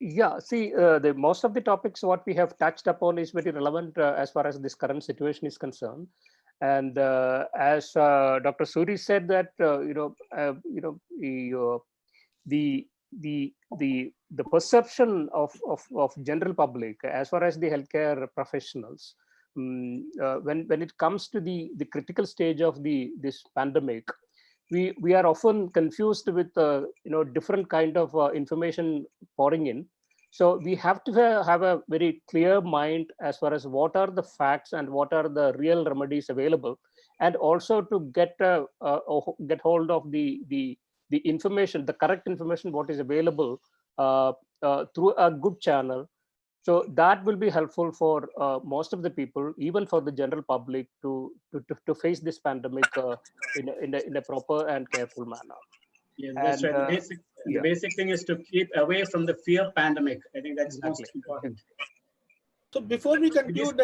R: Yeah, see, most of the topics what we have touched upon is very relevant as far as this current situation is concerned. And as Dr. Suri said that the perception of general public as far as the healthcare professionals, when it comes to the critical stage of this pandemic, we are often confused with different kind of information pouring in. So we have to have a very clear mind as far as what are the facts and what are the real remedies available. and also to get hold of the information, the correct information, what is available through a good channel. So that will be helpful for most of the people, even for the general public, to face this pandemic in a proper and careful manner.
P: Yes, that's right. The basic thing is to keep away from the fear pandemic. I think that's most important.
F: So before we conclude,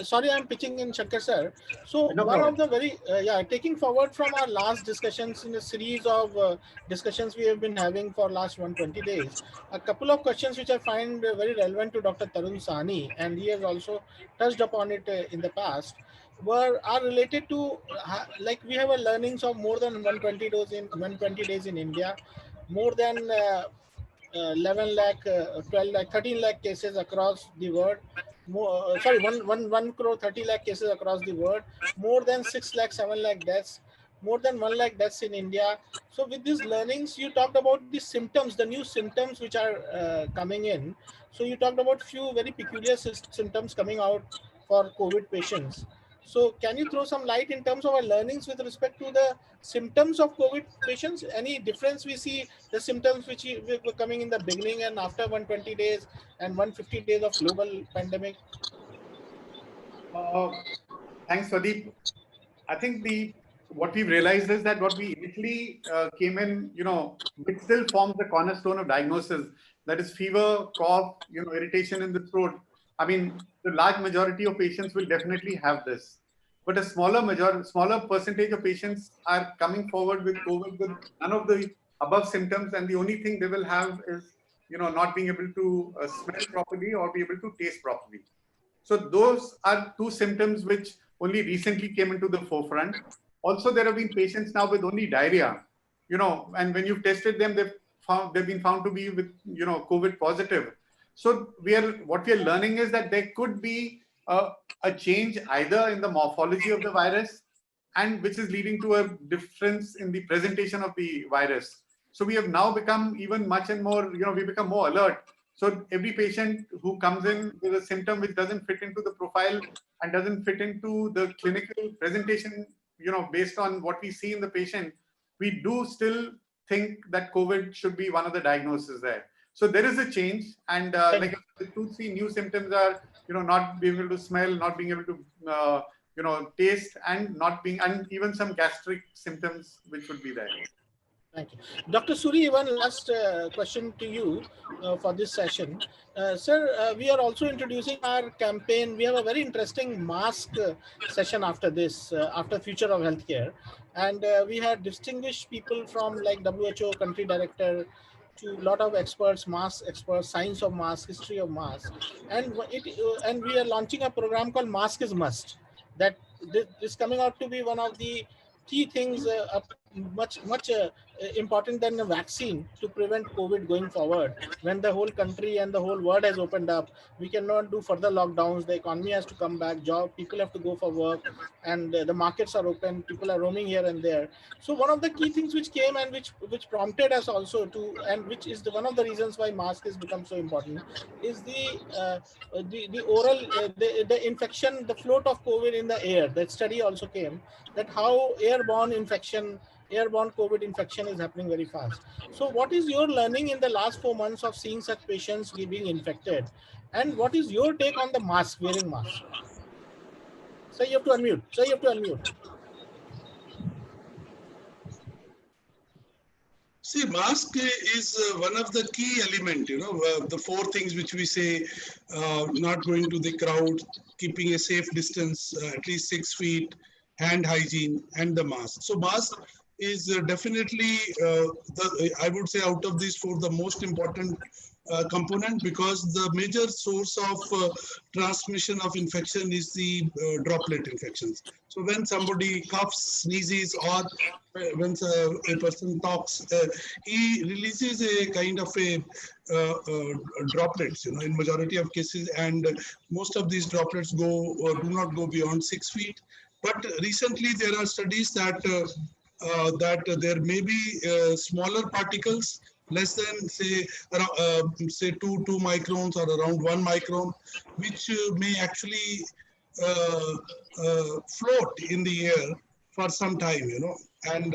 F: sorry, I'm pitching in, Shankar sir. So
P: No
F: one
P: problem.
F: of the very, taking forward from our last discussions in a series of discussions we have been having for last 120 days, a couple of questions which I find very relevant to Dr. Tarun Sahni, and he has also touched upon it in the past, are related to, like we have a learnings of more than 120 days in India, more than 11 lakh, 12 lakh, 13 lakh cases across the world. More, sorry, 1 crore 30 lakh cases across the world, more than 6 lakh, 7 lakh deaths, more than 1 lakh deaths in India. So with these learnings, you talked about the symptoms, the new symptoms which are coming in. So you talked about few very peculiar symptoms coming out for COVID patients. So can you throw some light in terms of our learnings with respect to the symptoms of COVID patients? Any difference we see the symptoms which were coming in the beginning and after 120 days and 150 days of global pandemic?
S: Thanks, Pradeep. I think what we've realized is that what we initially came in, which still forms the cornerstone of diagnosis, that is fever, cough, irritation in the throat. I mean, the large majority of patients will definitely have this, but a smaller percentage of patients are coming forward with COVID with none of the above symptoms, and the only thing they will have is, not being able to smell properly or be able to taste properly. So those are two symptoms which only recently came into the forefront. Also, there have been patients now with only diarrhea, and when you've tested them, they've been found to be with, COVID positive. So what we are learning is that there could be a change either in the morphology of the virus, and which is leading to a difference in the presentation of the virus. So we have now become even much and more, we become more alert. So every patient who comes in with a symptom which doesn't fit into the profile and doesn't fit into the clinical presentation, based on what we see in the patient, we do still think that COVID should be one of the diagnoses there. So there is a change, and like the 2-3 new symptoms are, not being able to smell, not being able to, taste, and and even some gastric symptoms which would be there.
F: Thank you. Dr. Suri, one last question to you for this session. Sir, we are also introducing our campaign. We have a very interesting mask session after this, after Future of Healthcare. And we had distinguished people from like WHO country director to a lot of experts, mask experts, science of mask, history of mask. And we are launching a program called Mask is Must. That this is coming out to be one of the key things, much important than a vaccine to prevent COVID going forward. When the whole country and the whole world has opened up, we cannot do further lockdowns. The economy has to come back. People have to go for work, and the markets are open. People are roaming here and there. So one of the key things which came and which prompted us also to, and which is one of the reasons why mask has become so important, is the oral the infection, the float of COVID in the air. That study also came that how airborne COVID infection is happening very fast. So what is your learning in the last 4 months of seeing such patients being infected? And what is your take on the mask, wearing mask? So you have to unmute.
Q: See, mask is one of the key element, the 4 things which we say, not going to the crowd, keeping a safe distance, at least 6 feet, hand hygiene, and the mask. So mask is definitely, I would say out of these 4, the most important component, because the major source of transmission of infection is the droplet infections. So when somebody coughs, sneezes, or when a person talks, he releases a kind of a droplets, in majority of cases, and most of these droplets do not go beyond 6 feet. But recently there are studies that there may be smaller particles, less than say 2 microns or around 1 micron, which may actually float in the air for some time, and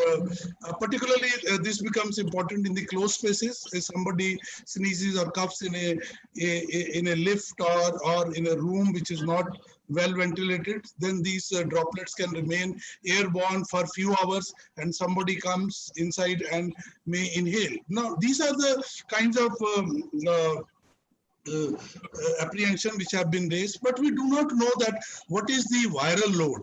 Q: particularly this becomes important in the closed spaces. If somebody sneezes or coughs in a lift or in a room which is not well ventilated, then these droplets can remain airborne for few hours, and somebody comes inside and may inhale. Now, these are the kinds of apprehension which have been raised, but we do not know that what is the viral load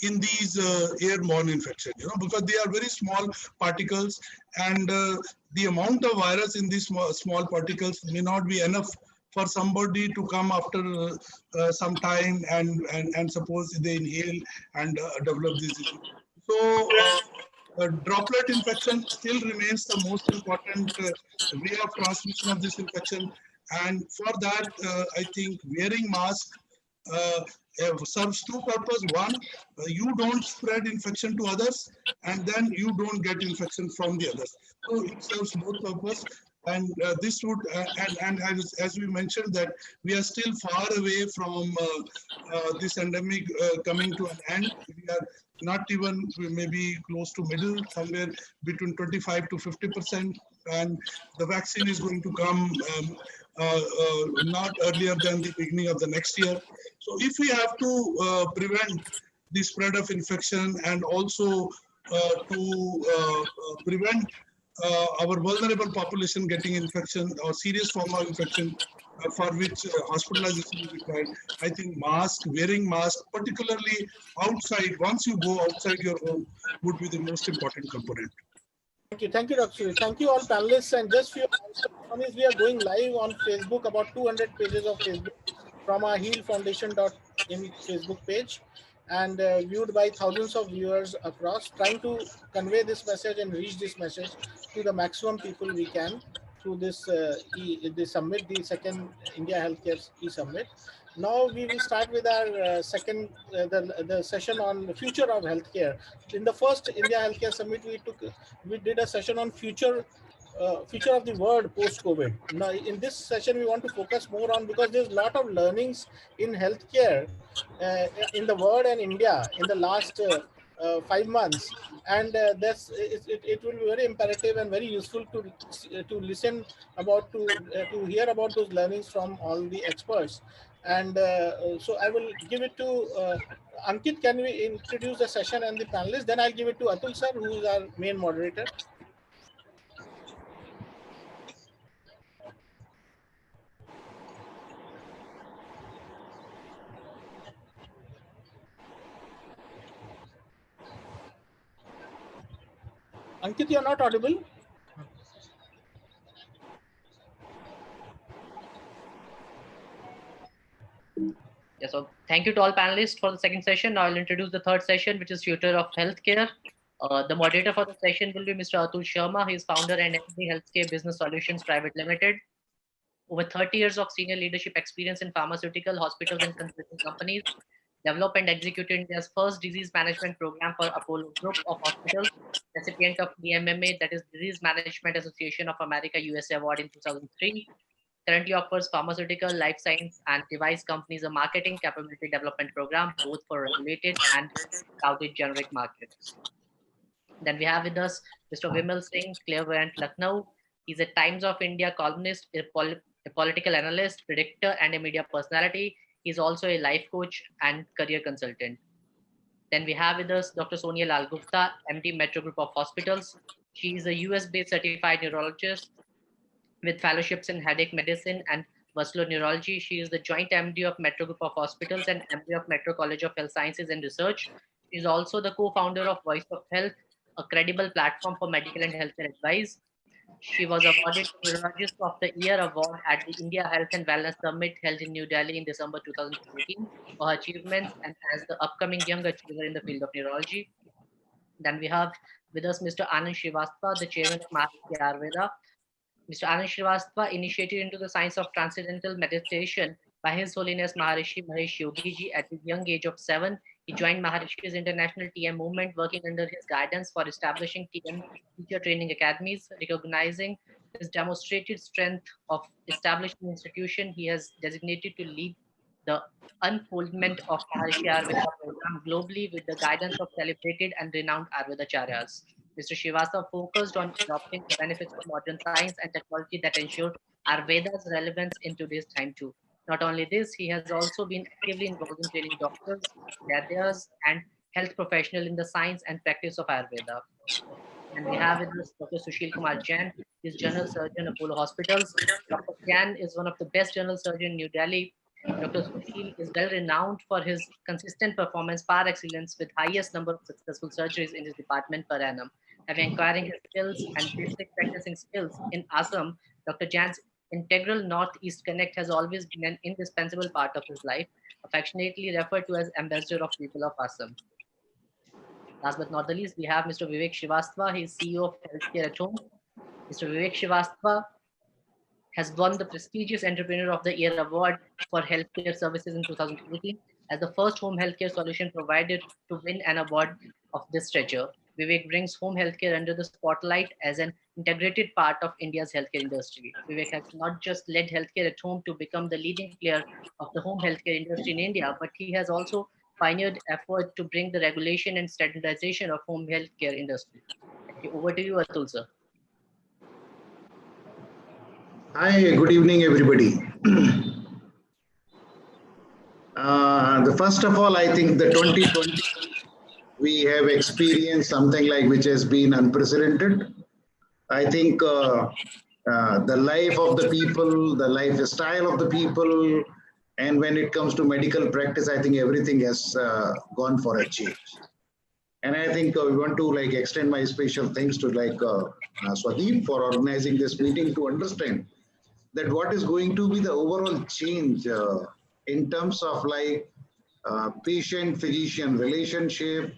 Q: in these airborne infections, because they are very small particles, and the amount of virus in these small particles may not be enough for somebody to come after some time and suppose they inhale and develop this disease. So droplet infection still remains the most important way of transmission of this infection, and for that I think wearing mask serves two purposes. One, you don't spread infection to others, and then you don't get infection from the others. So it serves both purposes. And this would, and as we mentioned, that we are still far away from this endemic coming to an end. We are not even maybe close to middle, somewhere between 25 to 50%, and the vaccine is going to come not earlier than the beginning of the next year. So if we have to prevent the spread of infection and also to prevent our vulnerable population getting infection or serious form of infection for which hospitalization is required, I think wearing mask, particularly outside, once you go outside your home, would be the most important component.
F: Thank you, Dr. Suri. Thank you all panelists. And just few answers. One is we are going live on Facebook, about 200 pages of Facebook from our healfoundation.in Facebook page, and viewed by thousands of viewers across, trying to convey this message and reach this message to the maximum people we can through this the summit, the second India Healthcare eSUMMIT. Now we will start with our second the session on the future of healthcare. In the first India Healthcare Summit, we did a session on future of the world post-COVID. Now, in this session, we want to focus more on, because there's a lot of learnings in healthcare in the world and India in the last 5 months, and it will be very imperative and very useful to listen about to hear about those learnings from all the experts. And so I will give it to Ankit. Can we introduce the session and the panelists? Then I'll give it to Atul sir, who is our main moderator. Ankit, you're not audible.
I: Yeah, so thank you to all panelists for the second session. Now I'll introduce the third session, which is Future of Healthcare. The moderator for the session will be Mr. Atul Sharma. He is founder and MD Healthcare Business Solutions Private Limited. Over 30 years of senior leadership experience in pharmaceutical, hospitals, and consulting companies. Developed and executed India's first disease management program for Apollo Group of Hospitals, recipient of DMMA, that is Disease Management Association of America USA Award in 2003. Currently offers pharmaceutical, life science, and device companies a marketing capability development program, both for regulated and crowded generic markets. Then we have with us Mr. Vimal Singh, clairvoyant Lucknow. He's a Times of India columnist, a political analyst, predictor, and a media personality. He's also a life coach and career consultant. Then we have with us Dr. Sonia Lal Gupta, MD Metro Group of Hospitals. She is a US-based certified neurologist with fellowships in headache medicine and vascular neurology. She is the joint MD of Metro Group of Hospitals and MD of Metro College of Health Sciences and Research. She is also the co-founder of Voice of Health, a credible platform for medical and healthcare advice. She was awarded Neurologist of the Year award at the India Health and Wellness Summit held in New Delhi in December 2014 for her achievements and as the upcoming young achiever in the field of neurology. Then we have with us Mr. Anand Srivastava, the chairman of Maharishi Ayurveda. Mr. Anand Srivastava, initiated into the science of transcendental meditation by His Holiness Maharishi Mahesh Yogi Ji at the young age of 7. He joined Maharishi's international TM movement, working under his guidance for establishing TM teacher training academies. Recognizing his demonstrated strength of establishing institution, he has designated to lead the unfoldment of Maharshi Ayurveda program globally with the guidance of celebrated and renowned Ayurvedacharyas. Mr. Srivastava focused on adopting the benefits of modern science and technology that ensure Ayurveda's relevance in today's time too. Not only this, he has also been actively involved in training doctors, Vaidyas, and health professionals in the science and practice of Ayurveda. And we have with us Dr. Sushil Kumar Jain, he is General Surgeon, Apollo Hospitals. Dr. Jain is one of the best general surgeons in New Delhi. Dr. Sushil is well renowned for his consistent performance, par excellence, with highest number of successful surgeries in his department per annum. Having acquiring his skills and basic practicing skills in Assam, Dr. Jain's integral Northeast Connect has always been an indispensable part of his life, affectionately referred to as Ambassador of People of Assam. Last but not the least, we have Mr. Vivek Srivastava. He is CEO of Healthcare at Home. Mr. Vivek Srivastava has won the prestigious Entrepreneur of the Year award for healthcare services in 2018 as the first home healthcare solution provider to win an award of this stature. Vivek brings home healthcare under the spotlight as an integrated part of India's healthcare industry. Vivek has not just led healthcare at home to become the leading player of the home healthcare industry in India, but he has also pioneered effort to bring the regulation and standardization of home healthcare industry. Thank you. Over to you, Atul sir.
U: Hi, good evening, everybody. First of all, I think the 2020 we have experienced something like which has been unprecedented. I think the life of the people, the lifestyle of the people, and when it comes to medical practice, I think everything has gone for a change. And I think we want to extend my special thanks to Swadeep for organizing this meeting to understand that what is going to be the overall change in terms of patient-physician relationship,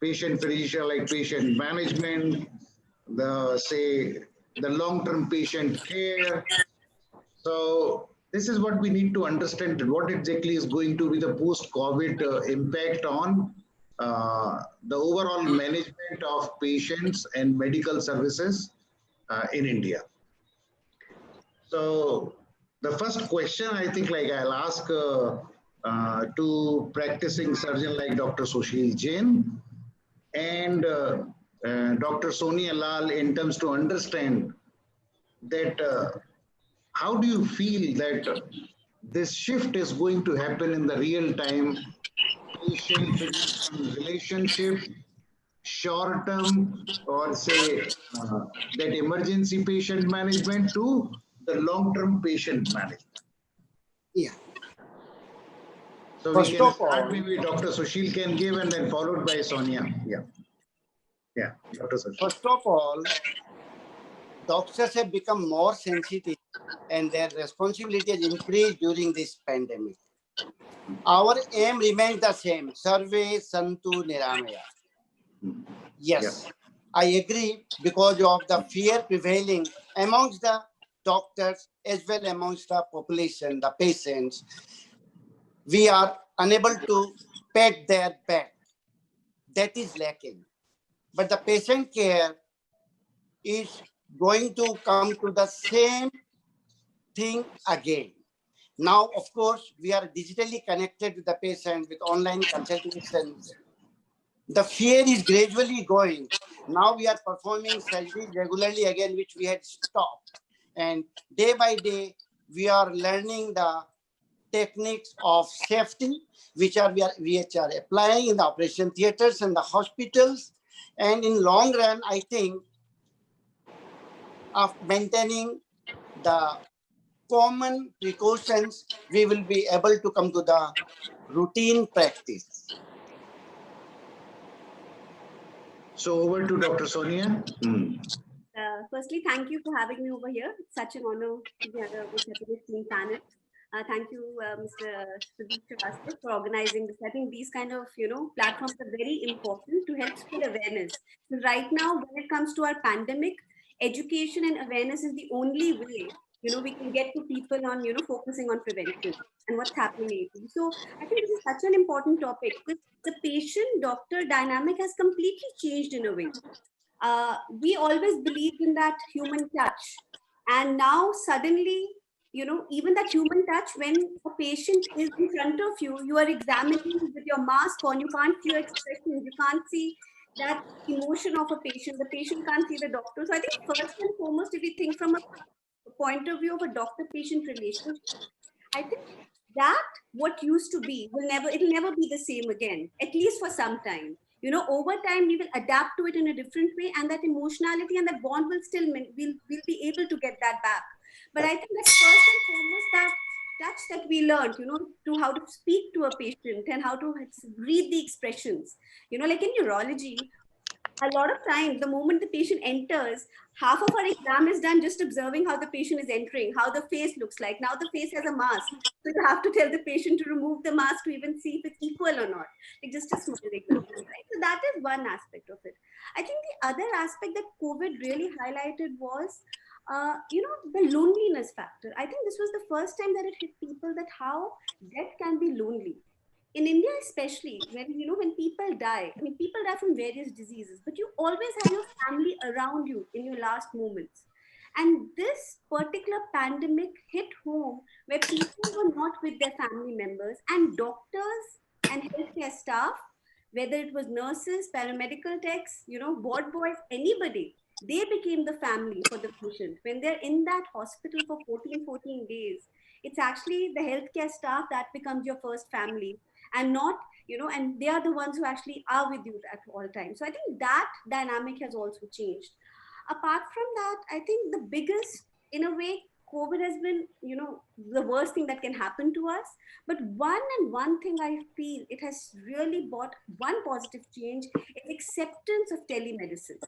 U: patient-physician patient management, the long-term patient care. So this is what we need to understand, what exactly is going to be the post-COVID impact on the overall management of patients and medical services in India. So the first question I think I'll ask to practicing surgeon like Dr. Sushil Jain and Dr. Sonia Lal in terms to understand that how do you feel that this shift is going to happen in the real time patient-physician relationship, short-term or say that emergency patient management to the long-term patient management.
V: Yeah.
U: So
V: First
U: we can
V: of
U: start,
V: all,
U: maybe Dr. Sushil can give and then followed by Sonia. Yeah. Yeah, Dr. Sushil.
V: First of all, doctors have become more sensitive and their responsibility has increased during this pandemic. Our aim remains the same, Sarve Santu Niramaya. Yes, yeah. I agree because of the fear prevailing amongst the doctors as well amongst the population, the patients. We are unable to pat their back. That is lacking. But the patient care is going to come to the same thing again. Now, of course, we are digitally connected with the patient with online consultations. The fear is gradually going. Now we are performing surgery regularly again, which we had stopped. And day by day, we are learning the techniques of safety, which are applying in the operation theaters and the hospitals. And in long run, I think of maintaining the common precautions, we will be able to come to the routine practice.
U: So over to Dr. Sonia.
W: Firstly, thank you for having me over here. It's such an honor to be on this team panel. Thank you, Mr. Sudeep Srivastava, for organizing this. I think these kind of platforms are very important to help spread awareness. So right now, when it comes to our pandemic, education and awareness is the only way we can get to people on focusing on prevention and what's happening lately. So I think this is such an important topic because the patient-doctor dynamic has completely changed in a way. We always believed in that human touch, and now suddenly even that human touch when a patient is in front of you, you are examining with your mask on, you can't see your expressions, you can't see that emotion of a patient. The patient can't see the doctor. So I think first and foremost, if we think from a point of view of a doctor-patient relationship, I think that what used to be it'll never be the same again, at least for some time. Over time we will adapt to it in a different way, and that emotionality and that bond will still we'll be able to get that back. But I think that's first and foremost that touch that we learned, to how to speak to a patient and how to read the expressions. Like in neurology, a lot of times, the moment the patient enters, half of our exam is done just observing how the patient is entering, how the face looks like. Now the face has a mask. So you have to tell the patient to remove the mask to even see if it's equal or not. Like just a small example, right? So that is one aspect of it. I think the other aspect that COVID really highlighted was, the loneliness factor. I think this was the first time that it hit people that how death can be lonely in India, especially when people die. I mean, people die from various diseases, but you always have your family around you in your last moments. And this particular pandemic hit home where people were not with their family members, and doctors and healthcare staff, whether it was nurses, paramedical techs, ward boys, anybody, they became the family for the patient. When they're in that hospital for 14 days, it's actually the healthcare staff that becomes your first family, and not, and they are the ones who actually are with you at all times. So I think that dynamic has also changed. Apart from that, I think the biggest, in a way, COVID has been, the worst thing that can happen to us. But one thing I feel it has really brought one positive change is acceptance of telemedicine.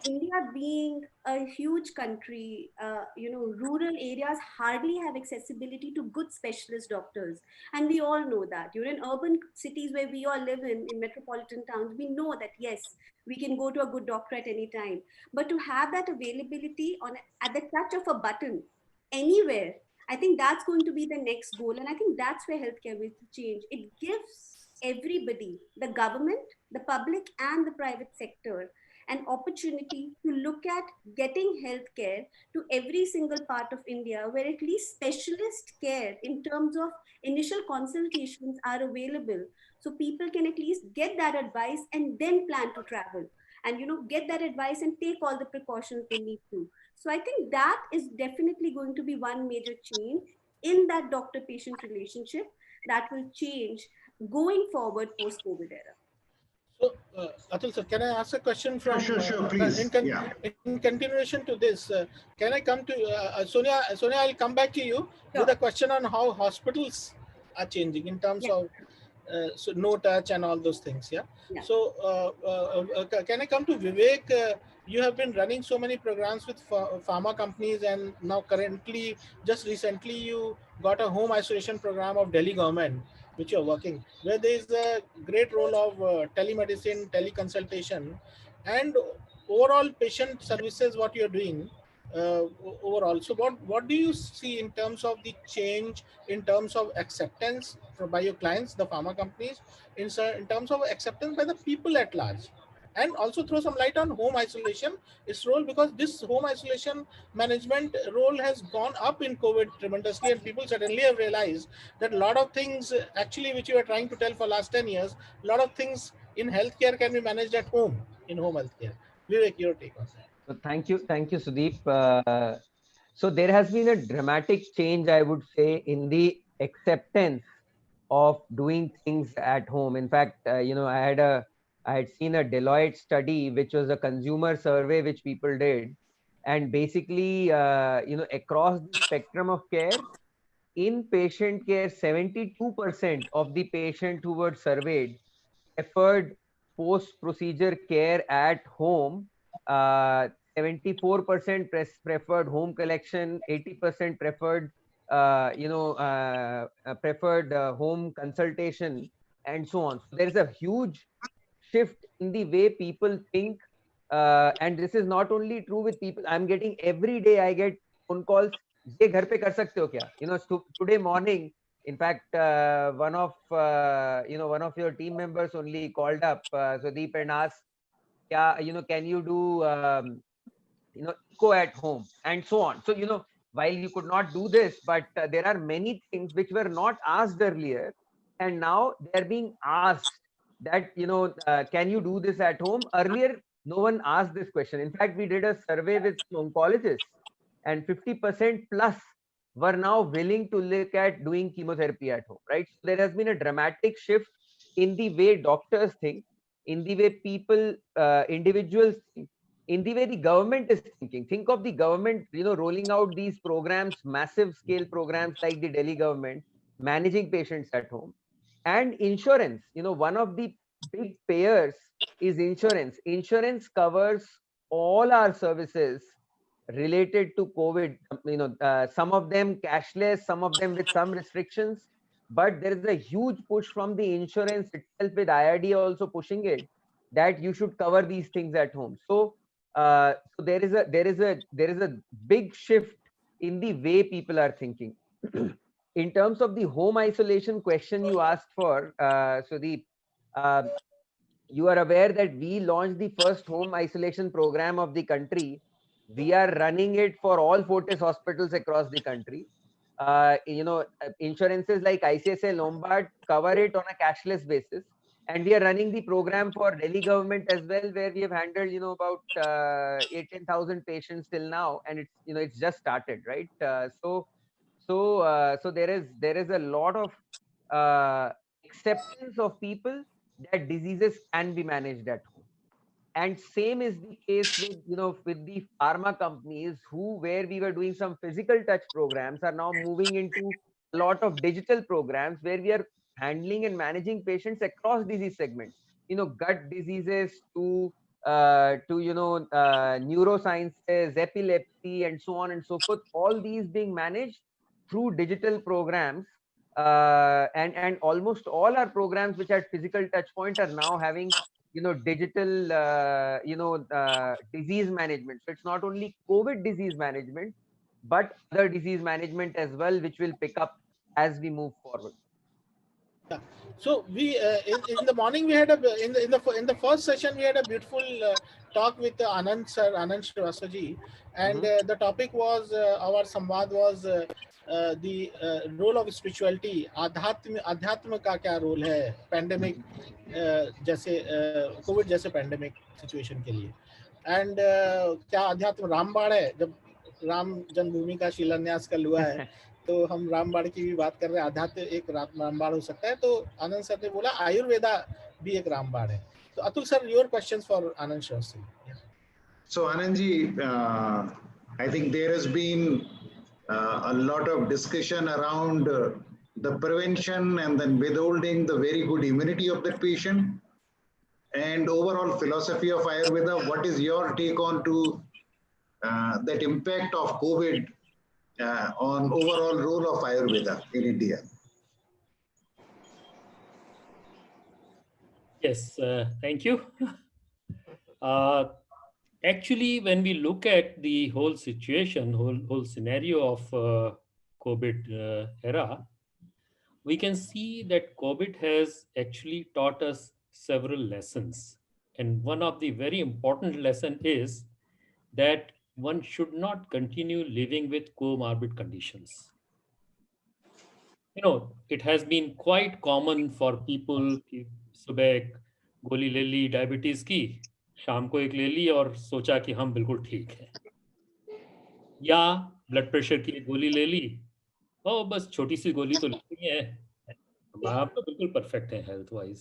W: India being a huge country, rural areas hardly have accessibility to good specialist doctors. And we all know that. In urban cities where we all live in metropolitan towns, we know that, yes, we can go to a good doctor at any time. But to have that availability at the touch of a button anywhere, I think that's going to be the next goal. And I think that's where healthcare will change. It gives everybody, the government, the public, and the private sector, an opportunity to look at getting healthcare to every single part of India, where at least specialist care in terms of initial consultations are available. So people can at least get that advice and then plan to travel, and get that advice and take all the precautions they need to. So I think that is definitely going to be one major change in that doctor-patient relationship that will change going forward post-COVID era.
F: So, Atul sir, can I ask a question from
U: Sure, please.
F: in continuation to this? Can I come to Sonia? Sonia, I'll come back to you with a question on how hospitals are changing in terms of so no touch and all those things. So, can I come to Vivek? You have been running so many programs with pharma companies, and now currently, just recently, you got a home isolation program of Delhi government, which you're working, where there is a great role of telemedicine, teleconsultation, and overall patient services, what you're doing overall. So what do you see in terms of the change, in terms of acceptance by your clients, the pharma companies, in terms of acceptance by the people at large? And also throw some light on home isolation, its role, because this home isolation management role has gone up in COVID tremendously, and people suddenly have realized that a lot of things actually which you are trying to tell for last 10 years, a lot of things in healthcare can be managed at home, in home healthcare. Vivek, your take on that.
B: So thank you, Sudeep. So there has been a dramatic change, I would say, in the acceptance of doing things at home. In fact, I had seen a Deloitte study, which was a consumer survey which people did, and basically, across the spectrum of care, in patient care, 72% of the patients who were surveyed preferred post-procedure care at home. 74% preferred home collection, 80% preferred preferred home consultation, and so on. So there is a huge shift in the way people think, and this is not only true with people. I'm getting every day, I get phone calls, ये घर पे कर सकते हो क्या? Today morning, in fact, one of your team members only called up, Sudeep, and asked, can you do echo at home, and so on. So while you could not do this, but there are many things which were not asked earlier, and now they are being asked that, can you do this at home? Earlier, no one asked this question. In fact, we did a survey with oncologists, and 50% plus were now willing to look at doing chemotherapy at home, right? So there has been a dramatic shift in the way doctors think, in the way people, individuals think, in the way the government is thinking. Think of the government, rolling out these programs, massive scale programs like the Delhi government, managing patients at home. And insurance, one of the big payers is insurance. Insurance covers all our services related to COVID, some of them cashless, some of them with some restrictions, but there is a huge push from the insurance itself, with IRD also pushing it, that you should cover these things at home. So there is a big shift in the way people are thinking. In terms of the home isolation question you asked for, Sudeep, you are aware that we launched the first home isolation program of the country. We are running it for all Fortis hospitals across the country. Insurances like ICICI Lombard cover it on a cashless basis, and we are running the program for Delhi government as well, where we have handled about 18,000 patients till now, and it's just started, right? So there is a lot of acceptance of people that diseases can be managed at home. And same is the case with with the pharma companies, where we were doing some physical touch programs, are now moving into a lot of digital programs where we are handling and managing patients across disease segments, gut diseases to neurosciences, epilepsy, and so on and so forth, all these being managed through digital programs. And almost all our programs which had physical touch point are now having digital disease management. So it's not only COVID disease management, but other disease management as well, which will pick up as we move forward.
F: Yeah. So we in the morning we had in the first session we had a beautiful talk with Anand sir, Anand Srivastaji, and the topic was our samvad was the role of spirituality. अध्यात्म का क्या role है pandemic जैसे Covid जैसे pandemic situation के लिए, and क्या अध्यात्म रामबाण है? जब राम जन्मभूमि का शिलान्यास कल हुआ है तो हम रामबाण की भी बात कर रहे हैं, आध्यात्म एक रामबाण हो सकता है। तो आनंद सर ने बोला आयुर्वेदा भी एक रामबाण है। तो Atul sir, your questions for Anand Shrivastava.
U: So Anandji, I think there has been a lot of discussion around the prevention and then withholding the very good immunity of the patient and overall philosophy of Ayurveda. What is your take on to that impact of COVID on overall role of Ayurveda in India?
C: Yes, thank you. Actually, when we look at the whole situation, whole scenario of COVID era, we can see that COVID has actually taught us several lessons. And one of the very important lesson is that one should not continue living with comorbid conditions. It has been quite common for people कि सुबह एक गोली ले ली diabetes की, शाम को एक ले ली और सोचा कि हम बिल्कुल ठीक हैं, या ब्लड प्रेशर की एक गोली ले ली, ओ बस छोटी सी गोली तो लेनी है, आप तो बिल्कुल परफेक्ट हैं हेल्थ वाइज।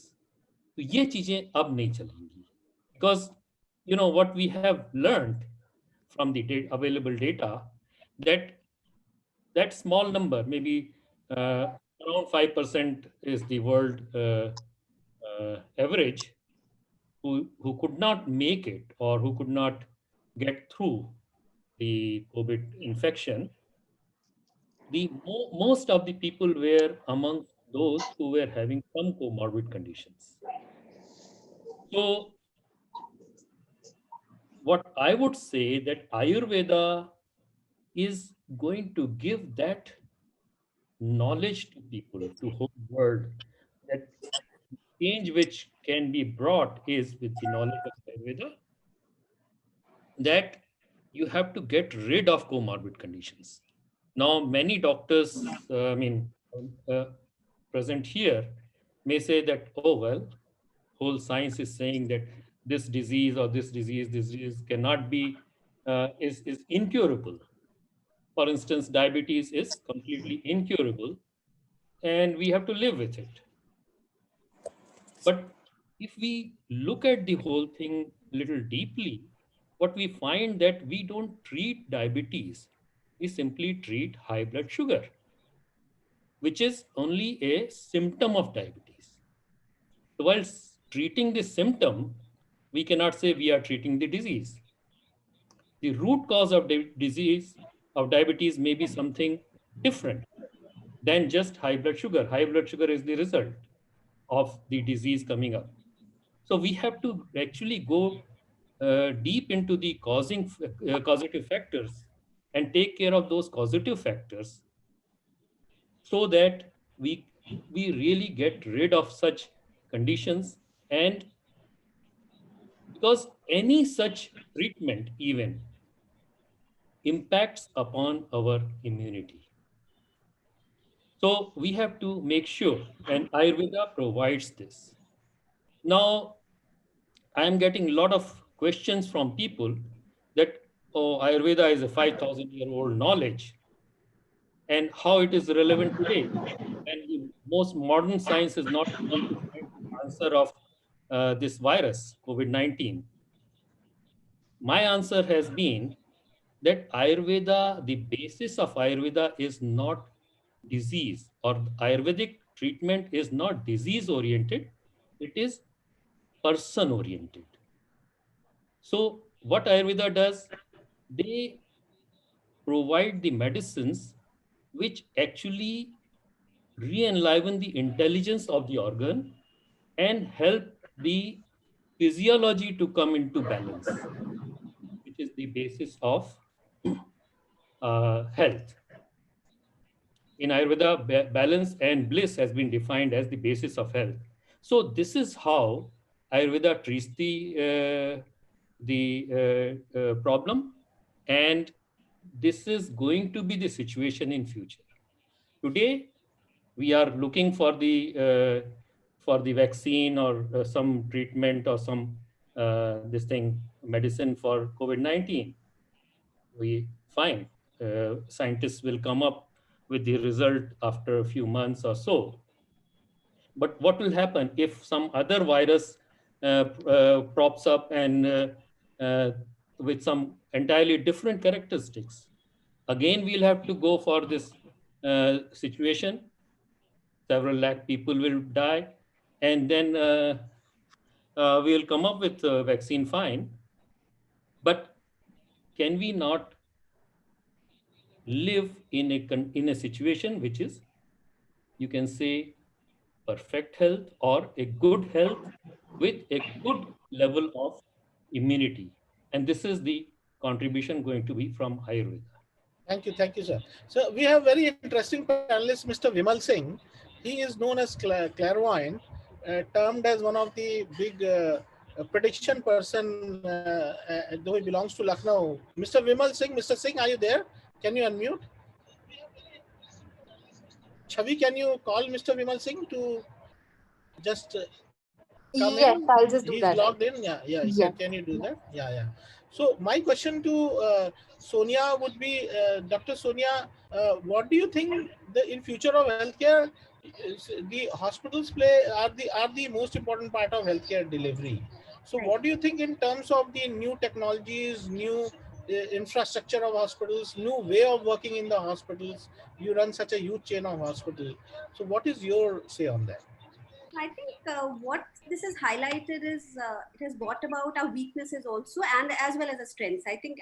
C: तो ये चीजें अब नहीं चलेंगी, because what we have learned from the available data, that small number, maybe around 5% is the world average, who could not make it or who could not get through the COVID infection. Most of the people were amongst those who were having some comorbid conditions. So what I would say that Ayurveda is going to give that knowledge to people, to whole world, that change which can be brought is with the knowledge of Ayurveda, that you have to get rid of comorbid conditions. Now, many doctors, present here may say that, oh, well, whole science is saying that this disease or this disease cannot be, is incurable. For instance, diabetes is completely incurable and we have to live with it. But if we look at the whole thing a little deeply, what we find that we don't treat diabetes, we simply treat high blood sugar, which is only a symptom of diabetes. So while treating the symptom, we cannot say we are treating the disease. The root cause of disease of diabetes may be something different than just high blood sugar. High blood sugar is the result of the disease coming up. So we have to actually go deep into the causative factors and take care of those causative factors so that we really get rid of such conditions. And because any such treatment even impacts upon our immunity. So we have to make sure, and Ayurveda provides this. Now, I am getting a lot of questions from people that, oh, Ayurveda is a 5,000-year-old knowledge and how it is relevant today. And the most modern science is not able to find the answer of this virus, COVID-19. My answer has been that Ayurveda, the basis of Ayurveda is not disease, or Ayurvedic treatment is not disease oriented, it is person oriented. So what Ayurveda does, they provide the medicines which actually re-enliven the intelligence of the organ and help the physiology to come into balance, which is the basis of health. In Ayurveda, balance and bliss has been defined as the basis of health. So this is how Ayurveda treats the problem, and this is going to be the situation in future. Today, we are looking for the vaccine or some treatment or some medicine for COVID-19. We find scientists will come up with the result after a few months or so. But what will happen if some other virus props up and with some entirely different characteristics? Again, we'll have to go for this situation. Several lakh people will die, and then we'll come up with a vaccine, fine. But can we not live in a situation which is, you can say, perfect health or a good health with a good level of immunity? And this is the contribution going to be from Ayurveda.
F: Thank you, sir. So we have very interesting panelist, Mr. Vimal Singh. He is known as clairvoyant, termed as one of the big prediction person, though he belongs to Lucknow. Mr. Vimal Singh, are you there? Can you unmute? Chavi, can you call Mr. Vimal Singh to just come
N: Yes,
F: in?
N: I'll just do
F: He's
N: that.
F: logged in. Yeah. He said, can you do that? Yeah. So my question to Sonia would be, Dr. Sonia, what do you think in future of healthcare, the hospitals are the most important part of healthcare delivery? So what do you think in terms of the new technologies, new infrastructure of hospitals, new way of working in the hospitals? You run such a huge chain of hospitals. So what is your say on that?
W: I think what this has highlighted is it has brought about our weaknesses also, and as well as our strengths. I think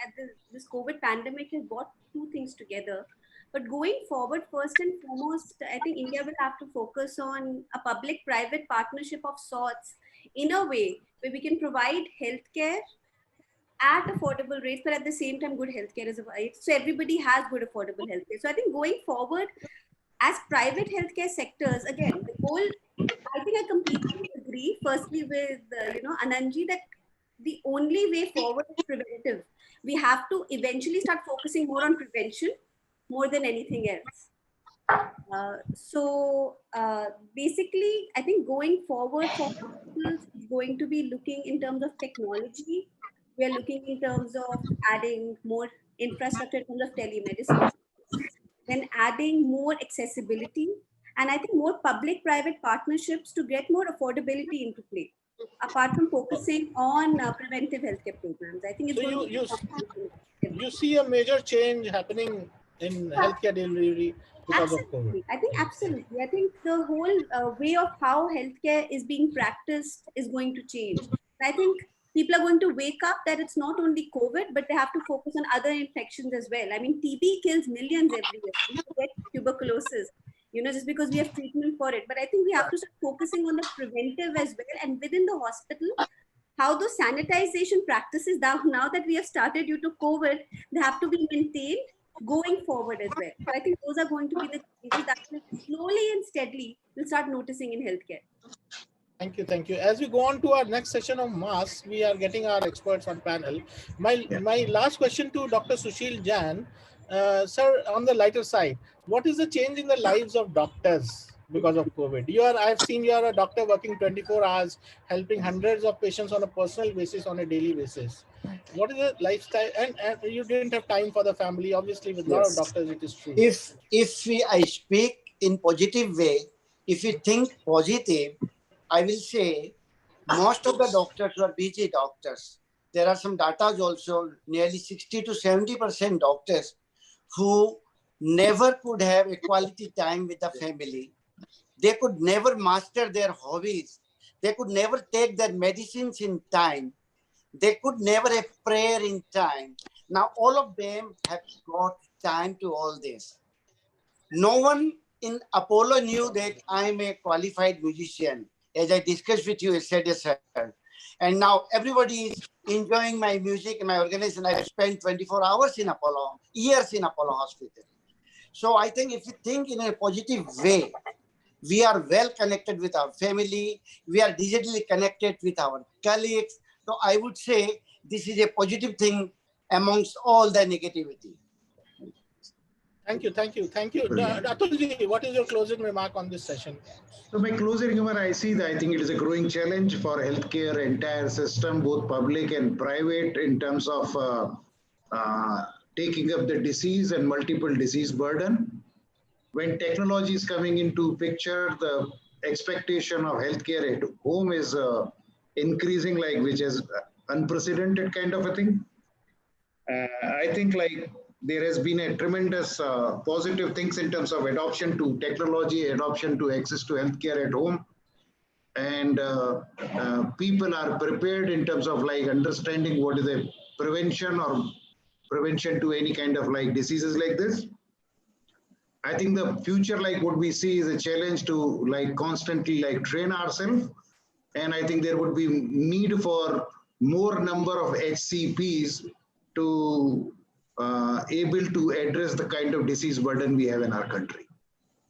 W: this COVID pandemic has brought two things together. But going forward, first and foremost, I think India will have to focus on a public-private partnership of sorts in a way where we can provide healthcare at affordable rates, but at the same time, good healthcare is available. So everybody has good affordable healthcare. So I think going forward, as private healthcare sectors, again, the goal, I think I completely agree, firstly with, Anandji, that the only way forward is preventive. We have to eventually start focusing more on prevention more than anything else. Basically, I think going forward for hospitals is going to be looking in terms of technology. We are looking in terms of adding more infrastructure in terms of telemedicine, then adding more accessibility, and I think more public-private partnerships to get more affordability into play. Apart from focusing on preventive healthcare programs, I think it's
F: So
W: going to be
F: you see a major change happening in healthcare delivery because of COVID.
W: Absolutely. I think absolutely. I think the whole way of how healthcare is being practiced is going to change. I think people are going to wake up that it's not only COVID, but they have to focus on other infections as well. I mean, TB kills millions every year. We forget tuberculosis, just because we have treatment for it. But I think we have to start focusing on the preventive as well. And within the hospital, how those sanitization practices now that we have started due to COVID, they have to be maintained going forward as well. So I think those are going to be the changes that will slowly and steadily we'll start noticing in healthcare.
F: Thank you, thank you. As we go on to our next session of masks, we are getting our experts on panel. My last question to Dr. Sushil Jain, sir, on the lighter side, what is the change in the lives of doctors because of COVID? I've seen you are a doctor working 24 hours, helping hundreds of patients on a personal basis, on a daily basis. What is the lifestyle? And you didn't have time for the family, obviously, with a lot of doctors, it is true.
V: If I speak in positive way, if you think positive, I will say most of the doctors were busy doctors. There are some data also, nearly 60 to 70% doctors who never could have a quality time with the family. They could never master their hobbies. They could never take their medicines in time. They could never have prayer in time. Now all of them have got time to all this. No one in Apollo knew that I'm a qualified musician, as I discussed with you yesterday, sir. And now everybody is enjoying my music and my organization. I've spent 24 hours in Apollo, years in Apollo Hospital. So I think if you think in a positive way, we are well connected with our family. We are digitally connected with our colleagues. So I would say this is a positive thing amongst all the negativity.
F: Thank you, thank you, thank you. Atulji, what is your closing remark on this session?
U: So my closing remark, I think it is a growing challenge for healthcare entire system, both public and private, in terms of taking up the disease and multiple disease burden. When technology is coming into picture, the expectation of healthcare at home is increasing, which is unprecedented kind of a thing. I think there has been a tremendous positive things in terms of adoption to technology, adoption to access to healthcare at home. And people are prepared in terms of understanding what is a prevention or prevention to any kind of diseases like this. I think the future, what we see, is a challenge to constantly train ourselves. And I think there would be need for more number of HCPs to able to address the kind of disease burden we have in our country.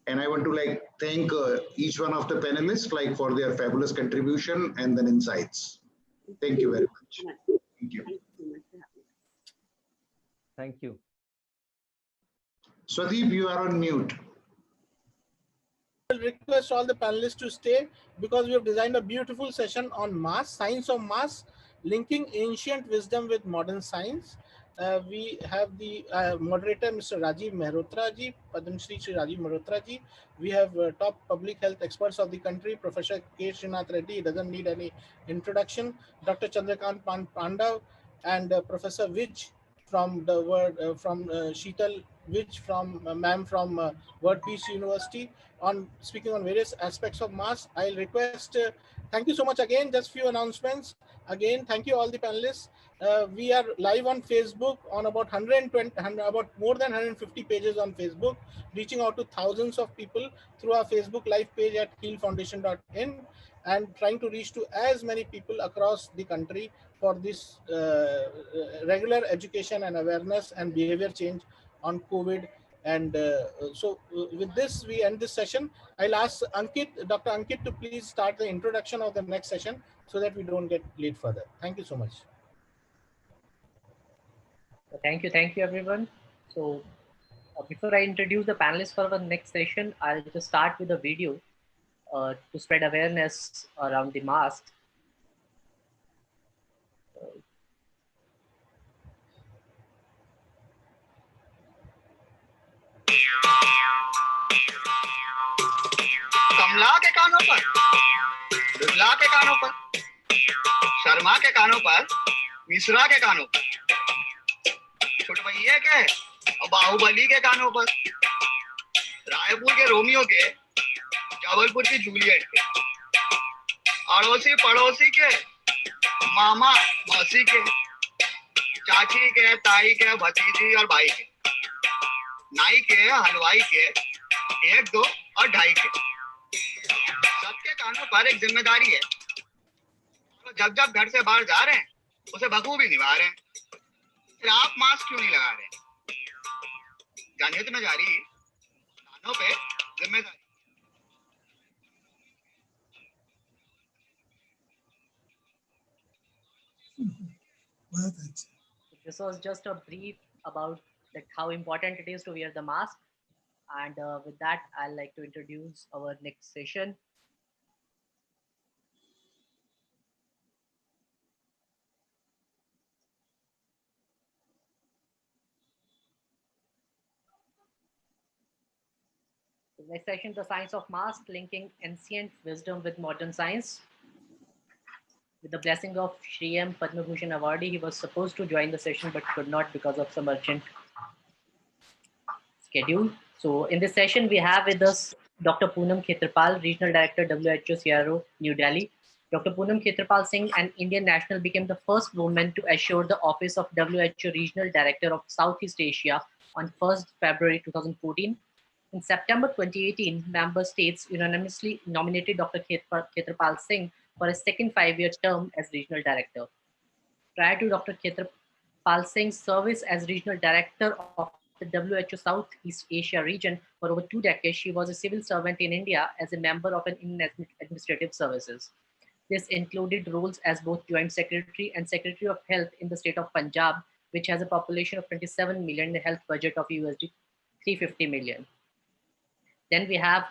U: And I want to thank each one of the panelists for their fabulous contribution and then insights. Thank you very much. Thank you.
B: Thank you.
U: Swadeep, you are on mute.
F: I will request all the panelists to stay because we have designed a beautiful session on mass, science of mass, linking ancient wisdom with modern science. We have the moderator, Mr. Rajiv Mehrotra ji, Padma Shri Rajiv Mehrotra ji. We have top public health experts of the country, Professor K. Srinath Reddy, he doesn't need any introduction, Dr. Chandrakant Pandav, and Professor Vij from the word from Sheetal Vij from ma'am from World Peace University, on speaking on various aspects of mass. I'll request, thank you so much again, just few announcements. Again, thank you all the panelists. We are live on Facebook on about more than 150 pages on Facebook, reaching out to thousands of people through our Facebook live page at healfoundation.in, and trying to reach to as many people across the country for this regular education and awareness and behavior change on COVID. And with this, we end this session. I'll ask Ankit, Dr. Ankit, to please start the introduction of the next session so that we don't get late further. Thank you so much.
I: Thank you everyone. So Before I introduce the panelists for our next session, I'll just start with a video to spread awareness around the mask.
D: कमला के कानों पर, बिरला के कानों पर, शर्मा के कानों पर, मिश्रा के कानों पर, छुटवैये के और बाहुबली के कानों पर, रायपुर के रोमियो के, जबलपुर की जूलियट के, अड़ोसी पड़ोसी के, मामा मौसी के, चाची के, ताई के, भतीजी और भाई के, नाई के, हलवाई के, 1, 2 और 2.5 के, सबके कानों पर एक जिम्मेदारी है। तो जब जब घर से बाहर जा रहे हैं उसे बखूबी निभा रहे हैं। फिर आप मास्क क्यों नहीं लगा रहे? जनहित में जारी कानों पे जिम्मेदारी।
I: This was just a brief about how important it is to wear the mask. And with that, I'd like to introduce our next session. The next session, the science of mask, linking ancient wisdom with modern science. With the blessing of Shri M. Padma Bhushan awardee, he was supposed to join the session but could not because of some urgent schedule. So in this session, we have with us Dr. Poonam Khetrapal, Regional Director, WHO CRO, New Delhi. Dr. Poonam Khetrapal Singh, an Indian national, became the first woman to assure the office of WHO Regional Director of Southeast Asia on 1st February 2014. In September 2018, member states unanimously nominated Dr. Khetrapal Singh for a second 5-year term as regional director. Prior to Dr. Khetrapal Singh's service as regional director of the WHO Southeast Asia region for over 2 decades, she was a civil servant in India as a member of an Indian Administrative Services. This included roles as both Joint Secretary and Secretary of Health in the state of Punjab, which has a population of 27 million and a health budget of USD 350 million. Then we have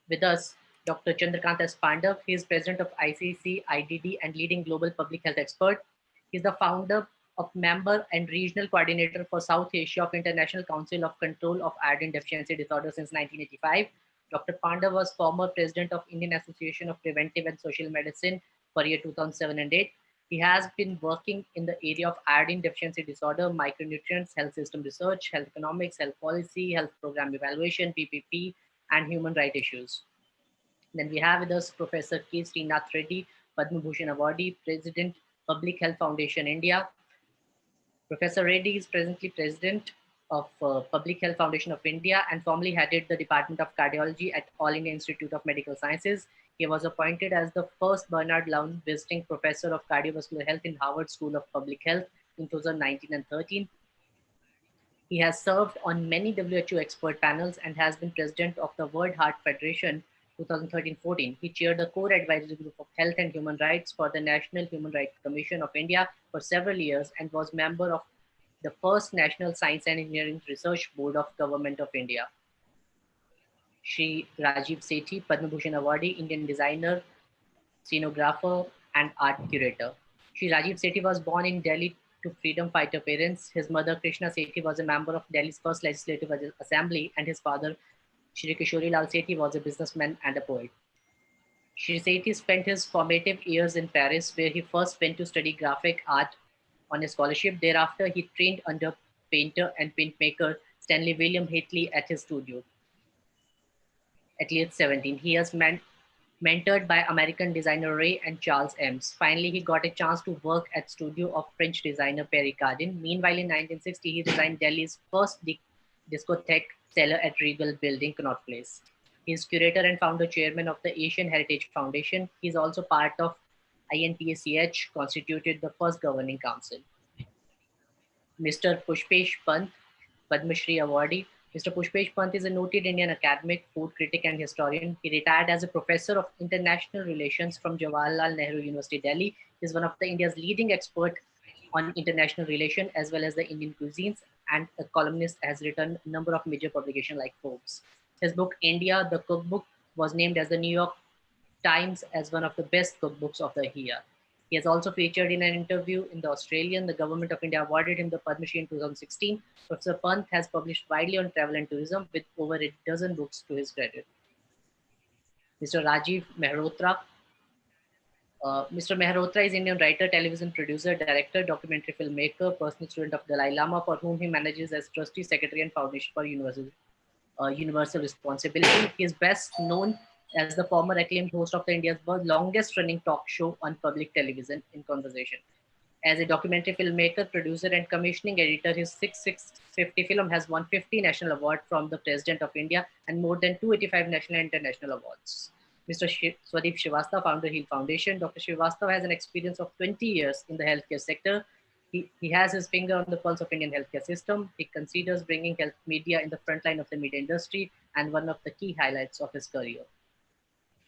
I: with us Dr. Chandrakant S. Pandav. He is president of ICC, IDD, and leading global public health expert. He is the founder of member and regional coordinator for South Asia of International Council of Control of Iodine Deficiency Disorder since 1985. Dr. Pandav was former president of Indian Association of Preventive and Social Medicine for year 2007 and 8. He has been working in the area of iodine deficiency disorder, micronutrients, health system research, health economics, health policy, health program evaluation, PPP, and human rights issues. Then we have with us Professor K. Srinath Reddy, Padma Bhushan awardee, President, Public Health Foundation India. Professor Reddy is presently President of Public Health Foundation of India and formerly headed the Department of Cardiology at All India Institute of Medical Sciences. He was appointed as the first Bernard Lown Visiting Professor of Cardiovascular Health in Harvard School of Public Health in 2019 and 13. He has served on many WHO expert panels and has been president of the World Heart Federation 2013-14. He chaired the core advisory group of health and human rights for the National Human Rights Commission of India for several years and was member of the first National Science and Engineering Research Board of Government of India. Shri Rajiv Sethi, Padma Bhushan awardee, Indian designer, scenographer, and art curator. Shri Rajiv Sethi was born in Delhi to freedom fighter parents. His mother, Krishna Sethi, was a member of Delhi's first Legislative Assembly, and his father, Shri Kishori Lal Sethi, was a businessman and a poet. Shri Sethi spent his formative years in Paris, where he first went to study graphic art on a scholarship. Thereafter, he trained under painter and printmaker Stanley William Hatley at his studio. At age 17, he has mentored by American designer Ray and Charles Eames. Finally, he got a chance to work at studio of French designer Perry Cardin. Meanwhile, in 1960, he designed Delhi's first discotheque cellar at Regal Building, Connaught Place. He is curator and founder chairman of the Asian Heritage Foundation. He is also part of INTACH, constituted the first governing council. Mr. Pushpesh Pant, Padma Shri awardee. Mr. Pushpesh Pant is a noted Indian academic, food critic, and historian. He retired as a professor of international relations from Jawaharlal Nehru University, Delhi. He is one of India's leading experts on international relations as well as the Indian cuisines and a columnist, has written a number of major publications like Forbes. His book, India, the Cookbook, was named as the New York Times as one of the best cookbooks of the year. He has also featured in an interview in the Australian. The government of India awarded him the Padma Shri in 2016. Professor Pant has published widely on travel and tourism with over a dozen books to his credit. Mr. Rajiv Mehrotra. Mr. Mehrotra is Indian writer, television producer, director, documentary filmmaker, personal student of Dalai Lama, for whom he manages as trustee, secretary, and foundation for universal responsibility. He is best known as the former acclaimed host of the India's longest running talk show on public television, In Conversation. As a documentary filmmaker, producer, and commissioning editor, his 650 film has won 50 national awards from the President of India and more than 285 national and international awards. Mr. Swadeep Srivastava, founder Heal Foundation. Dr. Srivastava has an experience of 20 years in the healthcare sector. He has his finger on the pulse of Indian healthcare system. He considers bringing health media in the front line of the media industry and one of the key highlights of his career.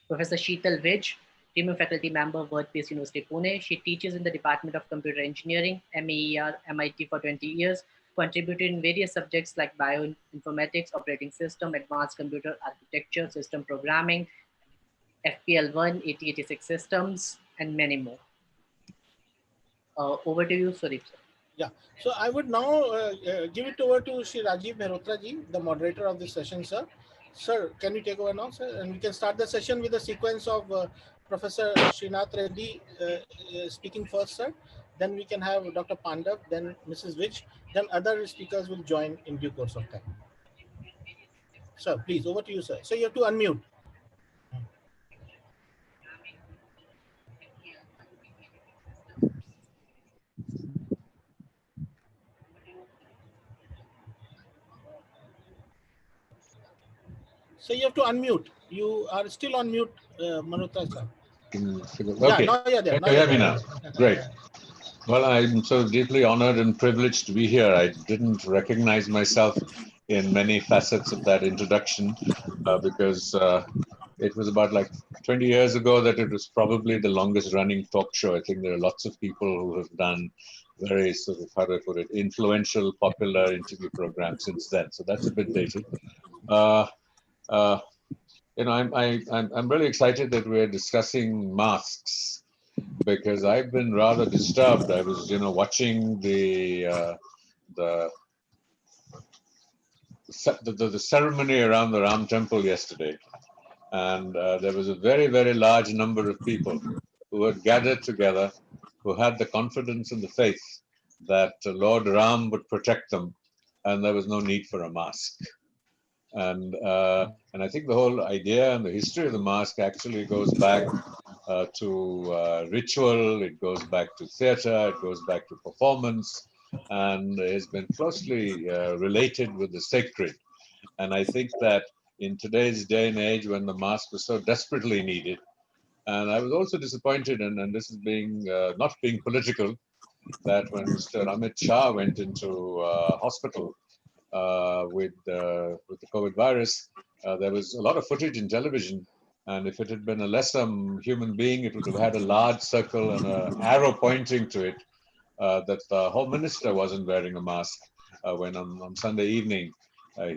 I: Professor Sheetal Vij, Premium Faculty Member, Workplace University, Pune. She teaches in the Department of Computer Engineering, MER, MIT for 20 years, contributed in various subjects like bioinformatics, operating system, advanced computer architecture, system programming, FPL1, 8086 systems, and many more. Over to you, Swadeep.
F: Yeah, so I would now give it over to Shri Rajiv Mehrotra ji, the moderator of this session, sir. Sir, can you take over now, sir? And we can start the session with a sequence of Professor Srinath Reddy speaking first, sir. Then we can have Dr. Pandav, then Mrs. Vij, then other speakers will join in due course of time. Sir, please, over to you, sir. So you have to unmute. So you have to unmute. You are still on mute, Manotra sir.
G: Okay.
F: Yeah, now you're there.
G: Can you hear me now? Great. Well, I'm so deeply honored and privileged to be here. I didn't recognize myself in many facets of that introduction because it was about like 20 years ago that it was probably the longest running talk show. I think there are lots of people who have done very sort of, how do I put it, influential, popular interview programs since then. So that's a bit dated. You know, I'm really excited that we're discussing masks because I've been rather disturbed. I was, you know, watching the ceremony around the Ram Temple yesterday, and there was a very, very large number of people who had gathered together, who had the confidence and the faith that Lord Ram would protect them, and there was no need for a mask. And I think the whole idea and the history of the mask actually goes back to ritual, it goes back to theater, it goes back to performance, and has been closely related with the sacred. And I think that in today's day and age, when the mask was so desperately needed, and I was also disappointed, and this is being not being political, that when Mr. Amit Shah went into hospital with the COVID virus, there was a lot of footage in television, and if it had been a lesser human being, it would have had a large circle and an arrow pointing to it, that the Home Minister wasn't wearing a mask when on Sunday evening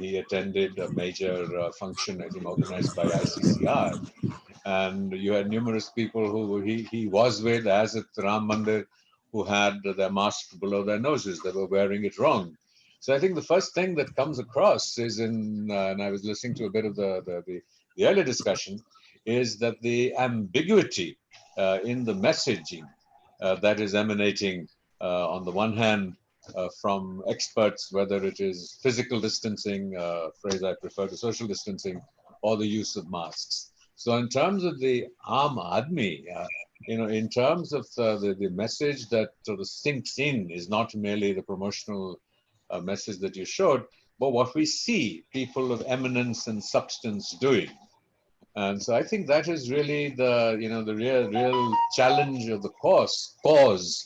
G: he attended a major function, I think, organized by ICCR. And you had numerous people who he was with, as at Ram Mandir, who had their mask below their noses. They were wearing it wrong. So I think the first thing that comes across is and I was listening to a bit of the earlier discussion, is that the ambiguity in the messaging that is emanating on the one hand from experts, whether it is physical distancing, phrase I prefer to social distancing, or the use of masks. So in terms of the Aam Aadmi, you know, in terms of the message that sort of sinks in is not merely the promotional message that you showed, but what we see people of eminence and substance doing. And so I think that is really the, you know, the real challenge of the cause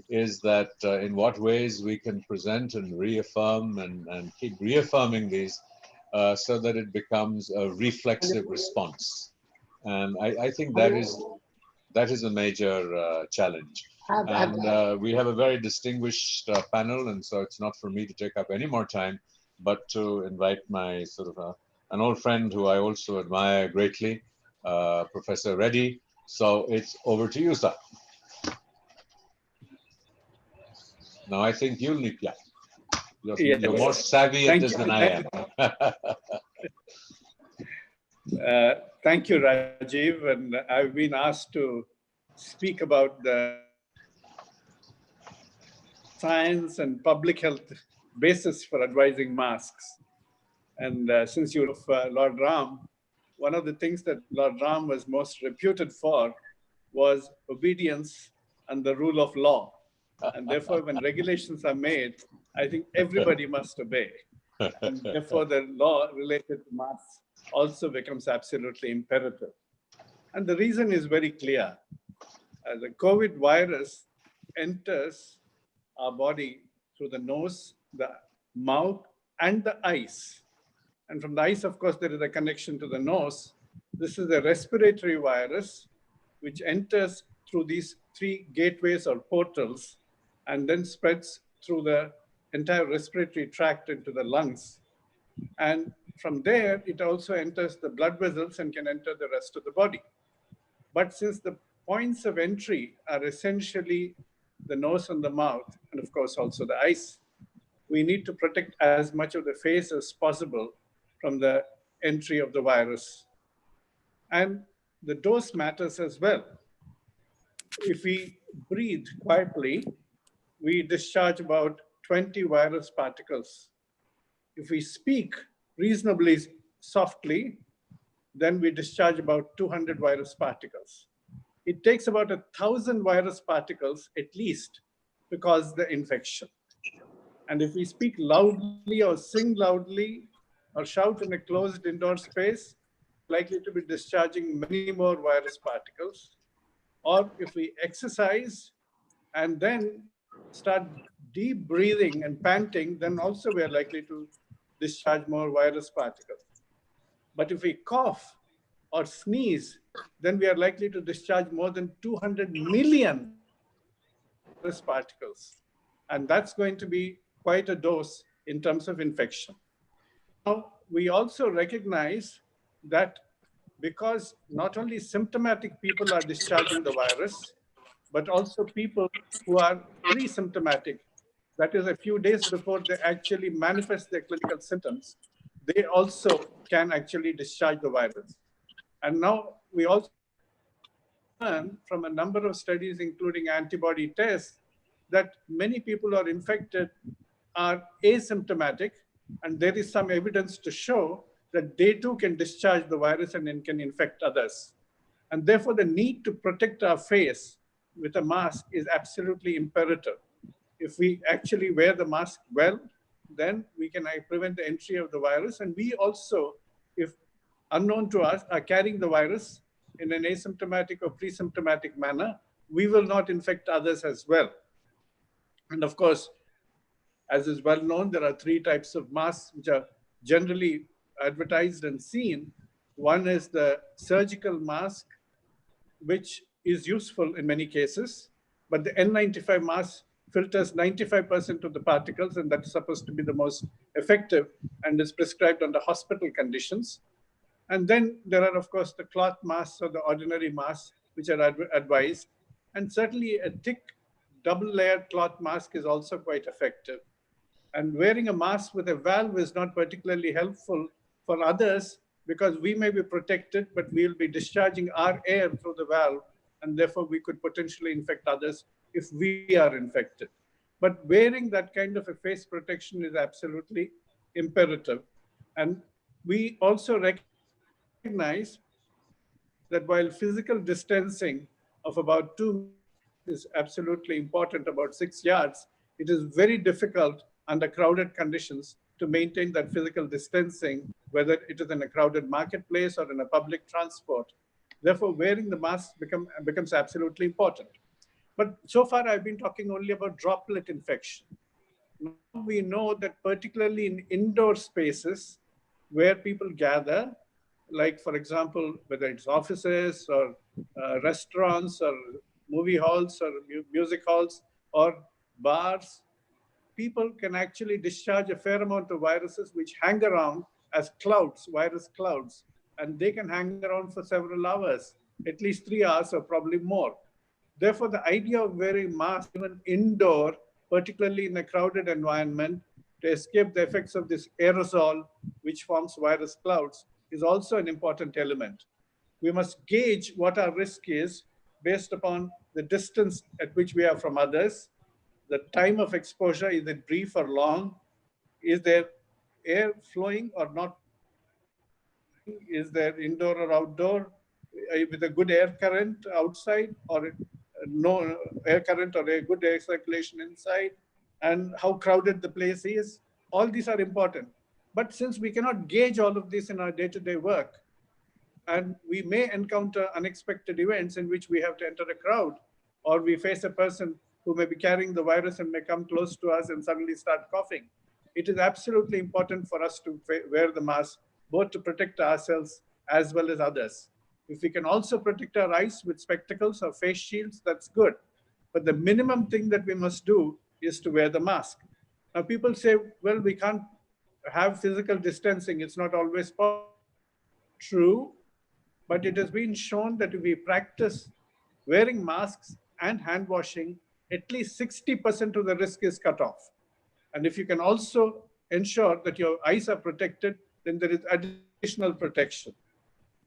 G: is that in what ways we can present and reaffirm and keep reaffirming these so that it becomes a reflexive response. And I think that is a major challenge. And we have a very distinguished panel, and so it's not for me to take up any more time, but to invite my sort of an old friend who I also admire greatly, Professor Reddy. So it's over to you, sir. Now I think you'll need, yeah. You're more savvy at this than I am.
E: Thank you, Rajiv. And I've been asked to speak about the science and public health basis for advising masks. And since you love Lord Ram, one of the things that Lord Ram was most reputed for was obedience and the rule of law. And therefore, when regulations are made, I think everybody must obey. And therefore, the law related to masks also becomes absolutely imperative. And the reason is very clear. The COVID virus enters our body through the nose, the mouth, and the eyes. And from the eyes, of course, there is a connection to the nose. This is a respiratory virus which enters through these three gateways or portals and then spreads through the entire respiratory tract into the lungs. And from there, it also enters the blood vessels and can enter the rest of the body. But since the points of entry are essentially the nose and the mouth, and of course also the eyes, we need to protect as much of the face as possible from the entry of the virus. And the dose matters as well. If we breathe quietly, we discharge about 20 virus particles. If we speak reasonably softly, then we discharge about 200 virus particles. It takes about 1,000 virus particles at least to cause the infection. And if we speak loudly or sing loudly or shout in a closed indoor space, likely to be discharging many more virus particles. Or if we exercise and then start deep breathing and panting, then also we are likely to discharge more virus particles. But if we cough or sneeze, then we are likely to discharge more than 200 million virus particles. And that's going to be quite a dose in terms of infection. Now, we also recognize that because not only symptomatic people are discharging the virus, but also people who are pre-symptomatic, that is a few days before they actually manifest their clinical symptoms, they also can actually discharge the virus. And now we also learn from a number of studies, including antibody tests, that many people who are infected are asymptomatic, and there is some evidence to show that they too can discharge the virus and can infect others. And therefore, the need to protect our face with a mask is absolutely imperative. If we actually wear the mask well, then we can prevent the entry of the virus. And we also, if unknown to us, are carrying the virus in an asymptomatic or pre-symptomatic manner, we will not infect others as well. And of course, as is well known, there are three types of masks which are generally advertised and seen. One is the surgical mask, which is useful in many cases, but the N95 mask filters 95% of the particles, and that's supposed to be the most effective and is prescribed under hospital conditions. And then there are, of course, the cloth masks or the ordinary masks, which are advised. And certainly a thick double-layered cloth mask is also quite effective. And wearing a mask with a valve is not particularly helpful for others because we may be protected, but we'll be discharging our air through the valve, and therefore we could potentially infect others if we are infected. But wearing that kind of a face protection is absolutely imperative. And we also recognize that while physical distancing of about 2 is absolutely important, about 6 yards, it is very difficult under crowded conditions to maintain that physical distancing, whether it is in a crowded marketplace or in a public transport. Therefore, wearing the mask becomes absolutely important. But so far, I've been talking only about droplet infection. Now we know that particularly in indoor spaces where people gather, like for example, whether it's offices or restaurants or movie halls or music halls or bars, people can actually discharge a fair amount of viruses which hang around as clouds, virus clouds, and they can hang around for several hours, at least 3 hours or probably more. Therefore, the idea of wearing masks even indoor, particularly in a crowded environment, to escape the effects of this aerosol, which forms virus clouds, is also an important element. We must gauge what our risk is based upon the distance at which we are from others, the time of exposure, is it brief or long? Is there air flowing or not flowing? Is there indoor or outdoor with a good air current outside, or no air current or a good air circulation inside? And how crowded the place is? All these are important. But since we cannot gauge all of this in our day-to-day work, and we may encounter unexpected events in which we have to enter a crowd, or we face a person who may be carrying the virus and may come close to us and suddenly start coughing. It is absolutely important for us to wear the mask, both to protect ourselves as well as others. If we can also protect our eyes with spectacles or face shields, that's good. But the minimum thing that we must do is to wear the mask. Now people say, well, we can't have physical distancing. It's not always possible. True, but it has been shown that if we practice wearing masks and hand washing, at least 60% of the risk is cut off. And if you can also ensure that your eyes are protected, then there is additional protection.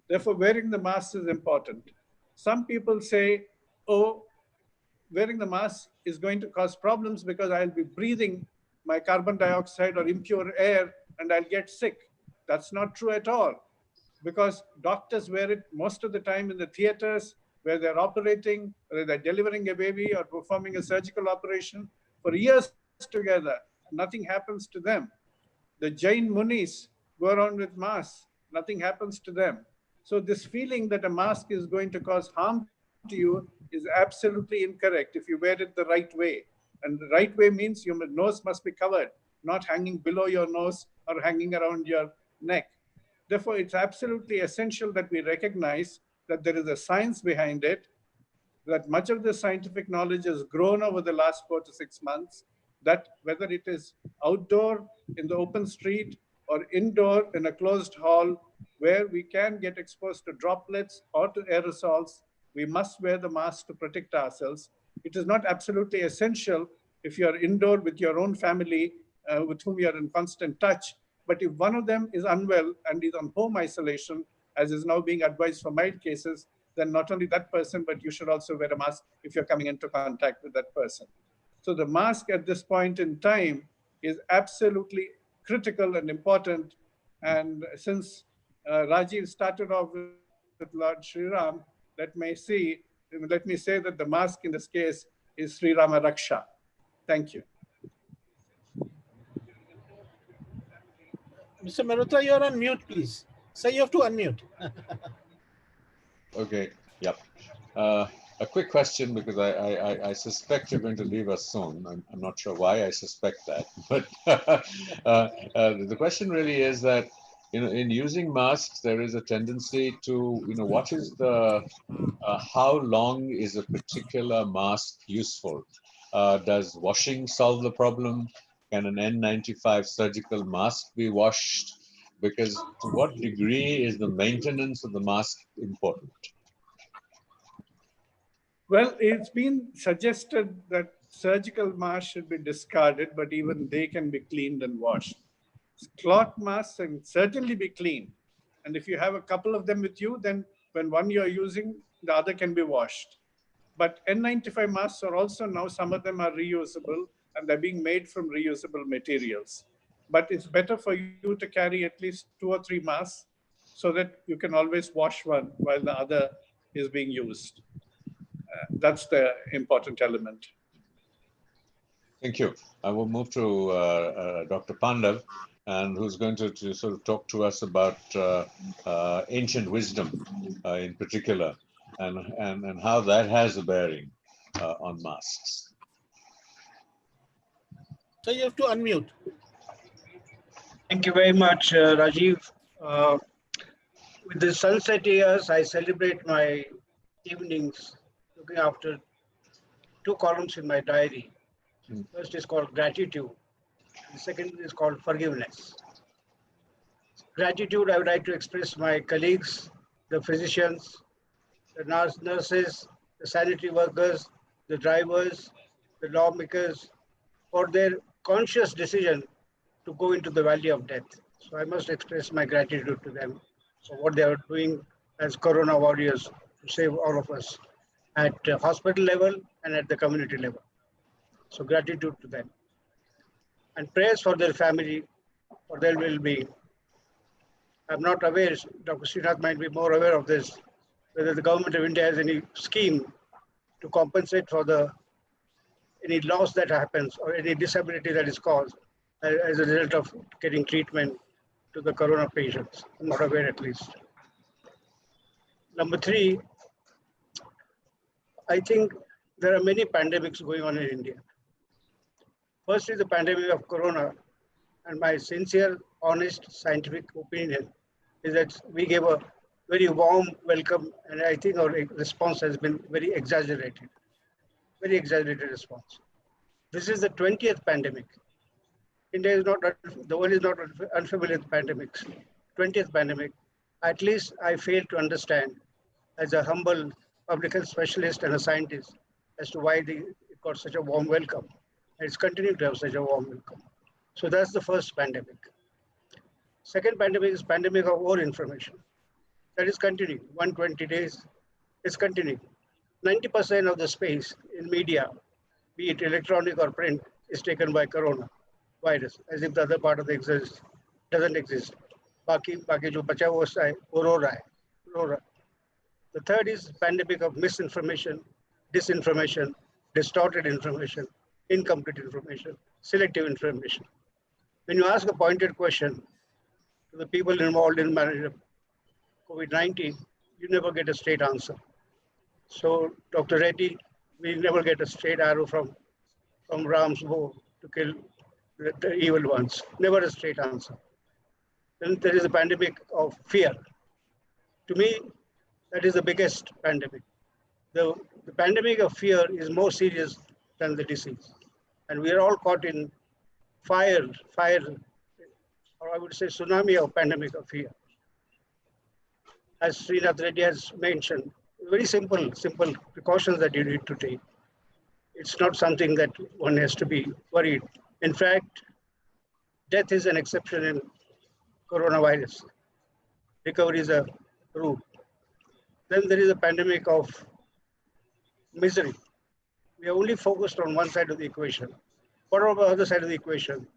E: Therefore, wearing the mask is important. Some people say, oh, wearing the mask is going to cause problems because I'll be breathing my carbon dioxide or impure air and I'll get sick. That's not true at all, because doctors wear it most of the time in the theaters where they're operating, where they're delivering a baby or performing a surgical operation for years together. Nothing happens to them. The Jain Munis go around with masks. Nothing happens to them. So this feeling that a mask is going to cause harm to you is absolutely incorrect if you wear it the right way. And the right way means your nose must be covered, not hanging below your nose or hanging around your neck. Therefore, it's absolutely essential that we recognize that there is a science behind it, that much of the scientific knowledge has grown over the last 4 to 6 months, that whether it is outdoor in the open street or indoor in a closed hall where we can get exposed to droplets or to aerosols, we must wear the mask to protect ourselves. It is not absolutely essential if you are indoor with your own family with whom you are in constant touch. But if one of them is unwell and is on home isolation, as is now being advised for mild cases, then not only that person, but you should also wear a mask if you're coming into contact with that person. So the mask at this point in time is absolutely critical and important. And since Rajiv started off with Lord Sriram, let me say that the mask in this case is Sri Rama Raksha. Thank you.
F: Mr. Mehrotra, you're on mute, please. Sir, you have to unmute.
G: Okay, yep. A quick question, because I suspect you're going to leave us soon. I'm not sure why I suspect that, but the question really is that, in using masks, there is a tendency to, what is the, how long is a particular mask useful? Does washing solve the problem? Can an N95 surgical mask be washed? Because to what degree is the maintenance of the mask important?
E: Well, it's been suggested that surgical masks should be discarded, but even they can be cleaned and washed. Cloth masks can certainly be cleaned. And if you have a couple of them with you, then when one you're using, the other can be washed. But N95 masks are also now, some of them are reusable and they're being made from reusable materials. But it's better for you to carry at least 2 or 3 masks so that you can always wash one while the other is being used. That's the important element.
G: Thank you. I will move to Dr. Pandav, and who's going to sort of talk to us about ancient wisdom in particular, and how that has a bearing on masks.
F: So you have to unmute.
A: Thank you very much, Rajiv. With the sunset years, I celebrate my evenings looking after
O: two columns in my diary. First is called gratitude. The second is called forgiveness. Gratitude, I would like to express my colleagues, the physicians, the nurses, the sanitary workers, the drivers, the lawmakers, for their conscious decision to go into the valley of death. So I must express my gratitude to them for what they are doing as Corona warriors to save all of us at hospital level and at the community level. So gratitude to them. And prayers for their family, for their well-being. I'm not aware, Dr. Srinath might be more aware of this, whether the government of India has any scheme to compensate for any loss that happens or any disability that is caused as a result of getting treatment to the corona patients. I'm not aware at least. Number three, I think there are many pandemics going on in India. First is the pandemic of corona, and my sincere, honest, scientific opinion is that we gave a very warm welcome, and I think our response has been very exaggerated response. This is the 20th pandemic. India is not, the world is not unfamiliar with pandemics. 20th pandemic, at least I fail to understand as a humble public health specialist and a scientist as to why it got such a warm welcome. And it's continuing to have such a warm welcome. So that's the first pandemic. Second pandemic is pandemic of over-information. That is continuing. 120 days, it's continuing. 90% of the space in media, be it electronic or print, is taken by corona virus, as if the other part of the exist doesn't exist. Baki jo bacha hua hai, wo ro raha hai. The third is pandemic of misinformation, disinformation, distorted information, incomplete information, selective information. When you ask a pointed question to the people involved in management of COVID-19, you never get a straight answer. So, Dr. Reddy, we never get a straight arrow from Ram's bow to kill the evil ones. Never a straight answer. Then there is a pandemic of fear. To me, that is the biggest pandemic. The pandemic of fear is more serious than the disease. And we are all caught in fire, or I would say tsunami of pandemic of fear. As Srinath Reddy has mentioned, very simple precautions that you need to take. It's not something that one has to be worried. In fact, death is an exception in coronavirus. Recovery is a rule. Then there is a pandemic of misery. We are only focused on one side of the equation. What about the other side of the equation?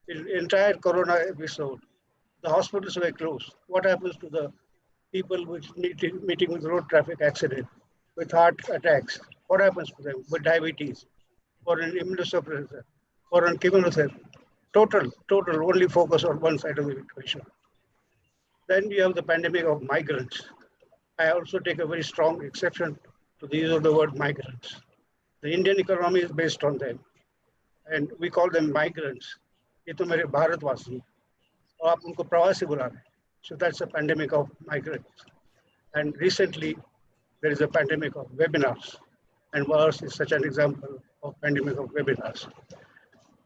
O: In the entire corona episode, the hospitals were closed. What happens to the people with meeting with road traffic accident, with heart attacks? What happens to them with diabetes, or an immunosuppressor, or an chemotherapy? Total, only focus on one side of the equation. Then we have the pandemic of migrants. I also take a very strong exception to the use of the word migrants. The Indian economy is based on them, and we call them migrants. ये तो मेरे भारतवासी हैं, और आप उनको प्रवासी बुला रहे हैं. So that's a pandemic of migrants. And recently, there is a pandemic of webinars, and ours is such an example of pandemic of webinars.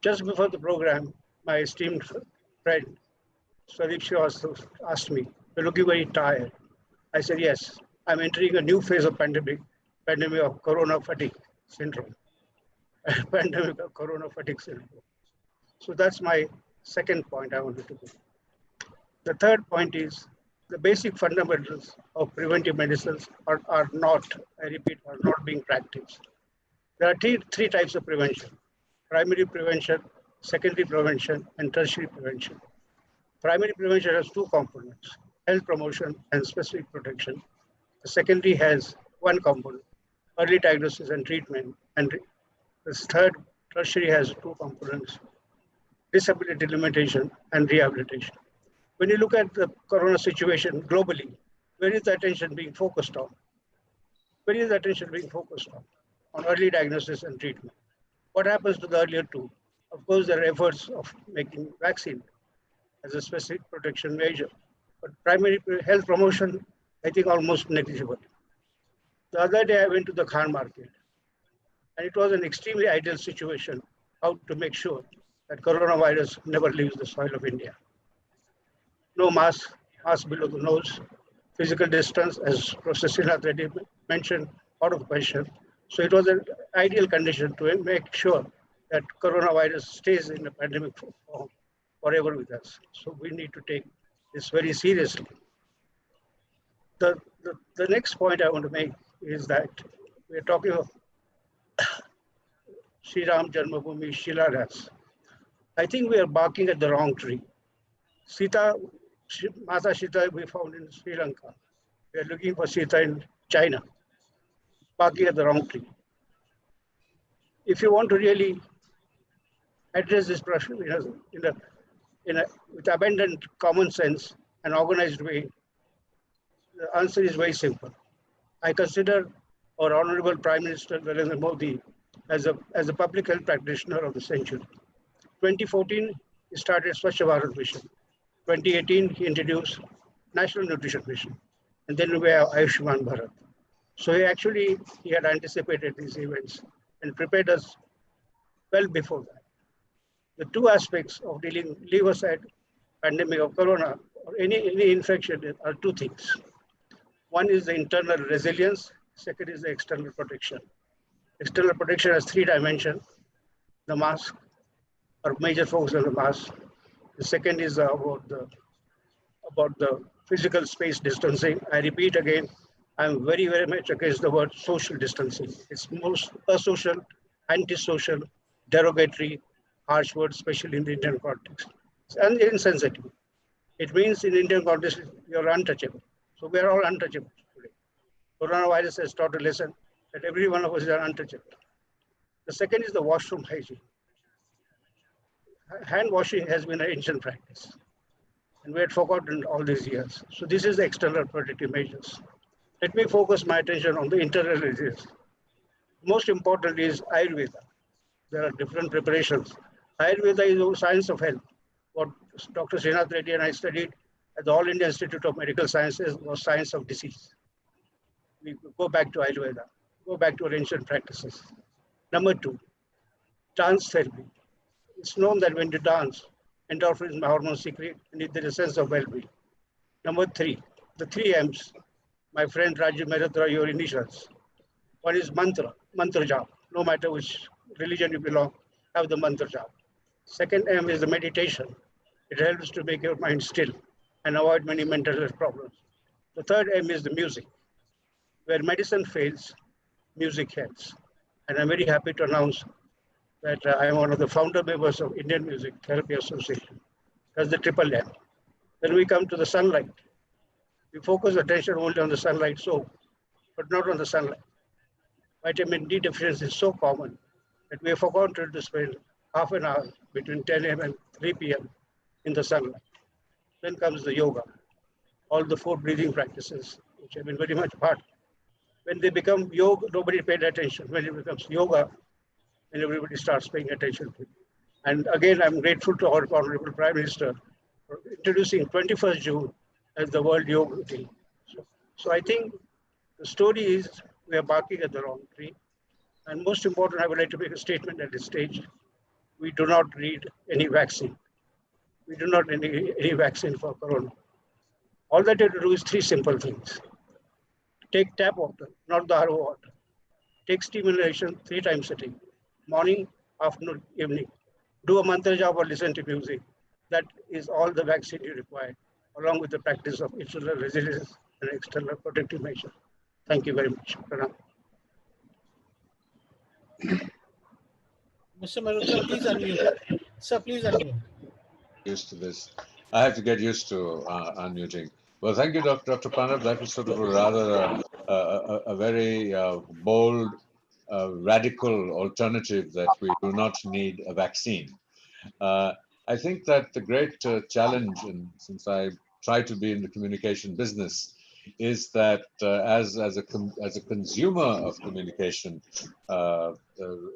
O: Just before the program, my esteemed friend, Swadeep Srivastava, asked me, "You're looking very tired." I said, yes, I'm entering a new phase of pandemic of corona fatigue syndrome. Pandemic of corona fatigue syndrome. So that's my second point I wanted to make. The third point is the basic fundamentals of preventive medicines are not, I repeat, are not being practiced. There are three types of prevention: primary prevention, secondary prevention, and tertiary prevention. Primary prevention has two components: health promotion and specific protection. The secondary has one component: early diagnosis and treatment. And the third, tertiary, has two components: disability limitation and rehabilitation. When you look at the corona situation globally, where is the attention being focused on? Where is the attention being focused on? On early diagnosis and treatment. What happens to the earlier two? Of course, there are efforts of making vaccine as a specific protection measure. But primary health promotion, I think, almost negligible. The other day I went to the Khan market. And it was an extremely ideal situation how to make sure that coronavirus never leaves the soil of India. No mask, mask below the nose, physical distance, as Professor Srinath Reddy mentioned, out of question. So it was an ideal condition to make sure that coronavirus stays in a pandemic form forever with us. So we need to take this very seriously. The next point I want to make is that we are talking of Sri Ram Janmabhoomi Shilaras. I think we are barking at the wrong tree. Mata Sita we found in Sri Lanka. We are looking for Sita in China. Barking at the wrong tree. If you want to really address this problem with abundant common sense and organized way, the answer is very simple. I consider our Honorable Prime Minister Narendra Modi as a public health practitioner of the century. 2014, he started Swachh Bharat Mission. 2018, he introduced National Nutrition Mission. And then we have Ayushman Bharat. So he had anticipated these events and prepared us well before that. The two aspects of leave aside pandemic of corona or any infection are two things. One is the internal resilience, second is the external protection. External protection has three dimensions. The mask, our major focus on the mask. The second is about the physical space distancing. I repeat again, I'm very, very much against the word social distancing. It's most asocial, antisocial, derogatory, harsh word, especially in the Indian context. It's insensitive. It means in Indian context, you're untouchable. So we are all untouchable today. Coronavirus has taught a lesson that every one of us is untouchable. The second is the washroom hygiene. Hand washing has been an ancient practice, and we had forgotten all these years. So this is the external protective measures. Let me focus my attention on the internal resilience. Most important is Ayurveda. There are different preparations. Ayurveda is the science of health. What Dr. Srinath Reddy and I studied at the All India Institute of Medical Sciences was science of disease. We go back to Ayurveda, go back to our ancient practices. Number two, dance therapy. It's known that when you dance, endorphins and hormones secrete, and there is a sense of well-being. Number three, the three M's. My friend Rajiv Mehrotra, your initials. One is mantra jap. No matter which religion you belong, have the mantra jap. Second M is the meditation. It helps to make your mind still and avoid many mental health problems. The third M is the music. Where medicine fails, music helps. And I'm very happy to announce that I'm one of the founder members of Indian Music Therapy Association. That's the triple M. Then we come to the sunlight. We focus attention only on the sunlight, but not on the sunlight. Vitamin D deficiency is so common that we have forgotten to spend half an hour between 10 a.m. and 3 p.m. in the sunlight. Then comes the yoga, all the 4 breathing practices, which have been very much part. When they become yoga, nobody paid attention. When it becomes yoga, then everybody starts paying attention to it. And again, I'm grateful to our Honorable Prime Minister for introducing 21st June as the World Yoga Day. So I think the story is we are barking at the wrong tree. And most important, I would like to make a statement at this stage. We do not need any vaccine. We do not need any vaccine for corona. All that you have to do is 3 simple things. Take tap water, not the RO water. Take steam inhalation 3 times a day, morning, afternoon, evening. Do a mantra japa or listen to music. That is all the vaccine you require, along with the practice of internal resilience and external protective measures. Thank you very much. Pranam.
F: Mr. Mehrotra, please unmute. Sir, please unmute.
G: Used to this. I have to get used to unmuting. Well, thank you, Dr. Pranav. That was sort of a rather a very bold, radical alternative that we do not need a vaccine. I think that the great challenge, and since I try to be in the communication business, is that as a consumer of communication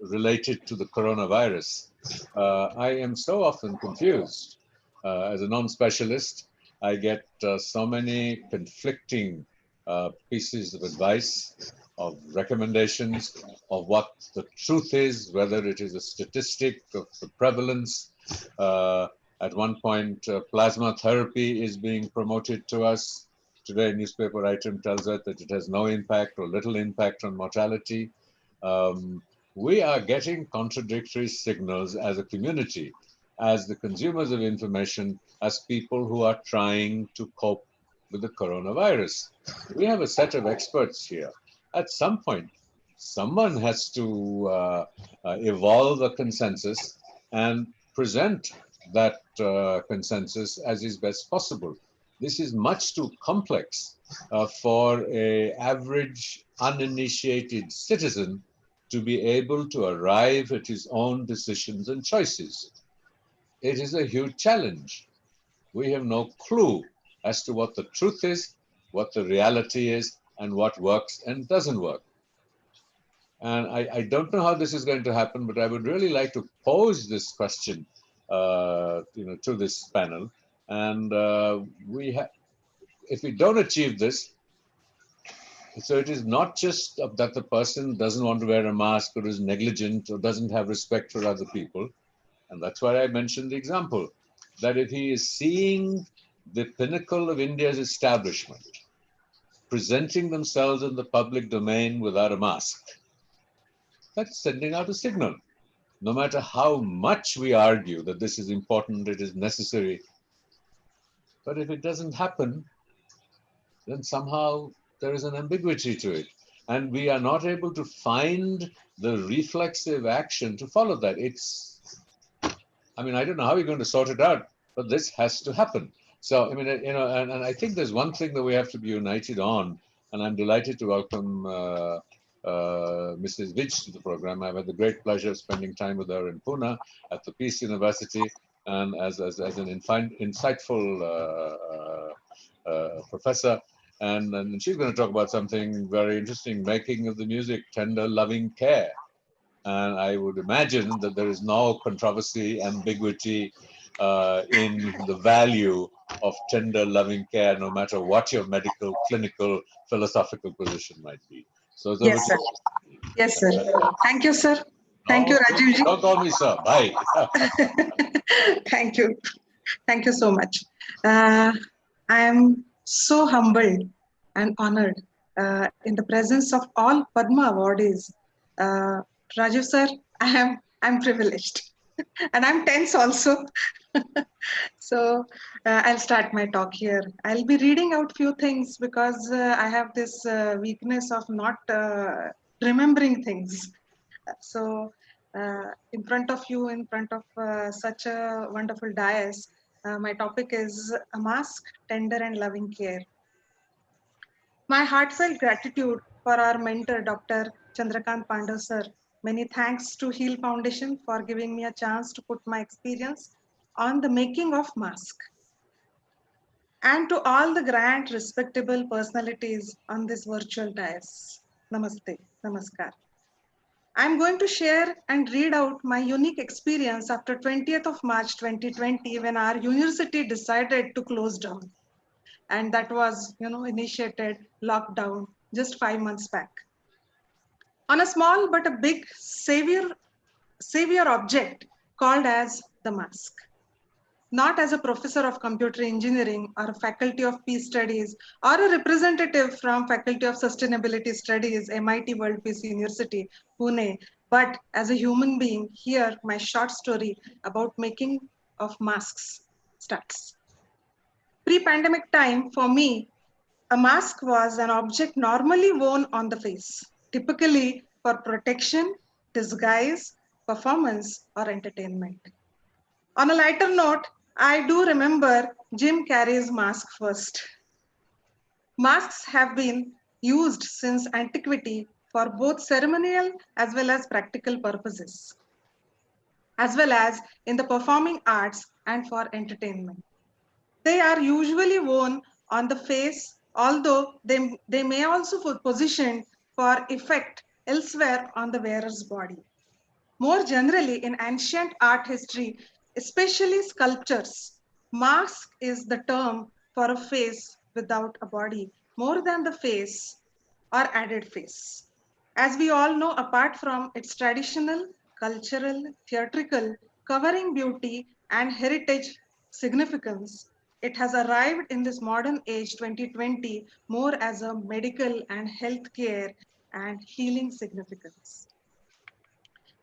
G: related to the coronavirus, I am so often confused. As a non-specialist, I get so many conflicting pieces of advice, of recommendations, of what the truth is, whether it is a statistic of the prevalence. At one point, plasma therapy is being promoted to us. Today, a newspaper item tells us that it has no impact or little impact on mortality. We are getting contradictory signals as a community, as the consumers of information, as people who are trying to cope with the coronavirus. We have a set of experts here. At some point, someone has to evolve a consensus and present that consensus as is best possible. This is much too complex for an average uninitiated citizen to be able to arrive at his own decisions and choices. It is a huge challenge. We have no clue as to what the truth is, what the reality is, and what works and doesn't work. And I don't know how this is going to happen, but I would really like to pose this question, to this panel. And if we don't achieve this, so it is not just that the person doesn't want to wear a mask or is negligent or doesn't have respect for other people. And that's why I mentioned the example, that if he is seeing the pinnacle of India's establishment presenting themselves in the public domain without a mask, that's sending out a signal. No matter how much we argue that this is important, it is necessary, but if it doesn't happen, then somehow there is an ambiguity to it. And we are not able to find the reflexive action to follow that. I don't know how we're going to sort it out, but this has to happen. So, and I think there's one thing that we have to be united on, and I'm delighted to welcome Mrs. Vij to the program. I've had the great pleasure of spending time with her in Pune at the Peace University, and as an insightful professor. And she's going to talk about something very interesting, making of the music, tender, loving care. And I would imagine that there is no controversy, ambiguity in the value of tender, loving care, no matter what your medical, clinical, philosophical position might be. So,
H: yes, sir. Yes, sir. Thank you, sir. Thank you, Rajiv ji.
G: Don't call me sir. Bye.
H: Thank you. Thank you so much. I am so humbled and honored in the presence of all Padma awardees. Rajiv sir, I'm privileged and I'm tense also. So I'll start my talk here. I'll be reading out few things because I have this weakness of not remembering things. So in front of you, in front of such a wonderful dais, my topic is a mask, tender and loving care. My heartfelt gratitude for our mentor, Dr. Chandrakant Pandav sir. Many thanks to Heal Foundation for giving me a chance to put my experience on the making of mask. And to all the grand, respectable personalities on this virtual dais. Namaste, namaskar. I'm going to share and read out my unique experience after 20th of March 2020 when our university decided to close down. And that was, initiated lockdown just 5 months back. On a small but a big savior object called as the mask. Not as a professor of computer engineering or a faculty of peace studies or a representative from faculty of sustainability studies, MIT World Peace University, Pune, but as a human being, here my short story about making of masks starts. Pre-pandemic time, for me, a mask was an object normally worn on the face, typically for protection, disguise, performance, or entertainment. On a lighter note, I do remember Jim Carrey's mask first. Masks have been used since antiquity for both ceremonial as well as practical purposes, as well as in the performing arts and for entertainment. They are usually worn on the face, although they may also be positioned for effect elsewhere on the wearer's body. More generally, in ancient art history, especially sculptures, mask is the term for a face without a body, more than the face or added face. As we all know, apart from its traditional, cultural, theatrical, covering beauty and heritage significance, it has arrived in this modern age 2020 more as a medical and healthcare and healing significance.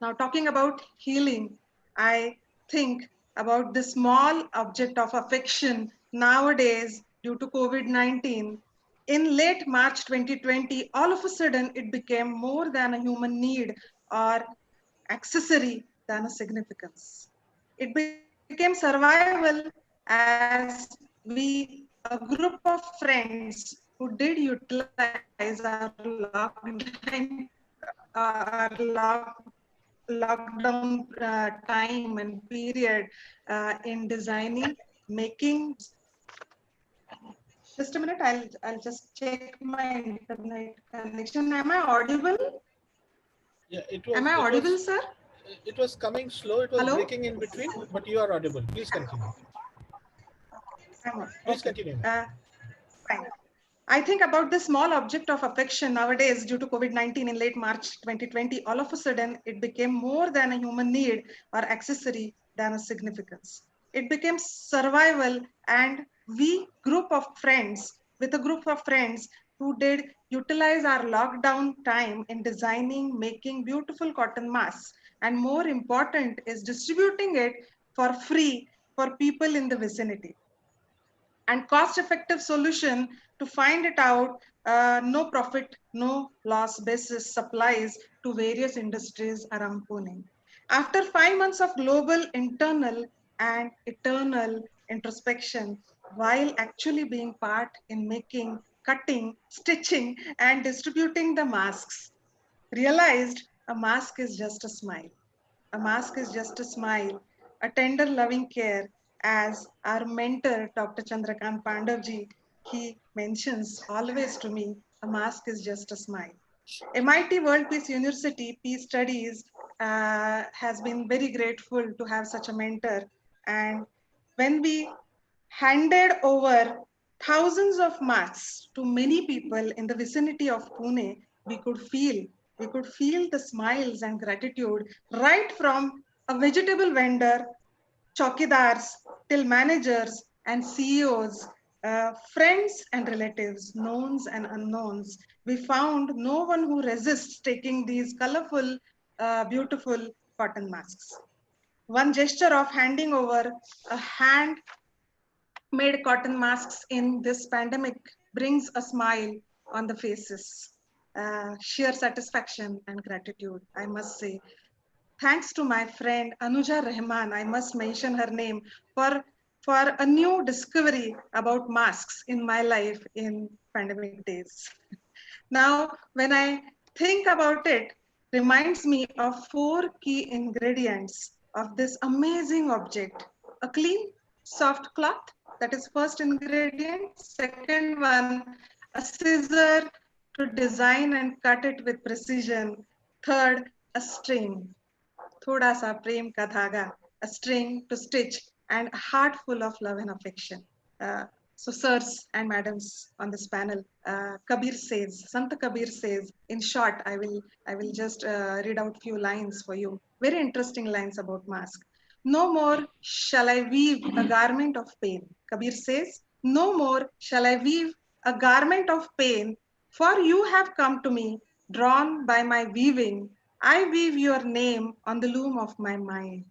H: Now, talking about healing, I think about the small object of affection nowadays due to COVID-19. In late March 2020, all of a sudden, it became more than a human need or accessory than a significance. It became survival as we, a group of friends who did utilize our lockdown time and period in designing, making. Just a minute, I'll just check my internet connection. Am I audible?
F: Yeah,
H: Am I audible, sir?
F: It was coming slow. It was
H: Hello?
F: breaking in between, but you are audible. Please continue. Please continue.
H: Fine. I think about this small object of affection nowadays due to COVID-19 in late March 2020, all of a sudden it became more than a human need or accessory than a significance. It became survival, and we group of friends, with a group of friends who did utilize our lockdown time in designing, making beautiful cotton masks, and more important is distributing it for free for people in the vicinity. And cost-effective solution to find it out, no profit, no loss basis supplies to various industries around Pune. After 5 months of global internal and eternal introspection, while actually being part in making, cutting, stitching, and distributing the masks, realized a mask is just a smile. A mask is just a smile, a tender loving care, as our mentor, Dr. Chandrakant Pandavji, he mentions always to me, a mask is just a smile. MIT World Peace University Peace Studies has been very grateful to have such a mentor. And when we handed over thousands of masks to many people in the vicinity of Pune, we could feel the smiles and gratitude right from a vegetable vendor, chowkidars, till managers and CEOs, friends and relatives, knowns and unknowns. We found no one who resists taking these colorful, beautiful cotton masks. One gesture of handing over a hand made cotton masks in this pandemic brings a smile on the faces. Sheer satisfaction and gratitude, I must say. Thanks to my friend Anuja Rahman, I must mention her name, for a new discovery about masks in my life in pandemic days. Now, when I think about it, reminds me of 4 key ingredients of this amazing object. A clean, soft cloth, that is first ingredient. Second one, a scissor to design and cut it with precision. Third, a string. Thoda sa prem ka dhaga, a string to stitch, and a heart full of love and affection. So sirs and madams on this panel, Kabir says, Sant Kabir says, in short, I will just read out few lines for you. Very interesting lines about mask. No more shall I weave a garment of pain. Kabir says, no more shall I weave a garment of pain, for you have come to me, drawn by my weaving. I weave your name on the loom of my mind.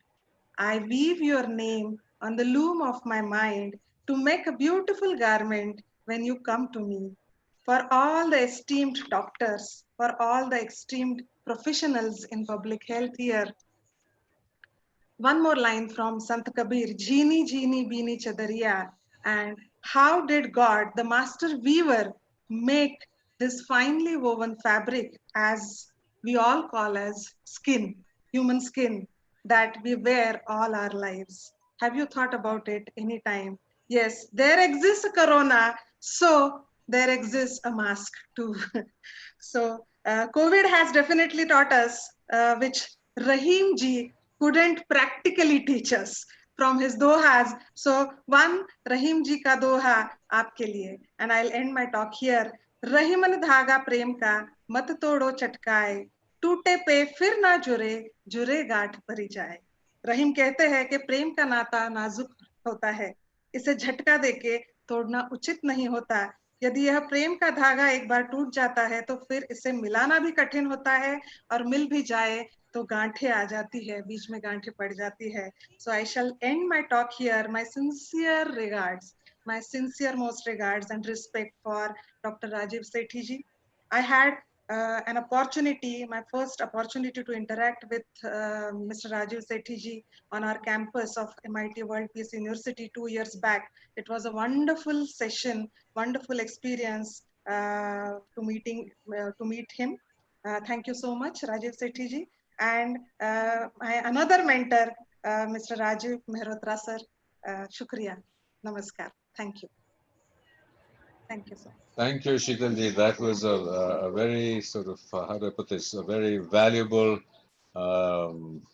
H: I weave your name on the loom of my mind to make a beautiful garment when you come to me. For all the esteemed doctors, for all the esteemed professionals in public health here, one more line from Sant Kabir, Jeeni Jeeni Beeni Chadariya. And how did God, the master weaver, make this finely woven fabric, as we all call as skin, human skin, that we wear all our lives? Have you thought about it any time? Yes, there exists a corona, so there exists a mask too. So COVID has definitely taught us, which Rahim ji couldn't practically teach us. from his dohas. So one Rahim ji ka doha aapke liye, and I'll end my talk here. Rahiman dhaga prem ka mat todo chatkaye, टूटे पे फिर ना जुड़े, जुड़े गांठ भरी जाए. रहीम कहते हैं कि प्रेम का नाता नाजुक होता है, इसे झटका देके तोड़ना उचित नहीं होता. यदि यह प्रेम का धागा एक बार टूट जाता है तो फिर इसे मिलाना भी कठिन होता है, और मिल भी जाए तो गांठें आ जाती है, बीच में गांठें पड़ जाती है. So I shall end my talk here. My sincere regards, my sincere most regards and respect for Dr. Rajiv Sethi ji. I had an opportunity, my first opportunity to interact with Mr. Rajiv Sethi ji on our campus of MIT World Peace University 2 years back. It was a wonderful session, wonderful experience to meet him. Thank you so much, Rajiv Sethi ji. And my another mentor, Mr. Rajiv Mehrotra sir. Shukriya. Namaskar. Thank you. Thank you, sir.
G: Thank you, Sheetalji. That was a very sort of, how do I put this, a very valuable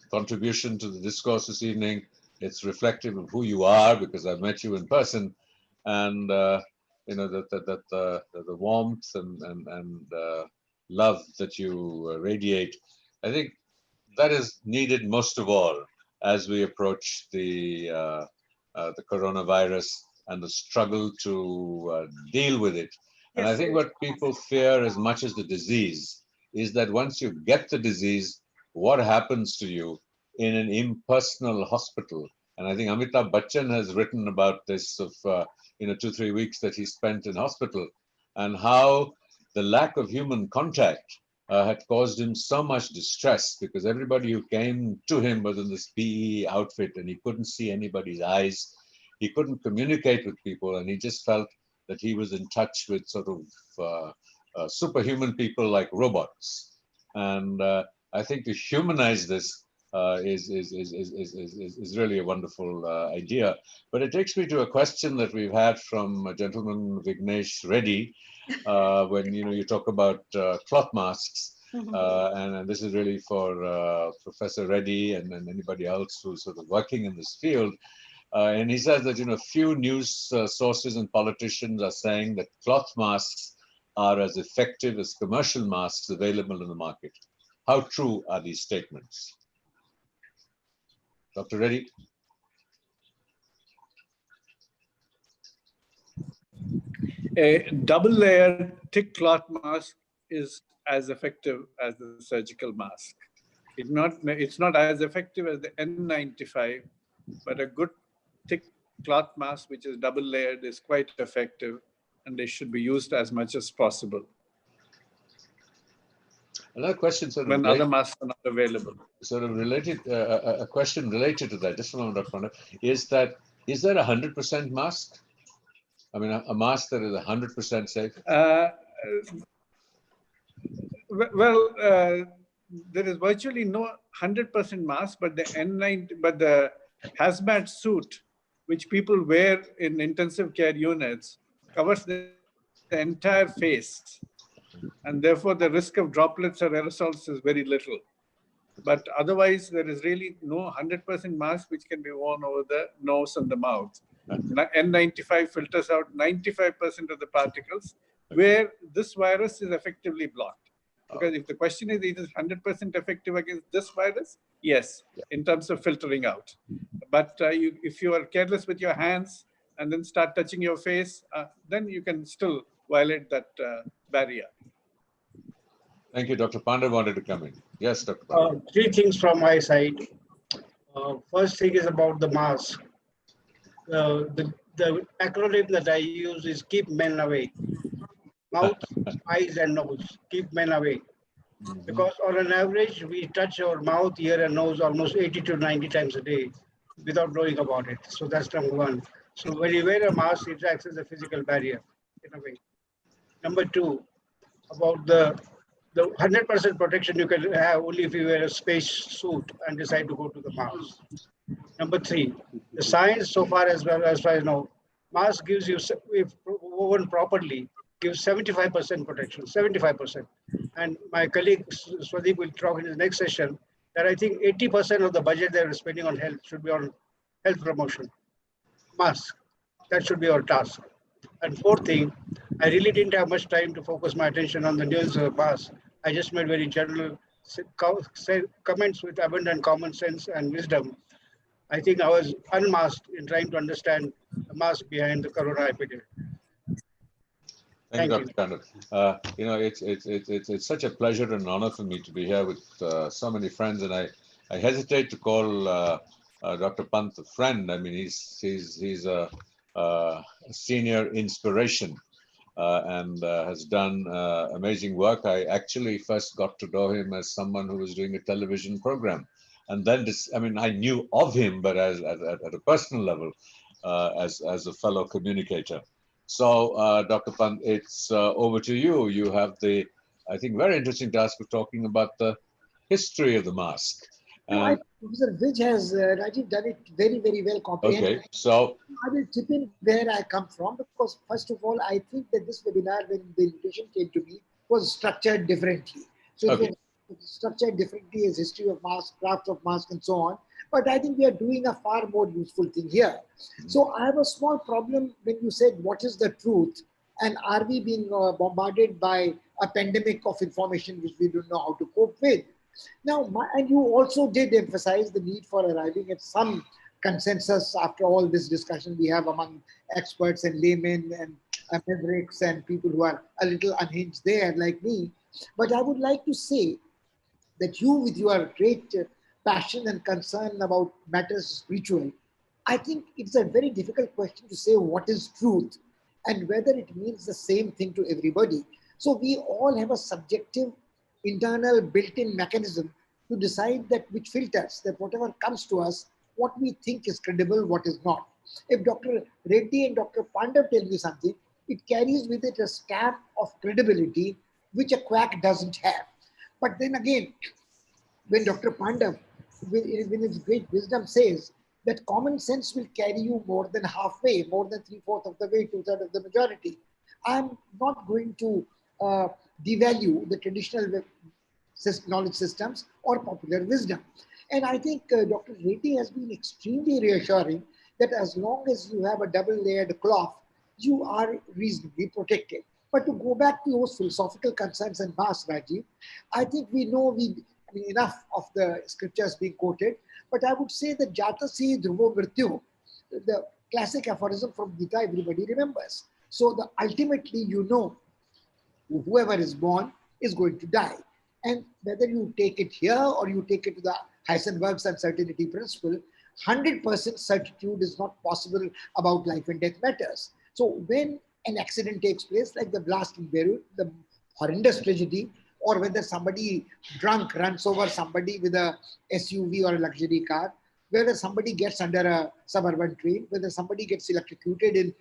G: contribution to the discourse this evening. It's reflective of who you are, because I've met you in person, and you know the warmth and love that you radiate. I think that is needed most of all as we approach the coronavirus and the struggle to deal with it. And I think what people fear as much as the disease is that once you get the disease, what happens to you in an impersonal hospital? And I think Amitabh Bachchan has written about this of 2-3 weeks that he spent in hospital, and how the lack of human contact had caused him so much distress, because everybody who came to him was in this PE outfit and he couldn't see anybody's eyes. He couldn't communicate with people, and he just felt that he was in touch with sort of superhuman people like robots. And I think to humanize this is really a wonderful idea. But it takes me to a question that we've had from a gentleman, Vignesh Reddy, when you talk about cloth masks. And this is really for Professor Reddy and anybody else who's sort of working in this field. And he says that few news sources and politicians are saying that cloth masks are as effective as commercial masks available in the market. How true are these statements? Dr. Reddy?
E: A double-layered thick cloth mask is as effective as the surgical mask. It's not as effective as the N95, but a good thick cloth mask, which is double-layered, is quite effective, and they should be used as much as possible.
G: Another question, sort of
E: when other masks are not available.
G: Sort of related, a question related to that, just a moment, Dr. Pandit, is there a 100% mask? I mean, a mask that is 100% safe?
E: There is virtually no 100% mask, but the hazmat suit, which people wear in intensive care units, covers the entire face, and therefore the risk of droplets or aerosols is very little. But otherwise, there is really no 100% mask which can be worn over the nose and the mouth. N95 filters out 95% of the particles, where this virus is effectively blocked. Because if the question is 100% effective against this virus, yes, in terms of filtering out. But if you are careless with your hands and then start touching your face, then you can still violate that barrier.
G: Thank you. Dr. Pandey wanted to come in. Yes, Dr. Pandey.
O: Three things from my side. First thing is about the mask. The acronym that I use is keep men away. Mouth, eyes and nose, keep men away. Because on an average, we touch our mouth, ear and nose almost 80 to 90 times a day without knowing about it. So that's number one. So when you wear a mask, it acts as a physical barrier in a way. Number two, about the 100% protection you can have only if you wear a space suit and decide to go to the Mars. Number three, the science so far as I know, mask gives you, if woven properly, gives 75% protection, 75%. And my colleague Swadeep will talk in his next session that I think 80% of the budget they're spending on health should be on health promotion, mask. That should be our task. And fourth thing, I really didn't have much time to focus my attention on the news of mask. I just made very general comments with abundant common sense and wisdom. I think I was unmasked in trying to understand the mask behind the corona epidemic.
G: Thank you,
O: Thank
G: Dr. Kandar. You know, it's such a pleasure and honor for me to be here with so many friends, and I hesitate to call Dr. Pant a friend. I mean, he's a senior inspiration and has done amazing work. I actually first got to know him as someone who was doing a television program, and then I mean, I knew of him, but at a personal level, as a fellow communicator. So, Dr. Pant, it's over to you. You have the, I think, very interesting task of talking about the history of the mask.
J: No, Professor Vij has Rajiv done it very, very well comprehensively.
G: Okay, so
J: I will chip in where I come from, because first of all, I think that this webinar, when the invitation came to me, was structured differently. So it was structured differently as history of mask, crafts of mask, and so on. But I think we are doing a far more useful thing here. So I have a small problem when you said, what is the truth? And are we being bombarded by a pandemic of information which we don't know how to cope with? Now, and you also did emphasize the need for arriving at some consensus after all this discussion we have among experts and laymen and mavericks and people who are a little unhinged there like me. But I would like to say that you, with your great passion and concern about matters spiritual, I think it's a very difficult question to say what is truth and whether it means the same thing to everybody. So we all have a subjective, internal, built-in mechanism to decide that which filters, that whatever comes to us, what we think is credible, what is not. If Dr. Reddy and Dr. Pandav tell you something, it carries with it a stamp of credibility which a quack doesn't have. But then again, when Dr. Pandav, with his great wisdom, says that common sense will carry you more than halfway, more than 3/4 of the way, 2/3 of the majority. I'm not going to devalue the traditional knowledge systems or popular wisdom. And I think Dr. Reddy has been extremely reassuring that as long as you have a double-layered cloth, you are reasonably protected. But to go back to those philosophical concerns and mass, Rajiv, I think we know enough of the scriptures being quoted, but I would say that Jatasi Dhruvo Mrityu, the classic aphorism from Gita, everybody remembers. So ultimately, you know, whoever is born is going to die. And whether you take it here or you take it to the Heisenberg's uncertainty principle, 100% certitude is not possible about life and death matters. So when an accident takes place, like the blast in Beirut, the horrendous tragedy, or whether somebody drunk runs over somebody with a SUV or a luxury car, whether somebody gets under a suburban train, whether somebody gets electrocuted in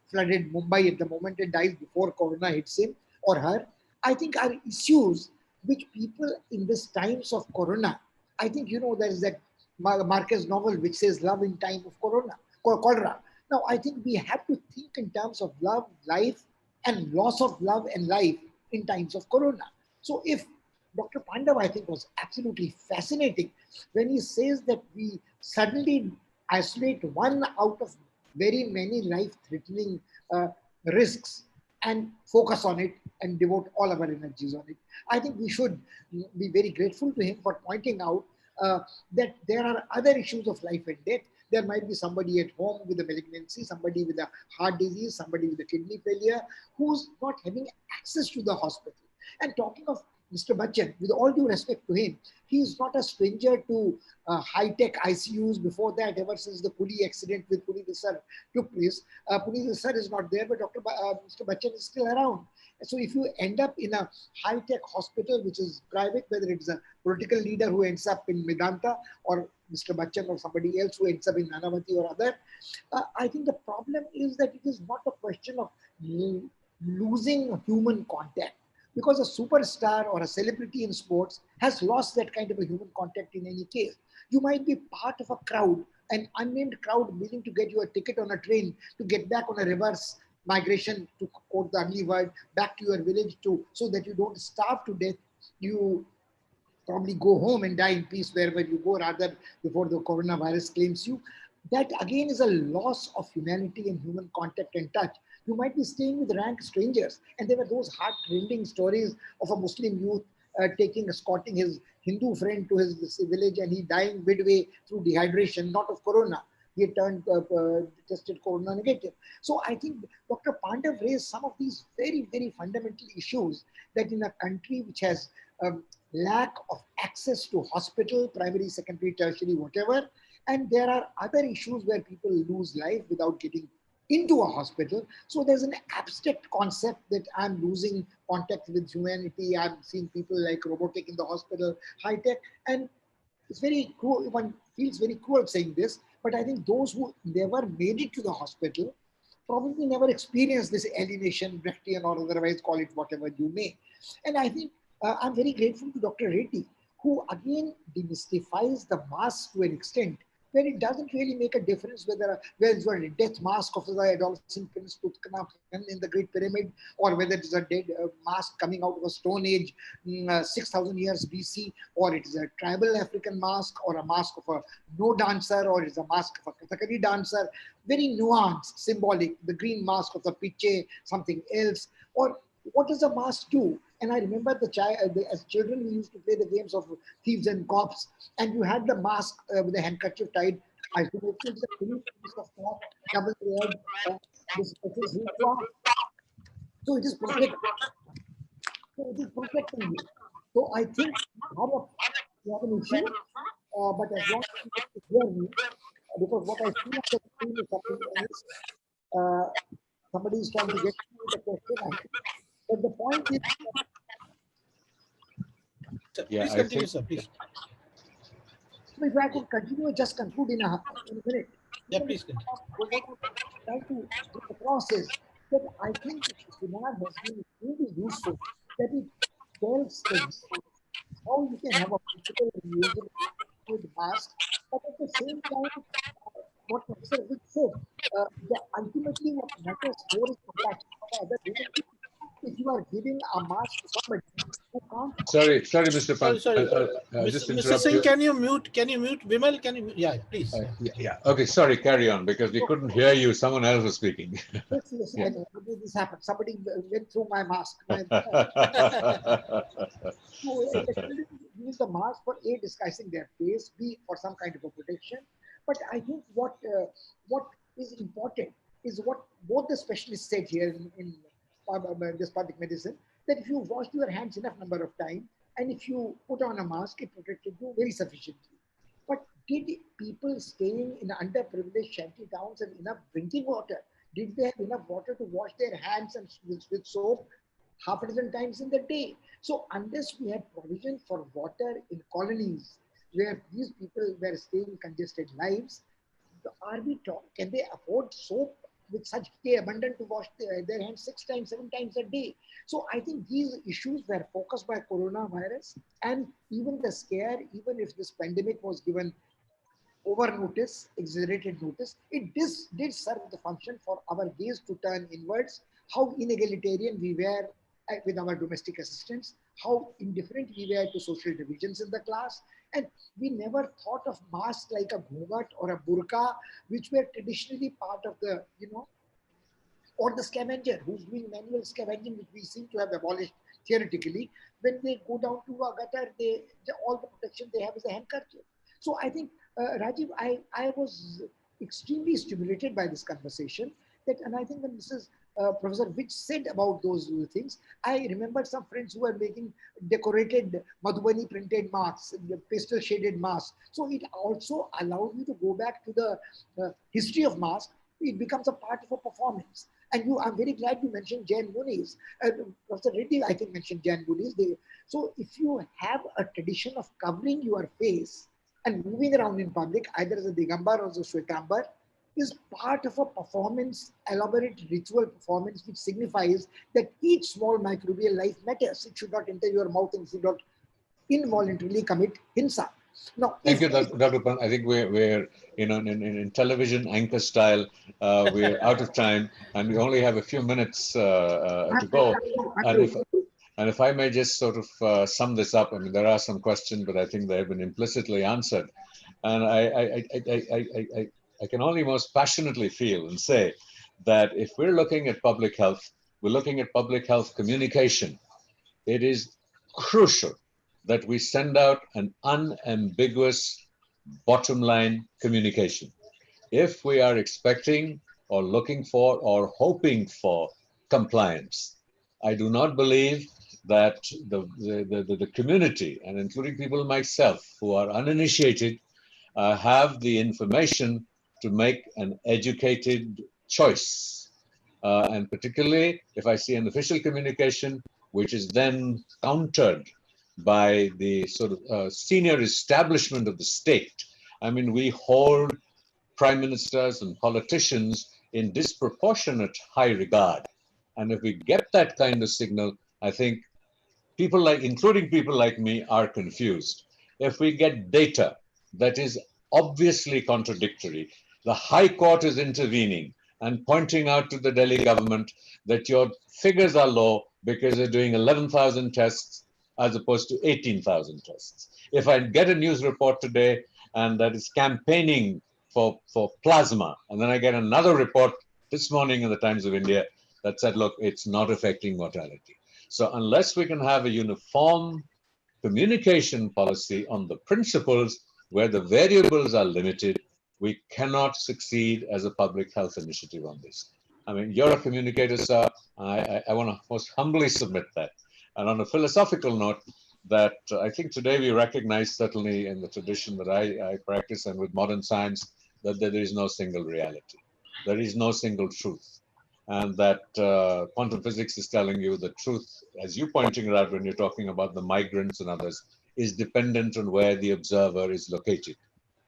J: flooded Mumbai at the moment and dies before corona hits him or her, I think are issues which people in these times of corona, I think, you know, there is that Marquez novel which says love in time of cholera. Now, I think we have to think in terms of love, life, and loss of love and life in times of corona. So if Dr. Pandav, I think, was absolutely fascinating when he says that we suddenly isolate one out of very many life-threatening risks and focus on it and devote all our energies on it. I think we should be very grateful to him for pointing out that there are other issues of life and death. There might be somebody at home with a malignancy, somebody with a heart disease, somebody with a kidney failure, who's not having access to the hospital. And talking of Mr. Bachchan, with all due respect to him, he is not a stranger to high-tech ICUs before that, ever since the Puli accident with Puli Desar took place. Puli Desar is not there, but Mr. Bachchan is still around. So if you end up in a high-tech hospital, which is private, whether it's a political leader who ends up in Medanta or Mr. Bachchan or somebody else who ends up in Nanavati or other, I think the problem is that it is not a question of losing human contact. Because a superstar or a celebrity in sports has lost that kind of a human contact in any case. You might be part of a crowd, an unnamed crowd willing to get you a ticket on a train to get back on a reverse migration, to quote the ugly word, back to your village so that you don't starve to death. You probably go home and die in peace wherever you go, rather before the coronavirus claims you. that again is a loss of humanity and human contact and touch. You might be staying with rank strangers, and there were those heart-rending stories of a Muslim youth escorting his Hindu friend to his village, and he dying midway through dehydration, not of corona. He had tested corona negative. So I think Dr. Pandav raised some of these very, very fundamental issues that in a country which has lack of access to hospital, primary, secondary, tertiary, whatever, and there are other issues where people lose life without getting into a hospital. So there's an abstract concept that I'm losing contact with humanity. I'm seeing people like robotic in the hospital, high tech, and it's very cruel. One feels very cruel saying this, but I think those who never made it to the hospital probably never experienced this alienation, Brechtian, or otherwise call it whatever you may. And I think I'm very grateful to Dr. Reddy, who again demystifies the mask to an extent where it doesn't really make a difference whether it's a death mask of the adolescent Prince Tutankhamun in the Great Pyramid, or whether it is a dead mask coming out of a Stone Age, 6,000 years BC, or it is a tribal African mask, or a mask of a no dancer, or it is a mask of a Kathakali dancer. Very nuanced, symbolic. The green mask of the Piche, something else, or what does a mask do? And I remember as children, we used to play the games of thieves and cops, and you had the mask with the handkerchief tied. I think it's a piece of cloth, double layered. So it is protecting. So it is protecting you. So I think you have an issue, but as long as you hear me, because what I see on the screen is something else. Somebody is trying to get me the question. But the point is,
F: please continue, sir, please.
J: So if I could continue, just conclude in a minute.
F: Yeah, please continue.
J: What I'm trying to get across is that I think this webinar has been really useful, that it tells how you can have a political engagement with mask, but at the same time, what Professor Vic said, that ultimately what matters more is compassion for other human beings. If you are giving a mask to somebody who can't.
G: Sorry, Mr. Pan.
F: Sorry.
G: Just
F: Mr.
G: interrupt
F: Singh,
G: you.
F: can you mute? Vimal, can you? Yeah, please.
G: Yeah. Okay, sorry, carry on, because we couldn't hear you. Someone else was speaking.
J: Yes, yeah. I know. This happened. Somebody went through my mask. Use the mask for A, disguising their face, B, for some kind of a protection. But I think what is important is what both the specialists said here in this public medicine, that if you washed your hands enough number of times, and if you put on a mask, it protected you very sufficiently. But did people staying in underprivileged shanty towns have enough drinking water? Did they have enough water to wash their hands and with soap half a dozen times in the day? So unless we had provision for water in colonies where these people were staying congested lives, can they afford soap with such abundant to wash their hands 6 times, 7 times a day? So I think these issues were focused by coronavirus, and even the scare, even if this pandemic was given over notice, exaggerated notice, it did serve the function for our gaze to turn inwards, how inegalitarian we were with our domestic assistants, how indifferent we were to social divisions in the class, and we never thought of masks like a ghungat or a burqa, which were traditionally part of the, or the scavenger who's doing manual scavenging, which we seem to have abolished theoretically. When they go down to a gutter, all the protection they have is a handkerchief. So I think, Rajiv, I was extremely stimulated by this conversation. And I think when Professor Vich said about those things, I remembered some friends who were making decorated Madhubani printed masks, pastel shaded masks. So it also allowed you to go back to the history of masks. It becomes a part of a performance. And I'm very glad you mentioned Jain Munis. Professor Reddy, I think, mentioned Jain Munis. So if you have a tradition of covering your face and moving around in public, either as a Digambar or as a Shwetambar, is part of a performance, elaborate ritual performance, which signifies that each small microbial life matters. It should not enter your mouth and should not involuntarily commit hinsa. Now,
G: thank you, Dr. Pan. I think we're in television anchor style. We're out of time, and we only have a few minutes to go. And if I may just sort of sum this up, I mean, there are some questions, but I think they have been implicitly answered. And I can only most passionately feel and say that if we're looking at public health, we're looking at public health communication. It is crucial that we send out an unambiguous bottom line communication. If we are expecting or looking for or hoping for compliance, I do not believe that the community, and including people myself who are uninitiated, have the information to make an educated choice. And particularly if I see an official communication which is then countered by the sort of senior establishment of the state. I mean, we hold prime ministers and politicians in disproportionate high regard. And if we get that kind of signal, I think people like, including people like me, are confused. If we get data that is obviously contradictory, the High Court is intervening and pointing out to the Delhi government that your figures are low because they're doing 11,000 tests as opposed to 18,000 tests. If I get a news report today and that is campaigning for plasma, and then I get another report this morning in the Times of India that said, look, it's not affecting mortality. So unless we can have a uniform communication policy on the principles where the variables are limited, we cannot succeed as a public health initiative on this. I mean, you're a communicator, sir. I want to most humbly submit that. And on a philosophical note, that I think today we recognize, certainly in the tradition that I practice and with modern science, that there is no single reality. There is no single truth. And that quantum physics is telling you the truth, as you pointing out when you're talking about the migrants and others, is dependent on where the observer is located.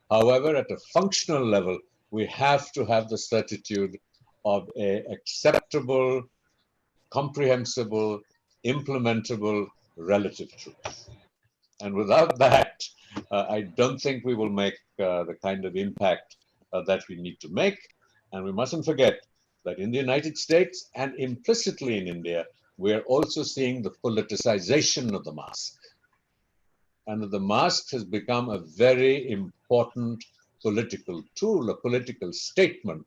G: However, at a functional level, we have to have the certitude of an acceptable, comprehensible, implementable relative truth. And without that, I don't think we will make the kind of impact that we need to make. And we mustn't forget that in the United States and implicitly in India, we are also seeing the politicization of the mask. And that the mask has become a very important political tool, a political statement,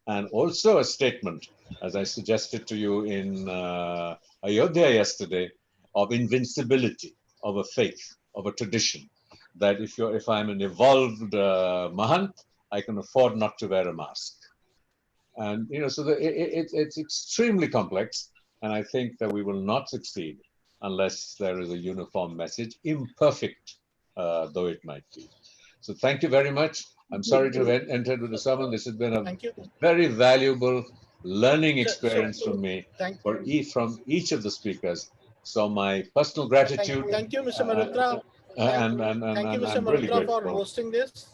G: and also a statement, as I suggested to you in Ayodhya yesterday, of invincibility, of a faith, of a tradition. That if I'm an evolved Mahant, I can afford not to wear a mask. And so it's extremely complex, and I think that we will not succeed unless there is a uniform message, imperfect though it might be. So thank you very much. I'm sorry to have entered with the sermon. This has been a very valuable learning experience from me from each of the speakers. So my personal gratitude.
F: Thank you, Mr. Malhotra. Thank you, Mr. Malhotra, for hosting this.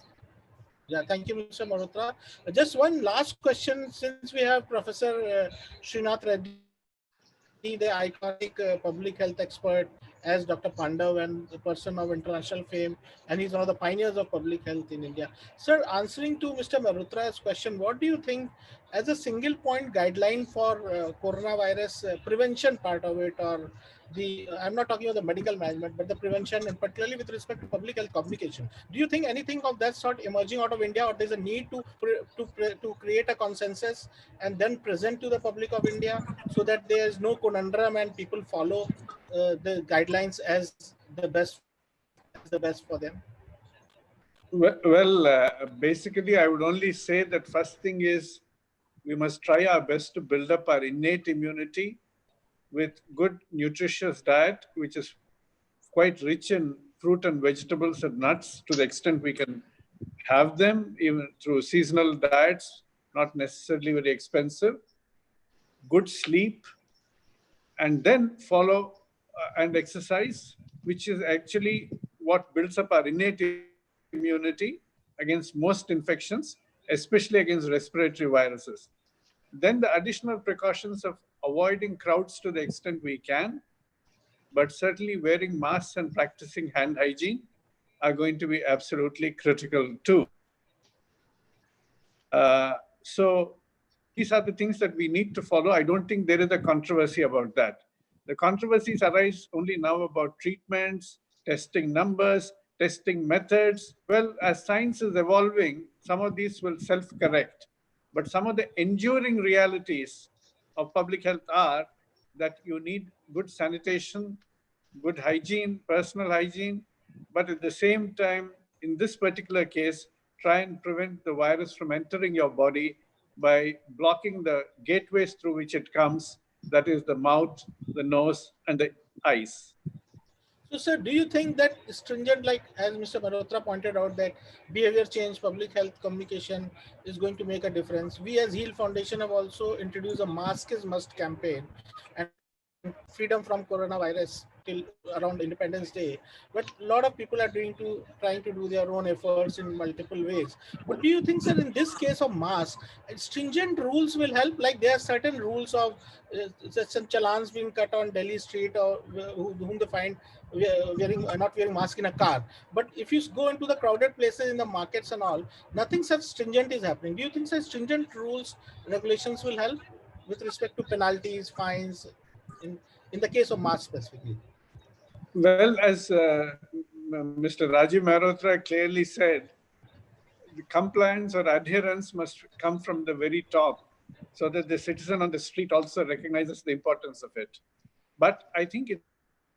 F: Yeah, thank you, Mr. Malhotra. Just one last question, since we have Professor Srinath Reddy, the iconic public health expert, as Dr. Pandav, and the person of international fame, and he's one of the pioneers of public health in India. Sir, answering to Mr. Malhotra's question, what do you think as a single point guideline for coronavirus prevention part of it, or I'm not talking about the medical management, but the prevention, and particularly with respect to public health communication. Do you think anything of that sort emerging out of India, or there's a need to create a consensus and then present to the public of India so that there is no conundrum and people follow the guidelines as the best for them?
E: Well, basically, I would only say that first thing is we must try our best to build up our innate immunity with good nutritious diet, which is quite rich in fruit and vegetables and nuts to the extent we can have them, even through seasonal diets, not necessarily very expensive, good sleep, and then follow and exercise, which is actually what builds up our innate immunity against most infections, especially against respiratory viruses. Then the additional precautions of avoiding crowds to the extent we can, but certainly wearing masks and practicing hand hygiene are going to be absolutely critical too. So these are the things that we need to follow. I don't think there is a controversy about that. The controversies arise only now about treatments, testing numbers, testing methods. Well, as science is evolving, some of these will self-correct. But some of the enduring realities of public health are that you need good sanitation, good hygiene, personal hygiene, but at the same time, in this particular case, try and prevent the virus from entering your body by blocking the gateways through which it comes, that is the mouth, the nose, and the eyes.
F: So, sir, do you think that stringent, like as Mr. Malhotra pointed out, that behavior change, public health communication is going to make a difference? We as HEAL Foundation have also introduced a Mask is Must campaign and freedom from coronavirus till around Independence Day. But a lot of people are trying to do their own efforts in multiple ways. But do you think, sir, in this case of mask, stringent rules will help? Like there are certain rules of some challans being cut on Delhi street, or whom they find wearing not wearing mask in a car. But if you go into the crowded places in the markets and all, nothing such stringent is happening. Do you think such stringent rules, regulations will help with respect to penalties, fines, in the case of mask specifically?
E: Well, as Mr. Rajiv Mehrotra clearly said, the compliance or adherence must come from the very top so that the citizen on the street also recognizes the importance of it. But I think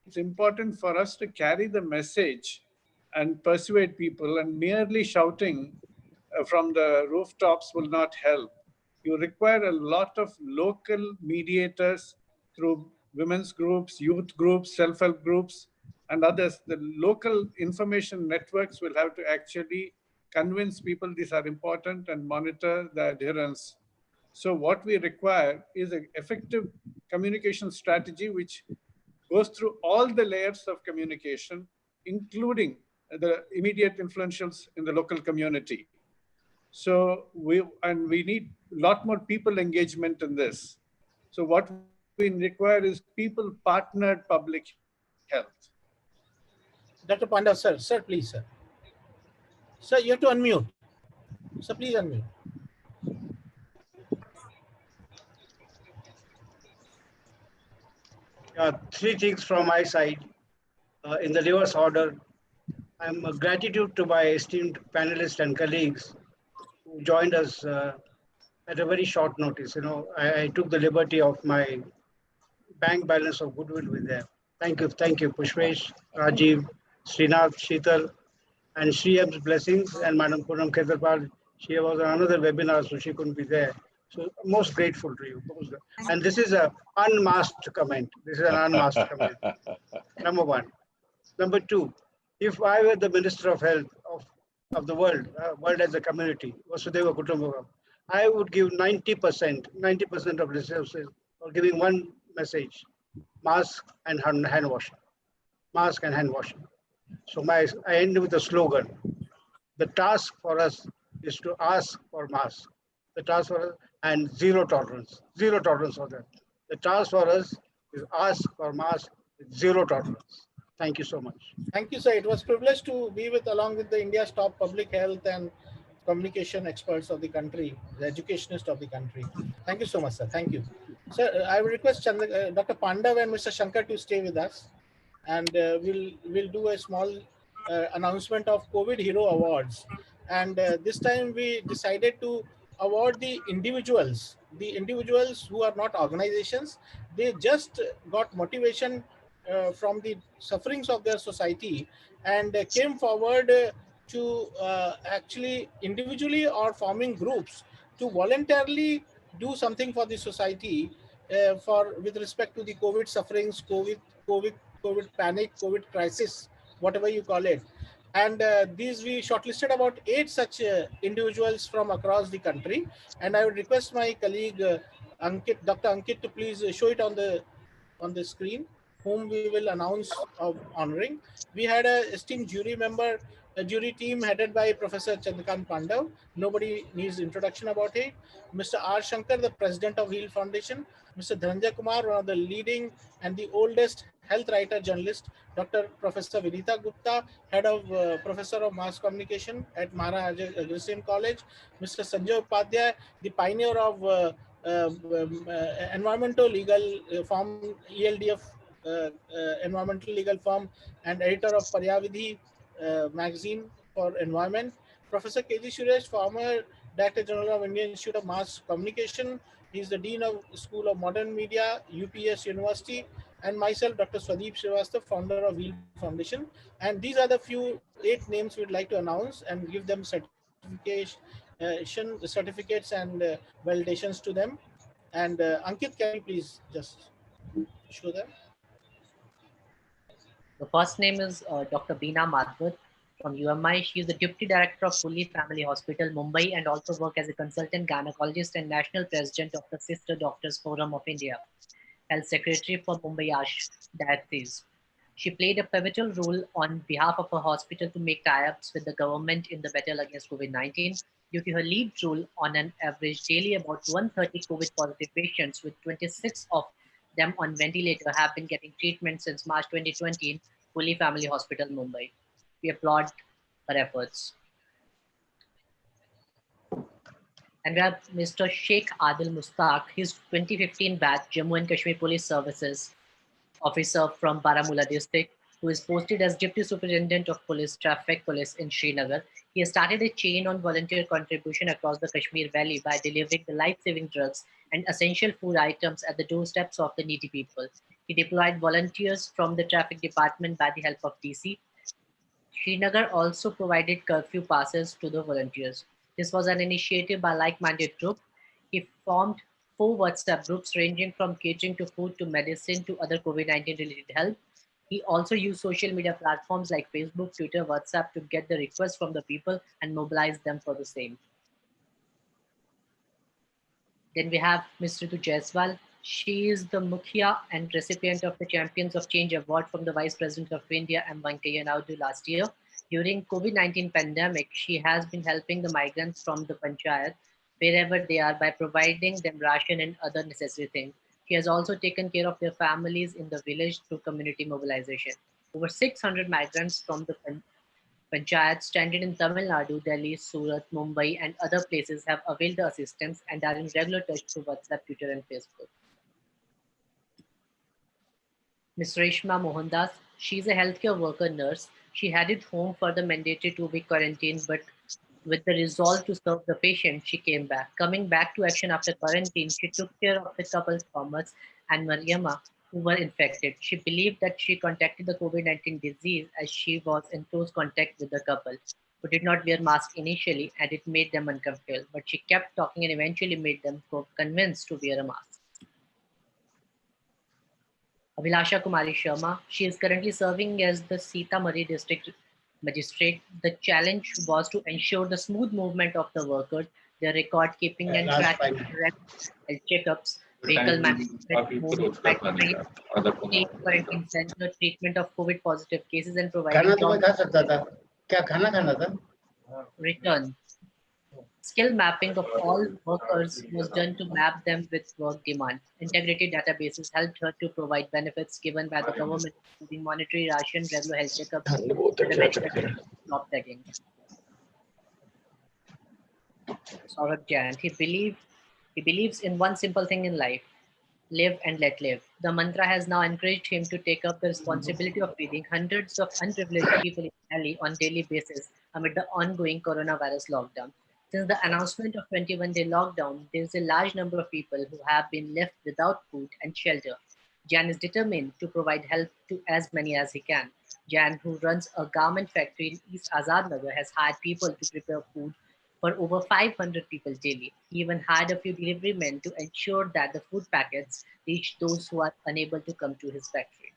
E: it's important for us to carry the message and persuade people, and merely shouting from the rooftops will not help. You require a lot of local mediators through women's groups, youth groups, self-help groups, and others. The local information networks will have to actually convince people these are important and monitor the adherence. So what we require is an effective communication strategy which goes through all the layers of communication, including the immediate influentials in the local community. So we need a lot more people engagement in this. So what we require is people partnered public health.
F: Dr. Panda, sir, please, sir. Sir, you have to unmute. Sir, please unmute.
O: Three things from my side in the reverse order. I'm gratitude to my esteemed panelists and colleagues who joined us at a very short notice. You know, I took the liberty of my bank balance of goodwill with them. Thank you, Pushpesh, Rajiv, Srinath, Sheetal, and Shriyam's blessings, and Madam Poonam Khetarpal. She was on another webinar, so she couldn't be there. So most grateful to you. And this is an unmasked comment. This is an unmasked comment. Number one. Number two, if I were the Minister of Health of the world, world as a community, Vasudhaiva Kutumbakam, I would give 90% of resources for giving one message: mask and hand washing. Mask and hand washing. So I end with a slogan. The task for us is to ask for mask. The task for us, and zero tolerance for that. The task for us is ask for mask with zero tolerance. Thank you so much.
F: Thank you, sir. It was a privilege to be along with the India's top public health and communication experts of the country, the educationists of the country. Thank you so much, sir. Thank you. Sir, I will request Dr. Pandav and Mr. Shankar to stay with us, and we'll do a small announcement of COVID Hero Awards. And this time we decided to award the individuals who are not organizations. They just got motivation from the sufferings of their society and came forward to actually individually or forming groups to voluntarily do something for the society with respect to the COVID sufferings, COVID panic, COVID crisis, whatever you call it. And these we shortlisted about 8 such individuals from across the country. And I would request my colleague Dr. Ankit, to please show it on the screen, whom we will announce of honoring. We had a esteemed jury team headed by Professor Chandrakant Pandav. Nobody needs introduction about it. Mr. R. Shankar, the president of HEAL Foundation. Mr. Dhananjay Kumar, one of the leading and the oldest health writer journalist. Dr. Professor Vinita Gupta, head of Professor of Mass Communication at Maharaja Agrisin College. Mr. Sanjay Upadhyay, the pioneer of environmental legal firm, ELDF environmental legal firm, and editor of Paryavidhi magazine for environment. Professor K.G. Suresh, former Director General of Indian Institute of Mass Communication. He is the Dean of School of Modern Media, UPS University, and myself, Dr. Swadeep Srivastava, founder of Wheel Foundation. And these are the few 8 names we'd like to announce and give them certificates and validations to them. And Ankit, can you please just show them?
I: The first name is Dr. Beena Madhur from UMI. She is the Deputy Director of Fully Family Hospital, Mumbai, and also work as a consultant gynecologist and National President of the Sister Doctors Forum of India, Health Secretary for Mumbai Ash Diocese. She played a pivotal role on behalf of her hospital to make tie-ups with the government in the battle against COVID-19. Due to her lead role, on an average daily, about 130 COVID-positive patients, with 26 of them on ventilator, have been getting treatment since March 2020 in Fully Family Hospital, Mumbai. We applaud her efforts. And we have Mr. Sheikh Adil Mustaq. He's 2015 batch Jammu and Kashmir Police Services officer from Baramulla district, who is posted as Deputy Superintendent of Police Traffic Police in Srinagar. He has started a chain on volunteer contribution across the Kashmir Valley by delivering the life-saving drugs and essential food items at the doorsteps of the needy people. He deployed volunteers from the traffic department by the help of DC. Srinagar also provided curfew passes to the volunteers. This was an initiative by like-minded group. He formed 4 WhatsApp groups ranging from catering to food to medicine to other COVID-19 related help. He also used social media platforms like Facebook, Twitter, WhatsApp to get the requests from the people and mobilize them for the same. Then we have Ms. Ritu Jaiswal. She is the Mukhya and recipient of the Champions of Change Award from the Vice President of India, M. Venkaiah Naidu, last year. During COVID-19 pandemic, she has been helping the migrants from the panchayat wherever they are by providing them ration and other necessary things. She has also taken care of their families in the village through community mobilization. Over 600 migrants from the panchayats stranded in Tamil Nadu, Delhi, Surat, Mumbai, and other places have availed the assistance and are in regular touch through WhatsApp, Twitter, and Facebook. Ms. Reshma Mohandas, she is a healthcare worker nurse. She headed home for the mandatory 2-week quarantine, but with the resolve to serve the patient, she came back. Coming back to action after quarantine, she took care of the couple Thomas and Mariama, who were infected. She believed that she contacted the COVID-19 disease as she was in close contact with the couple, who did not wear masks initially, and it made them uncomfortable. But she kept talking and eventually made them convinced to wear a mask. Abhilasha Kumari Sharma, she is currently serving as the Sitamarhi district magistrate. The challenge was to ensure the smooth movement of the workers, their record keeping and tracking health checkups, vehicle management, moving state quarantine center, treatment of COVID positive cases, and providing return. Skill mapping of all workers was done to map them with work demand. Integrated databases helped her to provide benefits given by the government, including monetary ration, regular health checkups, job tagging. Saurabh Jain, he believes in one simple thing in life: live and let live. The mantra has now encouraged him to take up the responsibility of feeding hundreds of unprivileged people in Delhi on a daily basis amid the ongoing coronavirus lockdown. Since the announcement of 21-day lockdown, there is a large number of people who have been left without food and shelter. Jan is determined to provide help to as many as he can. Jan, who runs a garment factory in East Azadnagar, has hired people to prepare food for over 500 people daily. He even hired a few delivery men to ensure that the food packets reach those who are unable to come to his factory.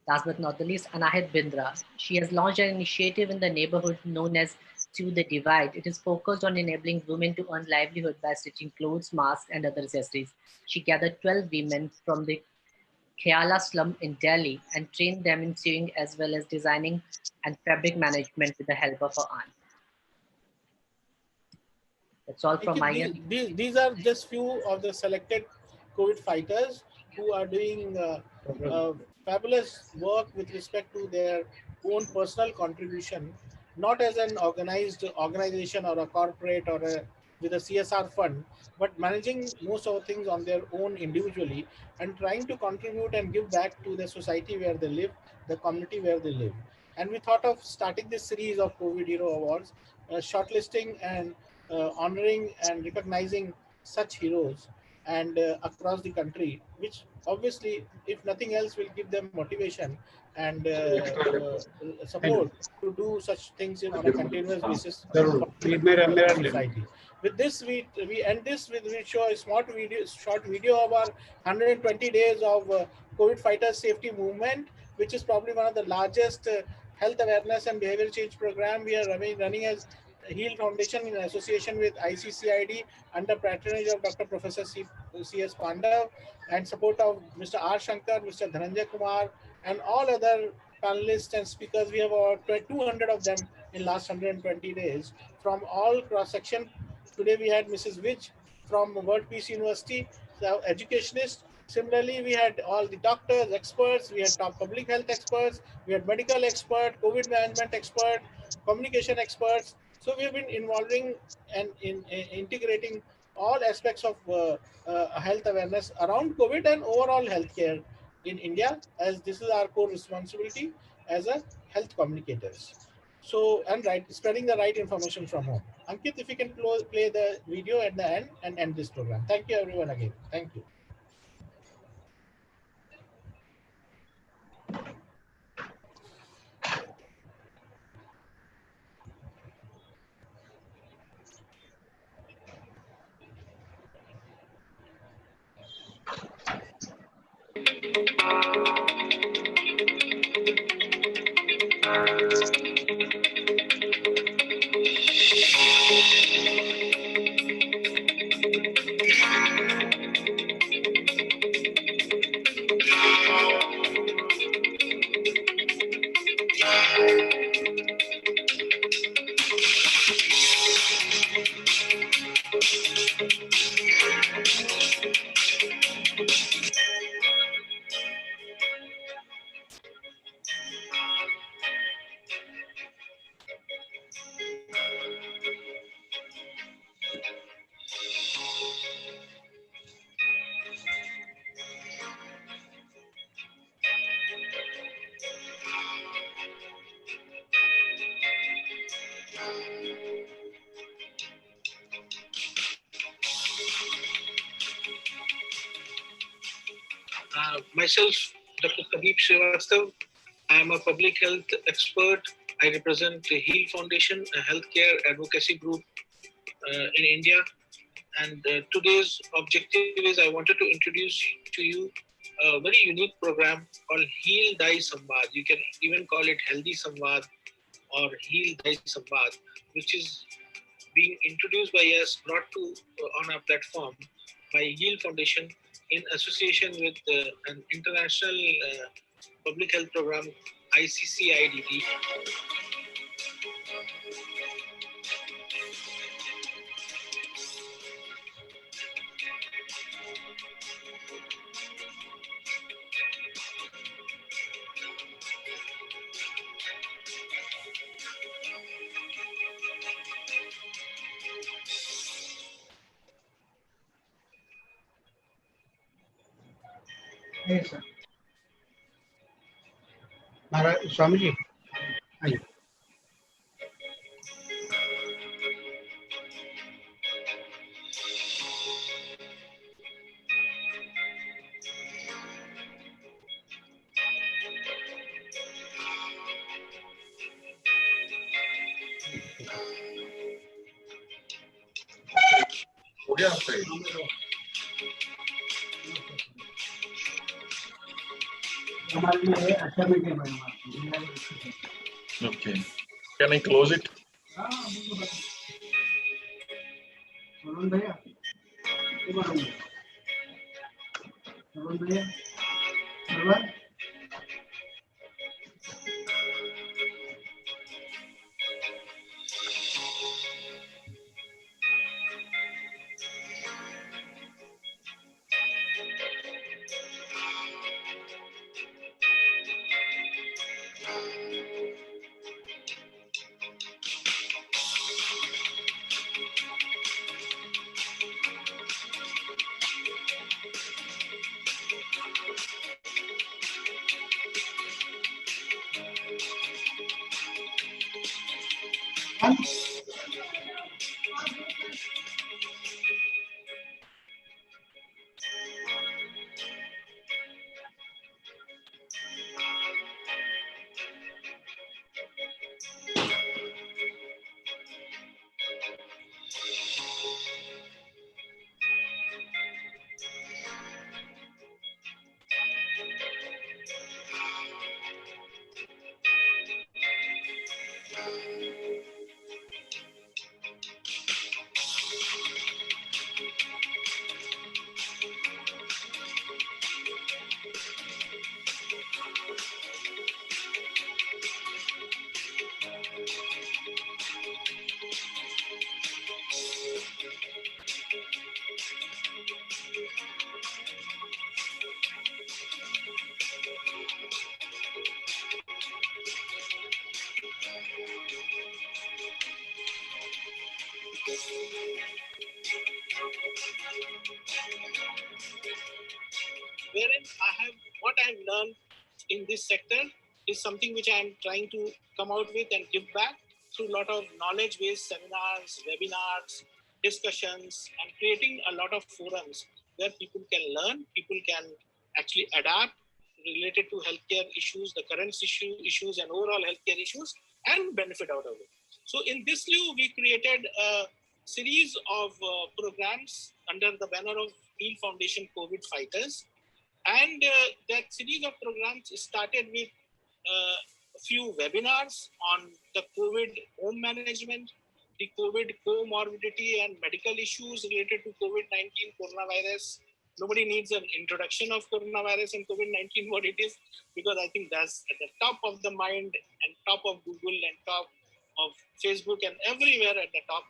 I: Last but not the least, Anahit Bindra. She has launched an initiative in the neighborhood known as Sue the Divide. It is focused on enabling women to earn livelihood by stitching clothes, masks, and other accessories. She gathered 12 women from the Khyala slum in Delhi and trained them in sewing as well as designing and fabric management with the help of her aunt. That's all from my end.
F: These are just few of the selected COVID fighters who are doing fabulous work with respect to their own personal contribution, not as an organized organization or a corporate or with a CSR fund, but managing most of the things on their own individually and trying to contribute and give back to the society where they live, the community where they live. And we thought of starting this series of COVID Hero Awards, shortlisting and honoring and recognizing such heroes and across the country, which obviously, if nothing else, will give them motivation and support to do such things on a continuous basis for the society. With this, we end this with we show a short video of our 120 days of COVID fighters safety movement, which is probably one of the largest health awareness and behavior change program we are running as HEAL Foundation in association with ICCID under patronage of Dr. Professor C.S. Pandav and support of Mr. R. Shankar, Mr. Dhananjay Kumar, and all other panelists and speakers. We have about 200 of them in last 120 days from all cross section. Today we had Mrs. Vij from World Peace University, the educationist. Similarly, we had all the doctors, experts, we had top public health experts, we had medical expert, COVID management expert, communication experts. So we have been involving and integrating all aspects of health awareness around COVID and overall healthcare in India, as this is our core responsibility as a health communicators. So, and spreading the right information from home. Ankit, if you can play the video at the end and end this program. Thank you everyone again. Thank you.
K: Myself, Dr. Pradeep Srivastav. I am a public health expert. I represent the HEAL Foundation, a healthcare advocacy group in India. And today's objective is I wanted to introduce to you a very unique program called Heal Dai Samvad. You can even call it Healthy Samvad or Heal Dai Samvad, which is being introduced by us, brought to on our platform by HEAL Foundation in association with an international public health program, ICCID.
O: Yes, sir. Swamiji. Aye.
L: Okay. Can I close it?
K: Wherein what I have learned in this sector is something which I am trying to come out with and give back through a lot of knowledge-based seminars, webinars, discussions, and creating a lot of forums where people can learn, people can actually adapt related to healthcare issues, the current issues and overall healthcare issues, and benefit out of it. So in this lieu, we created a series of programs under the banner of Heal Foundation COVID Fighters. And that series of programs started with a few webinars on the COVID home management, the COVID comorbidity and medical issues related to COVID-19 coronavirus. Nobody needs an introduction of coronavirus and COVID-19, what it is, because I think that's at the top of the mind and top of Google and top of Facebook and everywhere at the top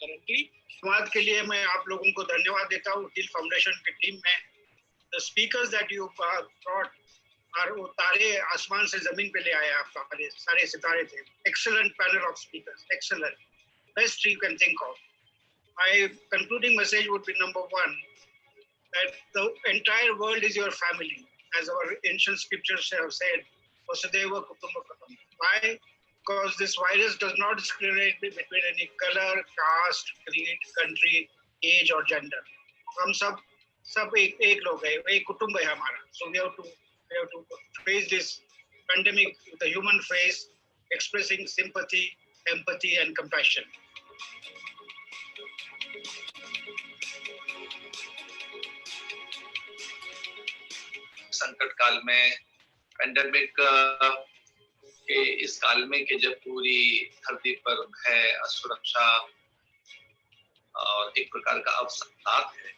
K: currently.
A: बात के लिए मैं आप लोगों को धन्यवाद देता हूँ हिल फाउंडेशन की टीम में. The speakers that you brought are वो तारे आसमान से जमीन पे ले आए आप सारे सितारे थे. Excellent panel of speakers, excellent, best you can think of. My concluding message would be number one, that the entire world is your family, as our ancient scriptures have said. Vasudeva Kutumbakam. Why? Because this virus does not discriminate between any color, caste, creed, country, age or gender. हम सब एक लोग हैं, एक कुटुंब है हमारा. So we have to face this pandemic with a human face, expressing sympathy, empathy and compassion.
M: संकट काल में पेंडेमिक के इस काल में कि जब पूरी धरती पर भय, असुरक्षा और एक प्रकार का अवसाद है,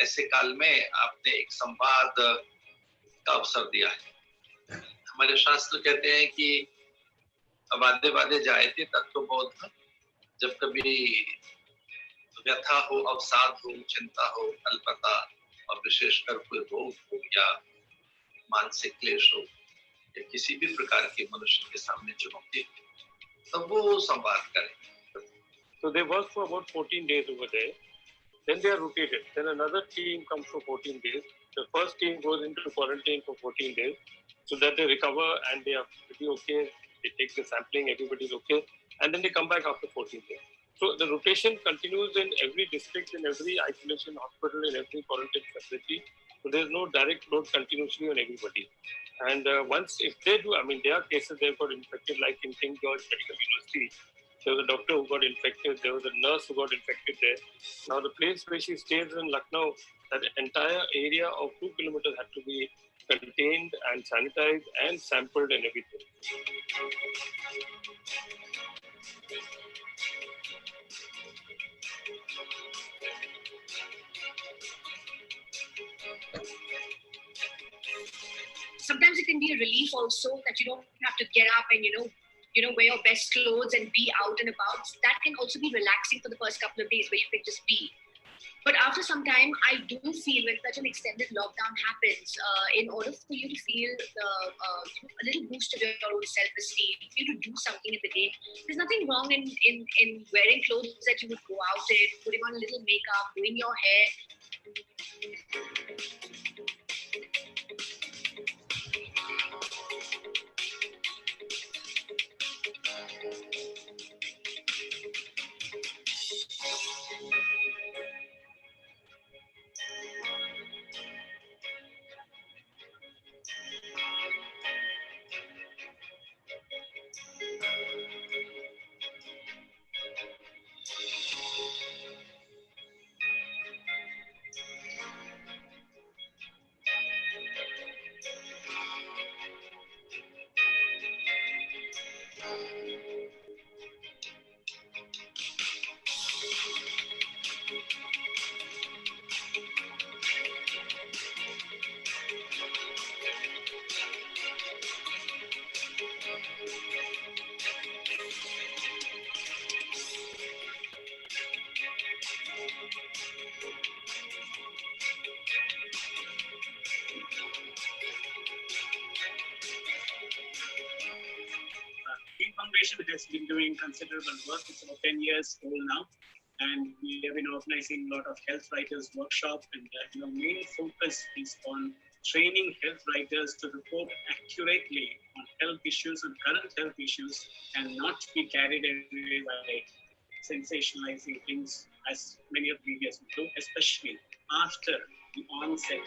M: ऐसे काल में आपने एक संवाद का अवसर दिया है. हमारे शास्त्र कहते हैं कि वादे वादे जायते तत्व बोध. जब कभी व्यथा हो, अवसाद हो, चिंता हो, अल्पता और विशेषकर कोई रोग हो या मानसिक क्लेश हो या किसी भी प्रकार के मनुष्य के सामने चुनौती हो, तब वो संवाद करें.
R: So they work for about 14 days over there. Then they are rotated. Then another team comes for 14 days. The first team goes into quarantine for 14 days so that they recover and they are pretty okay. They take the sampling, everybody's okay. And then they come back after 14 days. So the rotation continues in every district, in every isolation hospital, in every quarantine facility. So there's no direct load continuously on everybody. And once, if they do, I mean, there are cases they've got infected, like in King George Medical University. There was a doctor who got infected. There was a nurse who got infected there. Now, the place where she stays in Lucknow, that entire area of 2 kilometers had to be contained and sanitized and sampled and everything.
T: Sometimes it can be a relief also that you don't have to get up and, wear your best clothes and be out and about. That can also be relaxing for the first couple of days where you can just be. But after some time, I do feel when such an extended lockdown happens, in order for you to feel a little boost of your own self-esteem, for you to do something in the day, there's nothing wrong in wearing clothes that you would go out in, putting on a little makeup, doing your hair.
P: Heal Foundation has been doing considerable work. It's about 10 years old now. And we have been organizing a lot of health writers workshop, and main focus is on training health writers to report accurately on health issues and current health issues, and not be carried away by sensationalizing things as many of the media do, especially after the onset.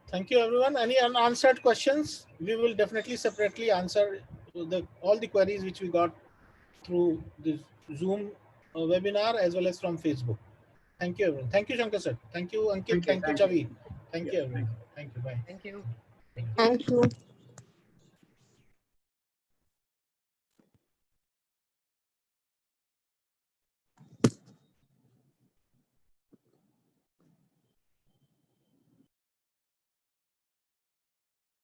F: Thank you, everyone. Any unanswered questions? We will definitely separately answer all the queries which we got through this Zoom webinar as well as from Facebook. Thank you, everyone. Thank you, Shankar sir. Thank you, Ankit. Thank you, Chavi. Thank you, everyone. Thank you. Bye.
I: Thank you.
N: Thank you.